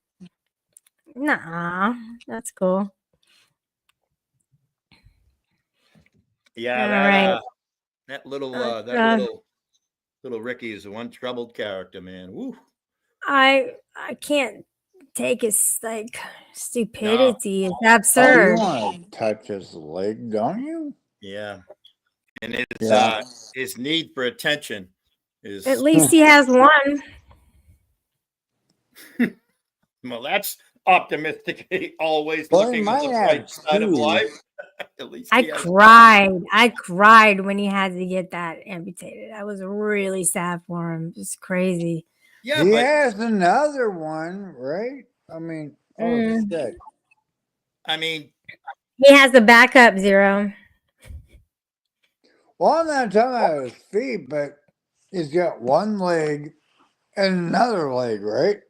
Nah, that's cool. Yeah, All that right. that little Uh, that uh, little Ricky is one troubled character, man. Woo. I can't take his like No. stupidity. It's Oh, you absurd. want to touch his leg, don't you? Yeah. And Yeah. his need for attention is At least he has one. well, that's optimistic. Always Well, he looking at might the have bright side of two. life. At least I he has cried. I cried when he had to get that amputated. I was really sad for him. It's crazy. yeah, He but has another one, right? I mean, oh Mm. shit. I mean, He has a backup, Zero. Well, I'm not talking about his feet, but he's got one leg and another leg, right?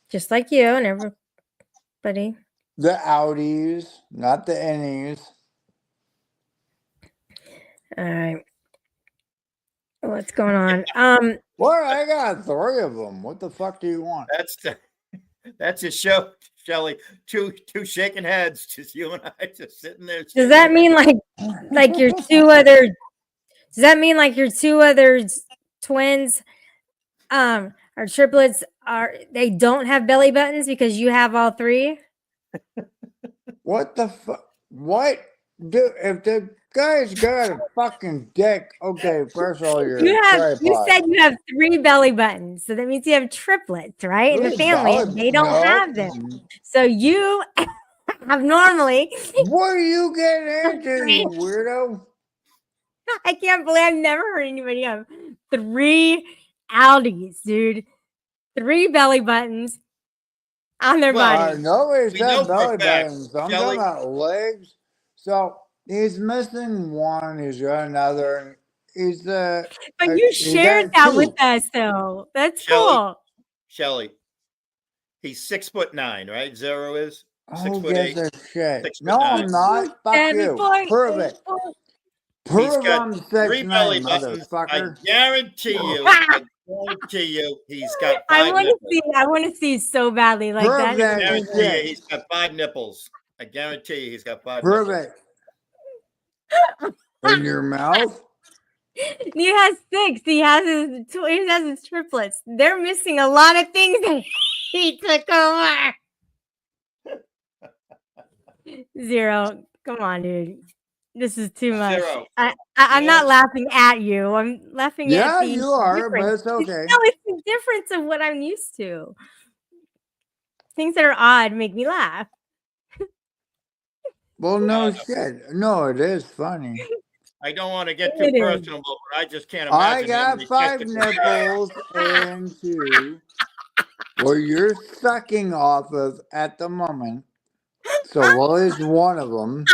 Just like you and everybody. The outies, not the innies. All right. What's going on? What? I got 3 of them. What the fuck do you want? that's a show, Shelly. Two shaking heads, just you and I just sitting there. Does that mean like your two other does that mean like your two other twins or triplets they don't have belly buttons because you have all 3? What the fuck? What? Dude, if the guy's got a fucking dick, okay, first of all, you're a You tripod. said you have 3 belly buttons. So that means you have triplets, right? In the 3 family, belly- they don't no. have them. So you have normally What are you getting into, you weirdo? I can't believe I've never heard anybody have 3 Audis, dude. 3 belly buttons on their Well, body. Nobody's we know got for a belly fact, buttons. I'm Shelley- talking about legs. So he's missing one. He's got another. And he's But you you shared got that with 2. us, though. That's Shelley, cool. Shelly, he's 6'9", right? Zero is Oh, 6'8". get the shit. 6'9". No, I'm not. Fuck you. 7.8. Prove it. He's Prove got I'm 3 belly 6'9", buttons. I motherfucker. guarantee you, he's got 5 I want to nipples. see. I want to see so badly like Prove that. that I guarantee shit. you, he's got 5 nipples. I guarantee you, he's got 5 Prove nipples. it. In your mouth? He has 6. He has his triplets. They're missing a lot of things that he took over. Zero. Come on, dude. This is too much. Zero. I'm You not know- laughing at you. I'm laughing Yeah, at the you are, but difference. it's okay. No, it's the difference of what I'm used to. Things that are odd make me laugh. Well, no No. shit. No, it is funny. I don't want to get too It is. personal, but I just can't I imagine. got him 5 rejecting- nipples and 2 where you're sucking off of at the moment. So, well, is one of them.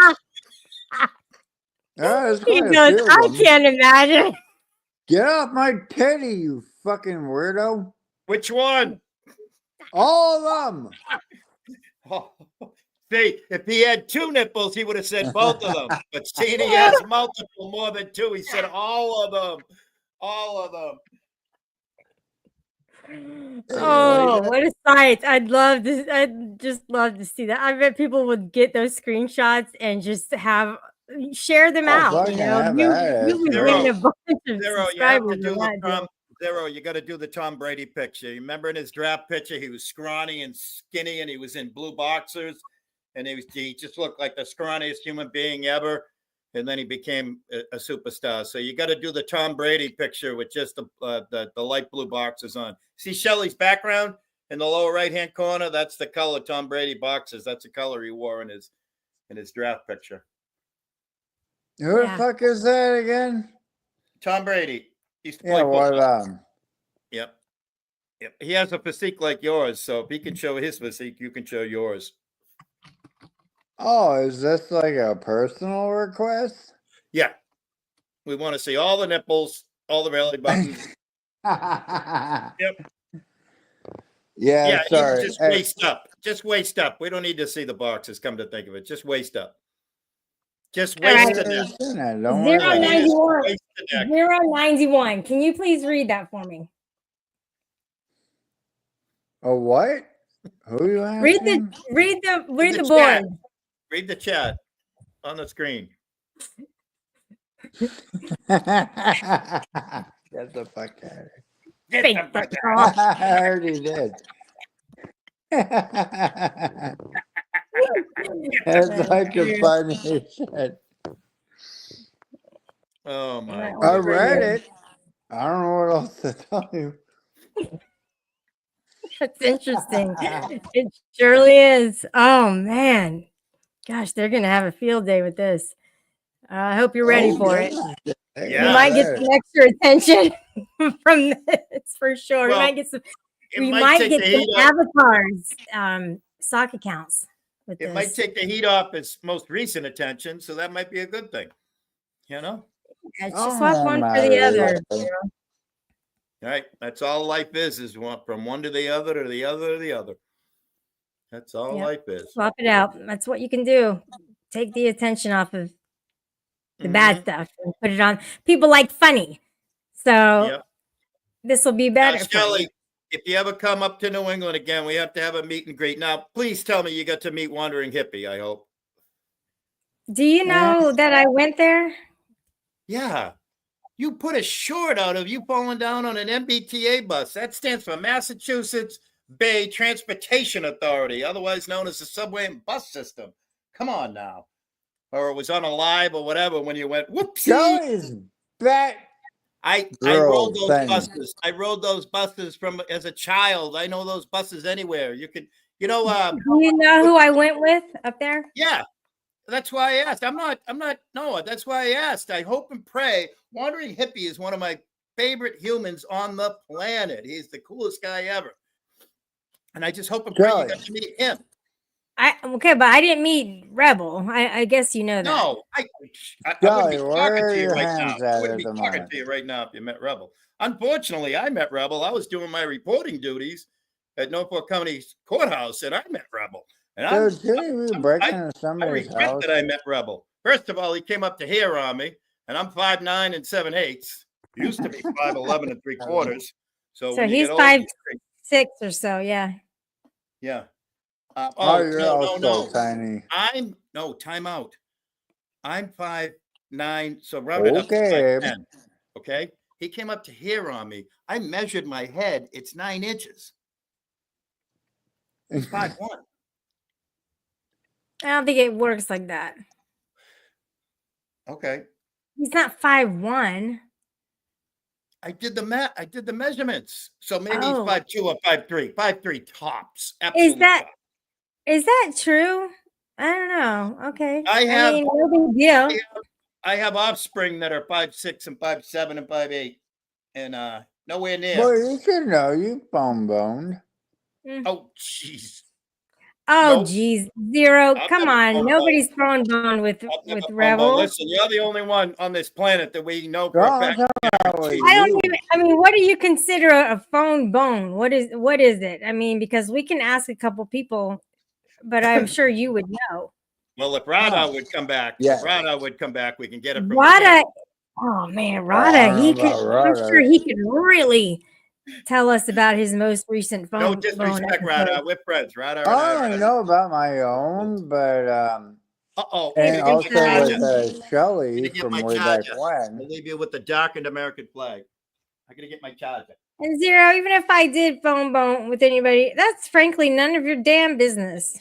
Yeah, there's He quite a goes, few of I them. can't imagine. Get off my titty, you fucking weirdo. Which one? All of them. Oh, see, if he had 2 nipples, he would have said both of them. But seeing he has multiple, more than 2, he said all of them. All of them. Oh, what a sight. I'd just love to see that. I bet people would get those screenshots and just share them Oh, out. fucking You know, have you at it. would Zero. gain a bunch of Zero, you have to subscribers do on the that deal. Tom. Zero, you got to do the Tom Brady picture. You remember in his draft picture, he was scrawny and skinny, and he was in blue boxers, and he just looked like the scrawniest human being ever. And then he became a superstar. So you got to do the Tom Brady picture with just the light blue boxers on. See Shelley's background in the lower right hand corner? That's the color Tom Brady boxers. That's the color he wore in his draft picture. Who Yeah. the fuck is that again? Tom Brady. He used to play Yeah, what football. about him? Yep. He has a physique like yours, so if he can show his physique, you can show yours. Oh, is this like a personal request? Yeah. We want to see all the nipples, all the belly buttons. Yep. Yeah, Yeah, sorry. just waist up. Just waist up. We don't need to see the boxes, come to think of it. Just waist up. Just All waist right. the neck. Don't worry about it. 091. Waist the neck. 091. Can you please read that for me? Oh, what? Who are you Read asking? the the board. chat. Read the chat on the screen. Get the fuck out of here. Get Fake the fuck fuck out. off. I already did. That's like the funniest shit. Oh my That I was goodness. read pretty it. I don't know what else to tell you. That's interesting. It surely is. Oh man. Gosh, they're gonna have a field day with this. I hope you're ready for it. You You Yeah. might get some extra attention from this for sure. Well, we might get some. It We might might take get the some heat off. avatars, sock accounts with It might this. take the heat off its most recent attention, so that might be a good thing. You know? Yeah, just swap Oh, one for my the other. Lord. Right? That's all life is one from one to the other to the other to the other. That's all Yep. life is. Swap it out. That's what you can do. Take the attention off of the bad stuff and put it on. People like funny, so Yep. this will be Now, better for you. Shelley, if you ever come up to New England again, we have to have a meet and greet. Now, please tell me you got to meet Wandering Hippie, I hope. Do you know that I went there? Yeah. You put a short out of you falling down on an MBTA bus. That stands for Massachusetts Bay Transportation Authority, otherwise known as the subway and bus system. Come on now. Or it was on a live or whatever when you went, whoopsie. Joey's back. I Girl rode those thing. buses. I rode those buses from as a child. I know those buses anywhere. You could, Do you know who I went with up there? yeah. That's why I asked. I'm not, no, that's why I asked. I hope and pray. Wandering Hippie is one of my favorite humans on the planet. He's the coolest guy ever. And I just hope and pray you got to meet him. Okay, but I didn't meet Rebel. I guess you know that. No, I wouldn't Joey, be where talking are to you your right now. hands I at wouldn't be the talking moment? to you right now if you met Rebel. Unfortunately, I met Rebel. I was doing my reporting duties at Norfolk County Courthouse, and I met Rebel. And Dude, didn't we break into I somebody's regret house? that I met Rebel. First of all, he came up to here on me, and I'm 5'9" and 7/8. Used to be 5'11" and 3/4. So when you he's get older, 5'6" or so. Yeah. yeah. Oh, you're also no. tiny. Time out. I'm 5'9", so round it up to Okay. 5'10". Okay. He came up to here on me. I measured my head. It's 9 inches. It's 5'1". I don't think it works like that. Okay. He's not 5'1". I did the measurements. So maybe Oh. he's 5'2" or 5'3". 5'3" tops. Absolutely. Is that true? I don't know. Okay. I have- mean, no big deal. I have offspring that are 5'6" and 5'7" and 5'8", and nowhere near. Well, you should know you boned. Oh, jeez. Oh, Nope. geez. Zero. I've Come never on. phone Nobody's throwing bone with I've never phone Rebel. Listen, you're the only one on this planet that we know for No, a I'm fact. talking about with I don't you. even. I mean, what do you consider a phone bone? What is it? I mean, because we can ask a couple people, but I'm sure you would know. Well, if Rada would come back, we can get it from Rada. Oh man, Rada. He could. I'm sure he could really tell us about his most recent phone. No disrespect, Rada. We're friends. Rada. I only know about my own, but Uh-oh. and I'm also gonna get with Shelly get from my way back charger. I'll when. leave you with the darkened American flag. I gotta get my charger. And Zero, even if I did phone bone with anybody, that's frankly none of your damn business.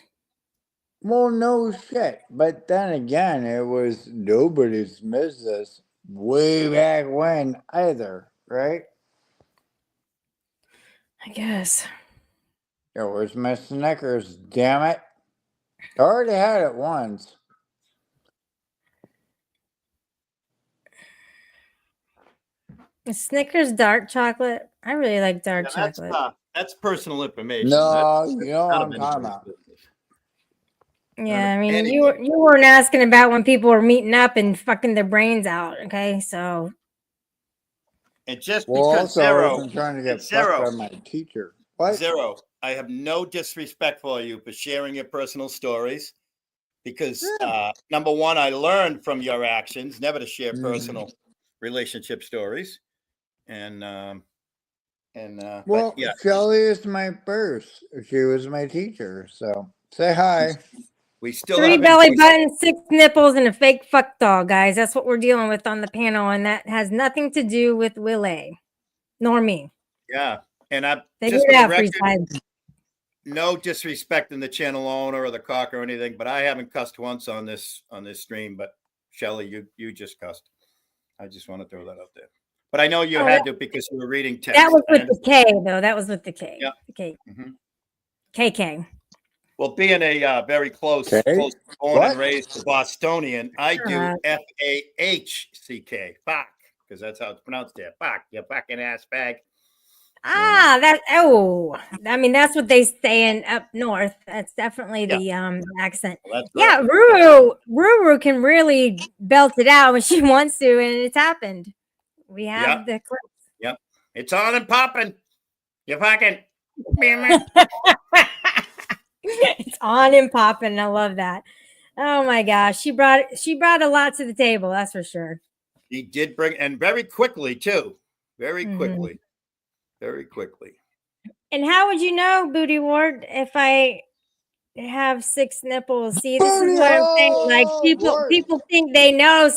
Well, no shit. But then again, it was nobody's business way back when either, right? I guess. It was my Snickers, damn it. I already had it once. Snickers dark chocolate. I really like dark chocolate. That's personal information. No, That's you know what none I'm of talking anybody's about. business. Yeah, I mean, Anyway. you weren't asking about when people were meeting up and fucking their brains out. Okay, so And just Well, because also, I Zero, wasn't trying to get Zero. fucked by my teacher. What? Zero, I have no disrespect for you for sharing your personal stories because number one, I learned from your actions never to share personal relationship stories. And Well, but yeah, Shelly is my first. She was my teacher. So say hi. We still 3 have belly invoices. buttons, 6 nipples, and a fake fuck doll, guys. That's what we're dealing with on the panel, and that has nothing to do with Will A. Nor me. Yeah, and I Figure just it for the out, record, Freeside. no disrespect in the channel owner or the cock or anything, but I haven't cussed once on this stream. But Shelly, you just cussed. I just want to throw that out there. But I know you Oh, had to because you were reading text. That was I with the understand. K, though. That was with the K. Yeah. The K. Mhm. KK. Well, being a very close Okay. born What? and raised Bostonian, I do Uh, FAHCK, fuck, because that's how it's pronounced there. Fuck, you fucking ass bag. I mean, that's what they say in up north. That's definitely the accent. Well, that's Yeah, right. Ruru can really belt it out when she wants to, and it's happened. We have the clip. Yep. It's on and popping. You fucking. It's on and popping. I love that. Oh my gosh, she brought a lot to the table. That's for sure. He did bring, and very quickly too. Very Mhm. quickly. Very quickly. And how would you know, Booty Ward, if I have 6 nipples? See, this is what I'm saying. Like people think they know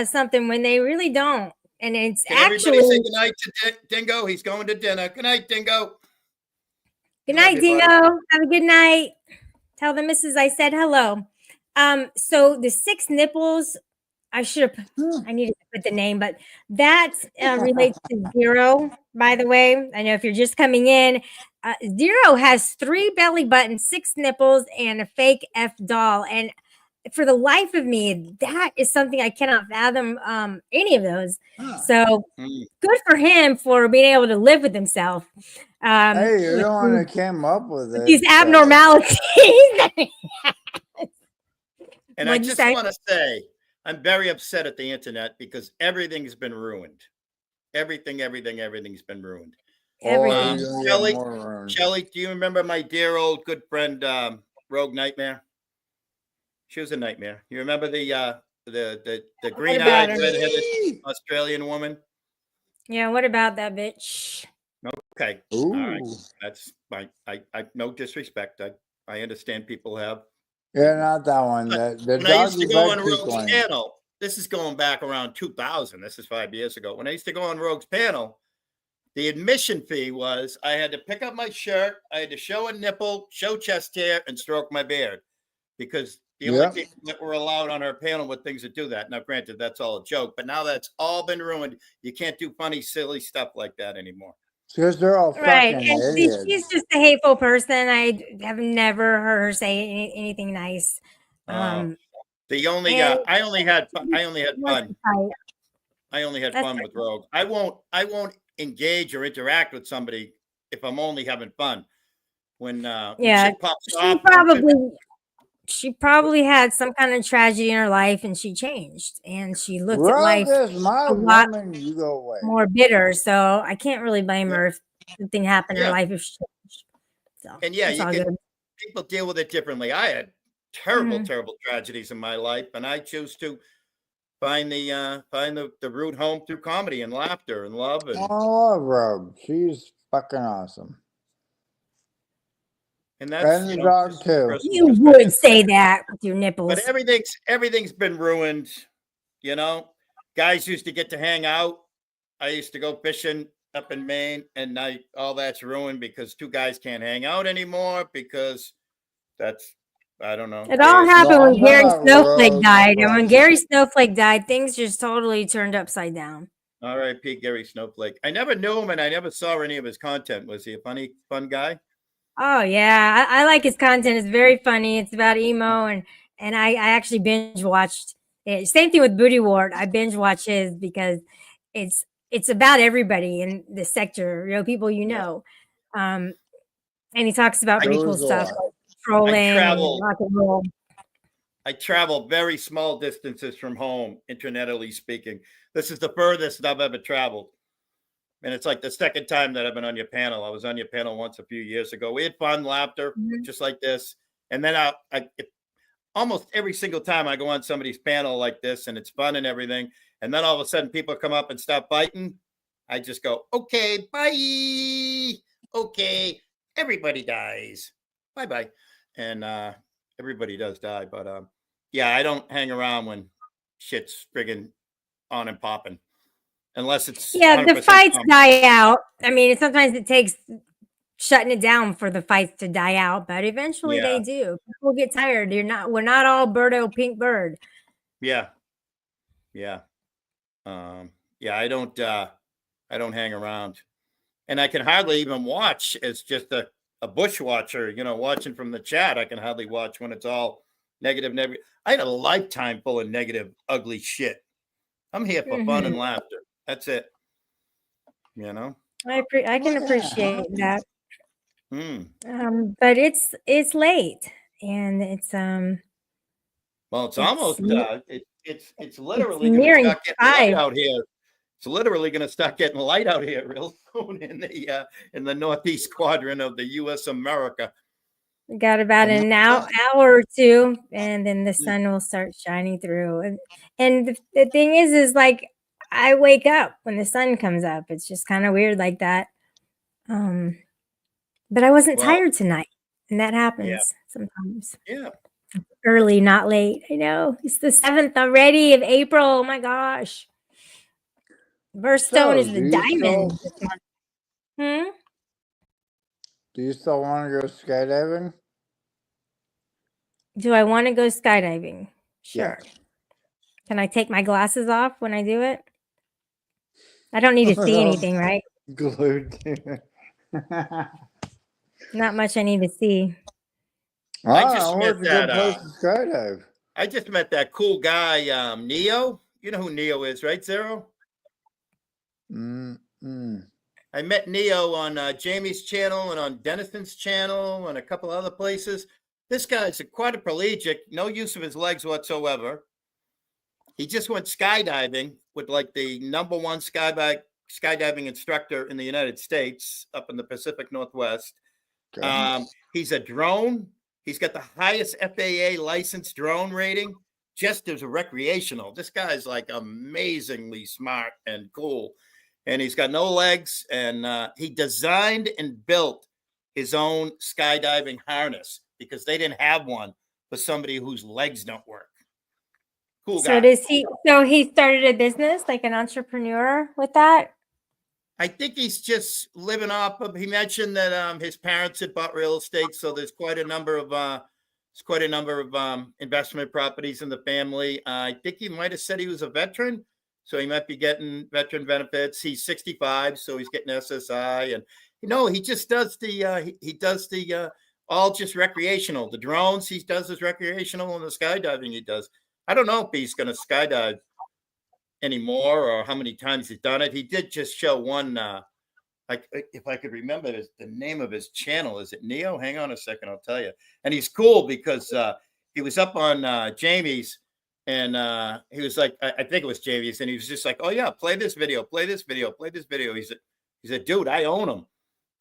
something when they really don't, and it's Can actually. everybody say goodnight to Dingo? He's going to dinner. Good night, Dingo. Good night, Dingo. Have a good night. Tell the missus I said hello. So the 6 nipples, I needed to put the name, but that relates to Zero, by the way. I know if you're just coming in, Zero has 3 belly buttons, 6 nipples, and a fake F doll. And for the life of me, that is something I cannot fathom any of those. So good for him for being able to live with himself. Hey, you're the one that came up with it. These abnormalities. And I just want to say, I'm very upset at the internet because everything's been ruined. Everything's been ruined. Shelly, do you remember my dear old good friend Rogue Nightmare? She was a nightmare. You remember the green-eyed, red-headed Australian woman? Yeah, what about that bitch? Okay. Ooh. All right. That's fine. I no disrespect. I understand people have. Yeah, not that one. When I used to go on Rogue's panel, this is going back around 2000. This is 5 years ago. When I used to go on Rogue's panel, the admission fee was I had to pick up my shirt, I had to show a nipple, show chest hair, and stroke my beard, because the only people that were allowed on our panel were things that do that. Now, granted, that's all a joke, but now that's all been ruined. You can't do funny, silly stuff like that anymore. Because they're all right. fucking And idiots. she's just a hateful person. I have never heard her say anything nice. The only I only had fun. I only had fun with Rogue. I won't engage or interact with somebody if I'm only having fun. When shit pops off, she probably had some kind of tragedy in her life, and she changed, and she looked at life a lot more bitter. So I can't really blame her if something happened in her life if she changed. So, and people deal with it differently. I had terrible tragedies in my life, and I choose to find the route home through comedy and laughter and love. And I love Rogue. She's fucking awesome. And that's the dog too. You would say that with your nipples. But everything's been ruined. You know, guys used to get to hang out. I used to go fishing up in Maine, and now all that's ruined because 2 guys can't hang out anymore because I don't know. It all happened when Gary Snowflake died. And when Gary Snowflake died, things just totally turned upside down. R.I.P. Gary Snowflake. I never knew him, and I never saw any of his content. Was he a fun guy? Oh yeah, I like his content. It's very funny. It's about emo, and I actually binge watched it. Same thing with Booty Ward. I binge watch his because it's about everybody in the sector, people and he talks about pretty cool stuff like trolling and rock and roll. I travel very small distances from home, internetally speaking. This is the furthest I've ever traveled. And it's like the second time that I've been on your panel. I was on your panel once a few years ago. We had fun, laughter, just like this. And then almost every single time I go on somebody's panel like this, and it's fun and everything, and then all of a sudden people come up and stop fighting, I just go, okay, bye. Okay, everybody dies. Bye-bye. And everybody does die, but yeah, I don't hang around when shit's friggin' on and popping, unless it's Yeah, the 100% fights calm. die out. I mean, sometimes it takes shutting it down for the fights to die out, but eventually Yeah. they do. People get tired. We're not all Birdo Pink Bird. Yeah, yeah, yeah. I don't hang around, and I can hardly even watch as just a bush watcher. You know, watching from the chat, I can hardly watch when it's all negative. I had a lifetime full of negative, ugly shit. I'm here for fun and laughter. That's it. You know, I can appreciate that. Mm. But it's late, and it's Well, it's It's almost ne- it's literally going to nearing start getting light 5. out here. It's literally going to start getting light out here real soon in the northeast quadrant of the U.S. America. We got about an hour or two, and then the sun will start shining through. And the thing is like I wake up when the sun comes up. It's just kind of weird like that. But I wasn't Well, tired tonight, and that yeah, happens sometimes. yeah. Early, not late. I know it's the 7th already of April. Oh my gosh! Birthstone So, is the diamond. Hmm? do you still want to go skydiving? Do I want to go skydiving? Yeah. Sure. Can I take my glasses off when I do it? I don't need to see anything, right? Glued to Not much I need to see. I Oh, just where's met a good that. place to skydive? I just met that cool guy, Neo. You know who Neo is, right, Zero? I met Neo on Jamie's channel and on Denison's channel and a couple other places. This guy's a quadriplegic, no use of his legs whatsoever. He just went skydiving with like the number one skydiving instructor in the United States up in the Pacific Northwest. Okay. He's a drone. He's got the highest FAA licensed drone rating just as a recreational. This guy's like amazingly smart and cool. And he's got no legs. And he designed and built his own skydiving harness because they didn't have one for somebody whose legs don't work. Cool guy. So he started a business, like an entrepreneur with that? I think he's just living off of. He mentioned that his parents had bought real estate, so there's quite a number of investment properties in the family. I think he might have said he was a veteran, so he might be getting veteran benefits. He's 65, so he's getting SSI, and he just does the all just recreational. The drones he does is recreational, and the skydiving he does. I don't know if he's going to skydive anymore or how many times he's done it. He did just show one. If I could remember the name of his channel, is it Neo? Hang on a second, I'll tell you. And he's cool because he was up on Jamie's, and he was like, I think it was Jamie's, and he was just like, "Oh yeah, play this video, play this video, play this video." He said, "Dude, I own them.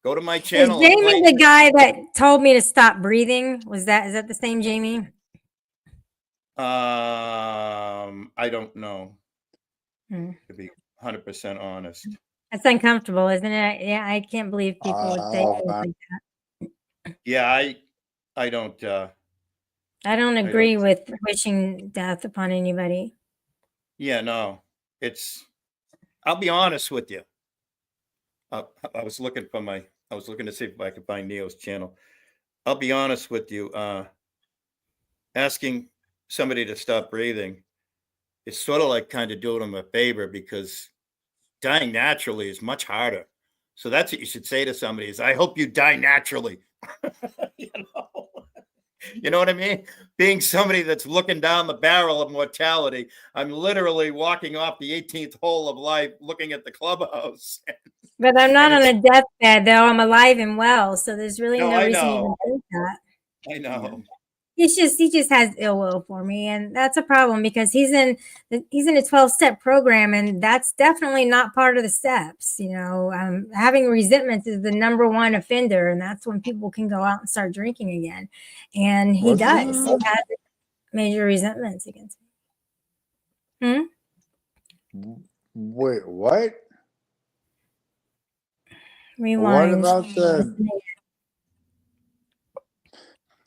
Go to my channel." Is Jamie the guy that told me to stop breathing? Is that the same Jamie? I don't know. To be 100% honest. That's uncomfortable, isn't it? Yeah, I can't believe people would say things like that. Yeah, I don't. I don't agree with wishing death upon anybody. Yeah, no, I'll be honest with you. I was looking to see if I could find Neo's channel. I'll be honest with you. Asking somebody to stop breathing, it's sort of like kind of doing them a favor because dying naturally is much harder. So that's what you should say to somebody is, I hope you die naturally. You know what I mean? Being somebody that's looking down the barrel of mortality, I'm literally walking off the 18th hole of life looking at the clubhouse. But I'm not on a deathbed, though. I'm alive and well. So there's really no reason to even think that. I know. He just has ill will for me, and that's a problem because he's in a 12-step program, and that's definitely not part of the steps. Having resentments is the number one offender, and that's when people can go out and start drinking again. And he does. He has major resentments against me. Wait, what? Rewind. What about the?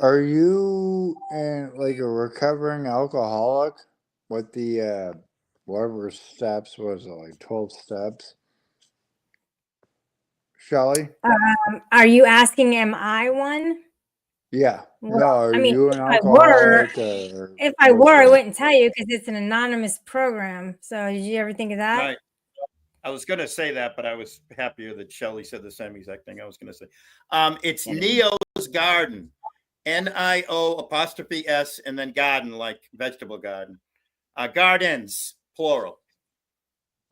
Are you in like a recovering alcoholic with the whatever steps was it, like 12 steps? Shelly? Are you asking, am I one? Yeah. Well, No, are I mean, you an if I were, alcoholic or if I what's were, I that? wouldn't tell you because it's an anonymous program. So did you ever think of that? Right. I was going to say that, but I was happier that Shelley said the same exact thing I was going to say. It's Neo's Garden, NIO' and then garden, like vegetable garden. Gardens, plural.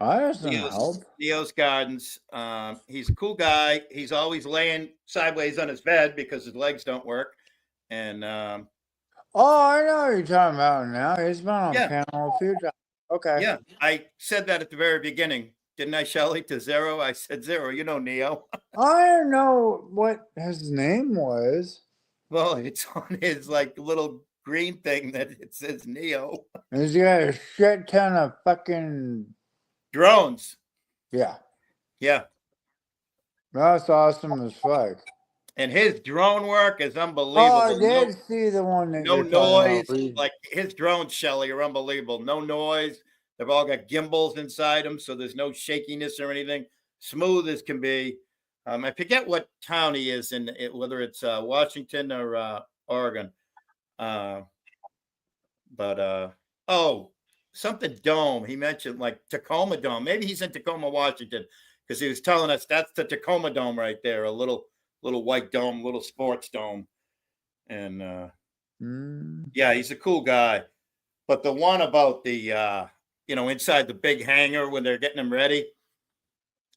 That doesn't help. Neo's Gardens. He's a cool guy. He's always laying sideways on his bed because his legs don't work. And Oh, I know what you're talking about now. He's been on Yeah. panel a few times. Okay. yeah, I said that at the very beginning, didn't I, Shelley? To Zero, I said Zero. You know Neo. I don't know what his name was. Well, it's on his like little green thing that it says Neo. He's got a shit ton of fucking Drones. yeah. Yeah. That's awesome as fuck. And his drone work is unbelievable. Oh, I did see the one that No you're talking noise. about. Like his drones, Shelley, are unbelievable. No noise. They've all got gimbals inside them, so there's no shakiness or anything. Smooth as can be. I forget what town he is in, whether it's Washington or Oregon. Something Dome. He mentioned like Tacoma Dome. Maybe he's in Tacoma, Washington, because he was telling us that's the Tacoma Dome right there, a little white dome, little sports dome. And yeah, he's a cool guy. But the one about the inside the big hangar when they're getting him ready,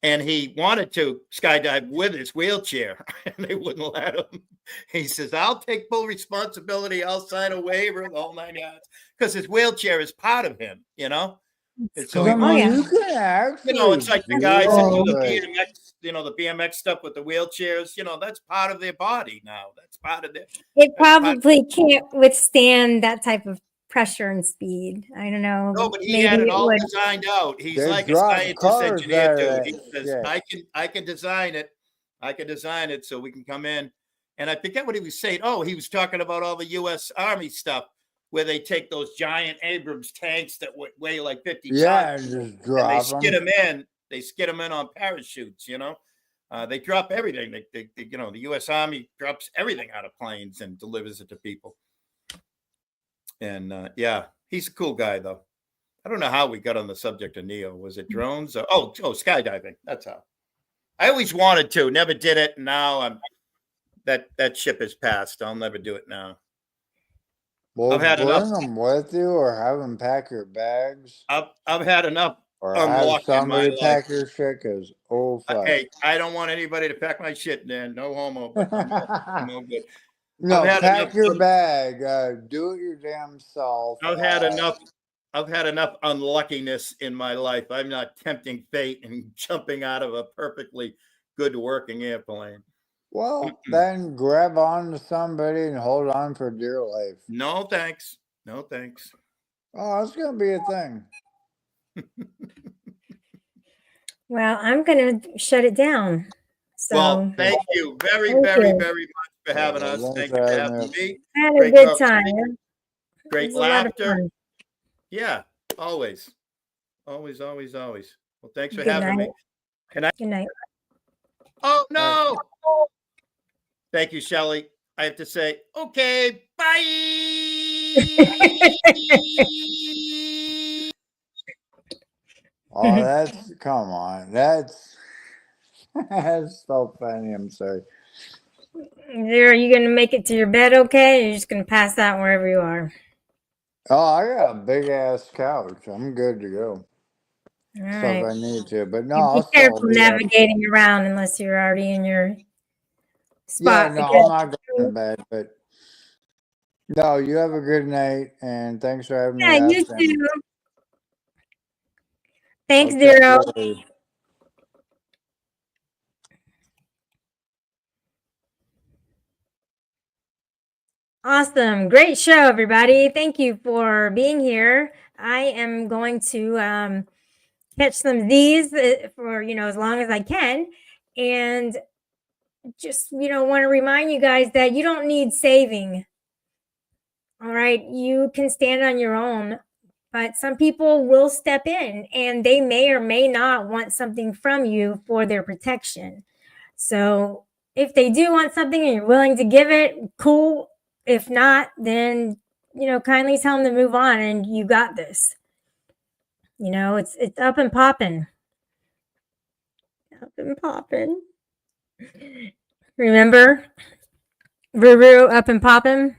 and he wanted to skydive with his wheelchair, and they wouldn't let him. He says, "I'll take full responsibility. I'll sign a waiver, the whole 9 yards," because his wheelchair is part of him. And so Come Oh, on, yeah. you can actually. it's like the guys that do the Right. BMX, the BMX stuff with the wheelchairs. That's part of their body now. That's part of their. It probably can't withstand that type of pressure and speed. I don't know. No, but he maybe had it it all would. designed out. He's They like a drop scientist cars engineer out dude. of He that says, shit. I can design it. I can design it so we can come in. And I forget what he was saying. Oh, he was talking about all the U.S. Army stuff where they take those giant Abrams tanks that weigh like 50 Yeah, tons, just and they drop skid them. them in. They skid them in on parachutes. They drop everything. They the U.S. Army drops everything out of planes and delivers it to people. And yeah, he's a cool guy though. I don't know how we got on the subject of Neo. Was it drones? Oh, skydiving. That's how. I always wanted to, never did it. And now that ship has passed. I'll never do it now. Well, I've had bring enough. them with you, or have them pack your bags, I've had enough or have unlocked in my somebody life. pack your shit. Cause fuck. Hey, I don't want anybody to pack my shit, Dan. No homo, but I'm all good. No, I've had pack enough your bag. Do it your damn self. I've had enough unluckiness in my life. I'm not tempting fate and jumping out of a perfectly good working airplane. Well, then grab on to somebody and hold on for dear life. No thanks. No thanks. Oh, it's gonna be a thing. Well, I'm going to shut it down. So Well, thank you very, Thank very, you. very much for having us. Thanks Thank for you for having having us. me. I had a Great good time. conversation. It Great was a lot of laughter. fun. Yeah, always. Always, always, always. Well, thanks for Good having night. me. Can I? Good night. Oh, no. Thank you, Shelley. I have to say, okay, bye. Oh, that's come on. That's that's so funny. I'm sorry. Are you going to make it to your bed okay? Or you're just going to pass out wherever you are? Oh, I got a big ass couch. I'm good to go. All Stuff right. I need to, but no, And I'll be still careful be up. navigating around unless you're already in your Yeah, spot. no, because- I'm not going to bed, but no, you have a good night and thanks for having Yeah, me. you up, too. Thanks, Okay, Zero. bye. Awesome. Great show, everybody. Thank you for being here. I am going to catch some Z's for, as long as I can. And just, want to remind you guys that you don't need saving. All right. You can stand on your own, but some people will step in and they may or may not want something from you for their protection. So if they do want something and you're willing to give it, cool. If not, then, kindly tell them to move on and you got this. It's up and popping. Up and popping. Remember? Ruru, up and popping.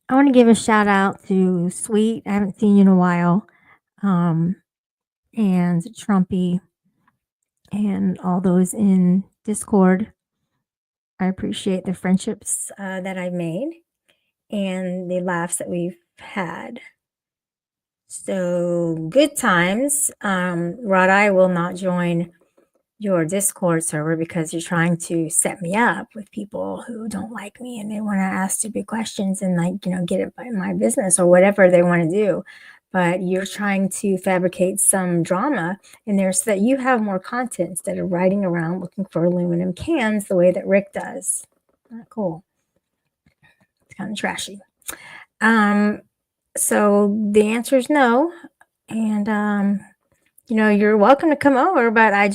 I want to give a shout out to Sweet. I haven't seen you in a while. And Trumpy and all those in Discord. I appreciate the friendships that I've made and the laughs that we've had. So good times. Rod, I will not join your Discord server because you're trying to set me up with people who don't like me and they want to ask stupid questions and get it by my business or whatever they want to do. But you're trying to fabricate some drama in there so that you have more content instead of riding around looking for aluminum cans the way that Rick does. Not cool. It's kind of trashy. So the answer is no. And, you're welcome to come over, but I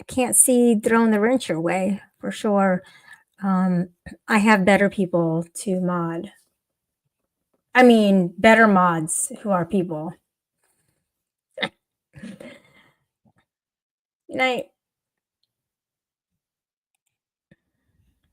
can't see throwing the wrench your way for sure. I have better people to mod. I mean, better mods who are people. Good night.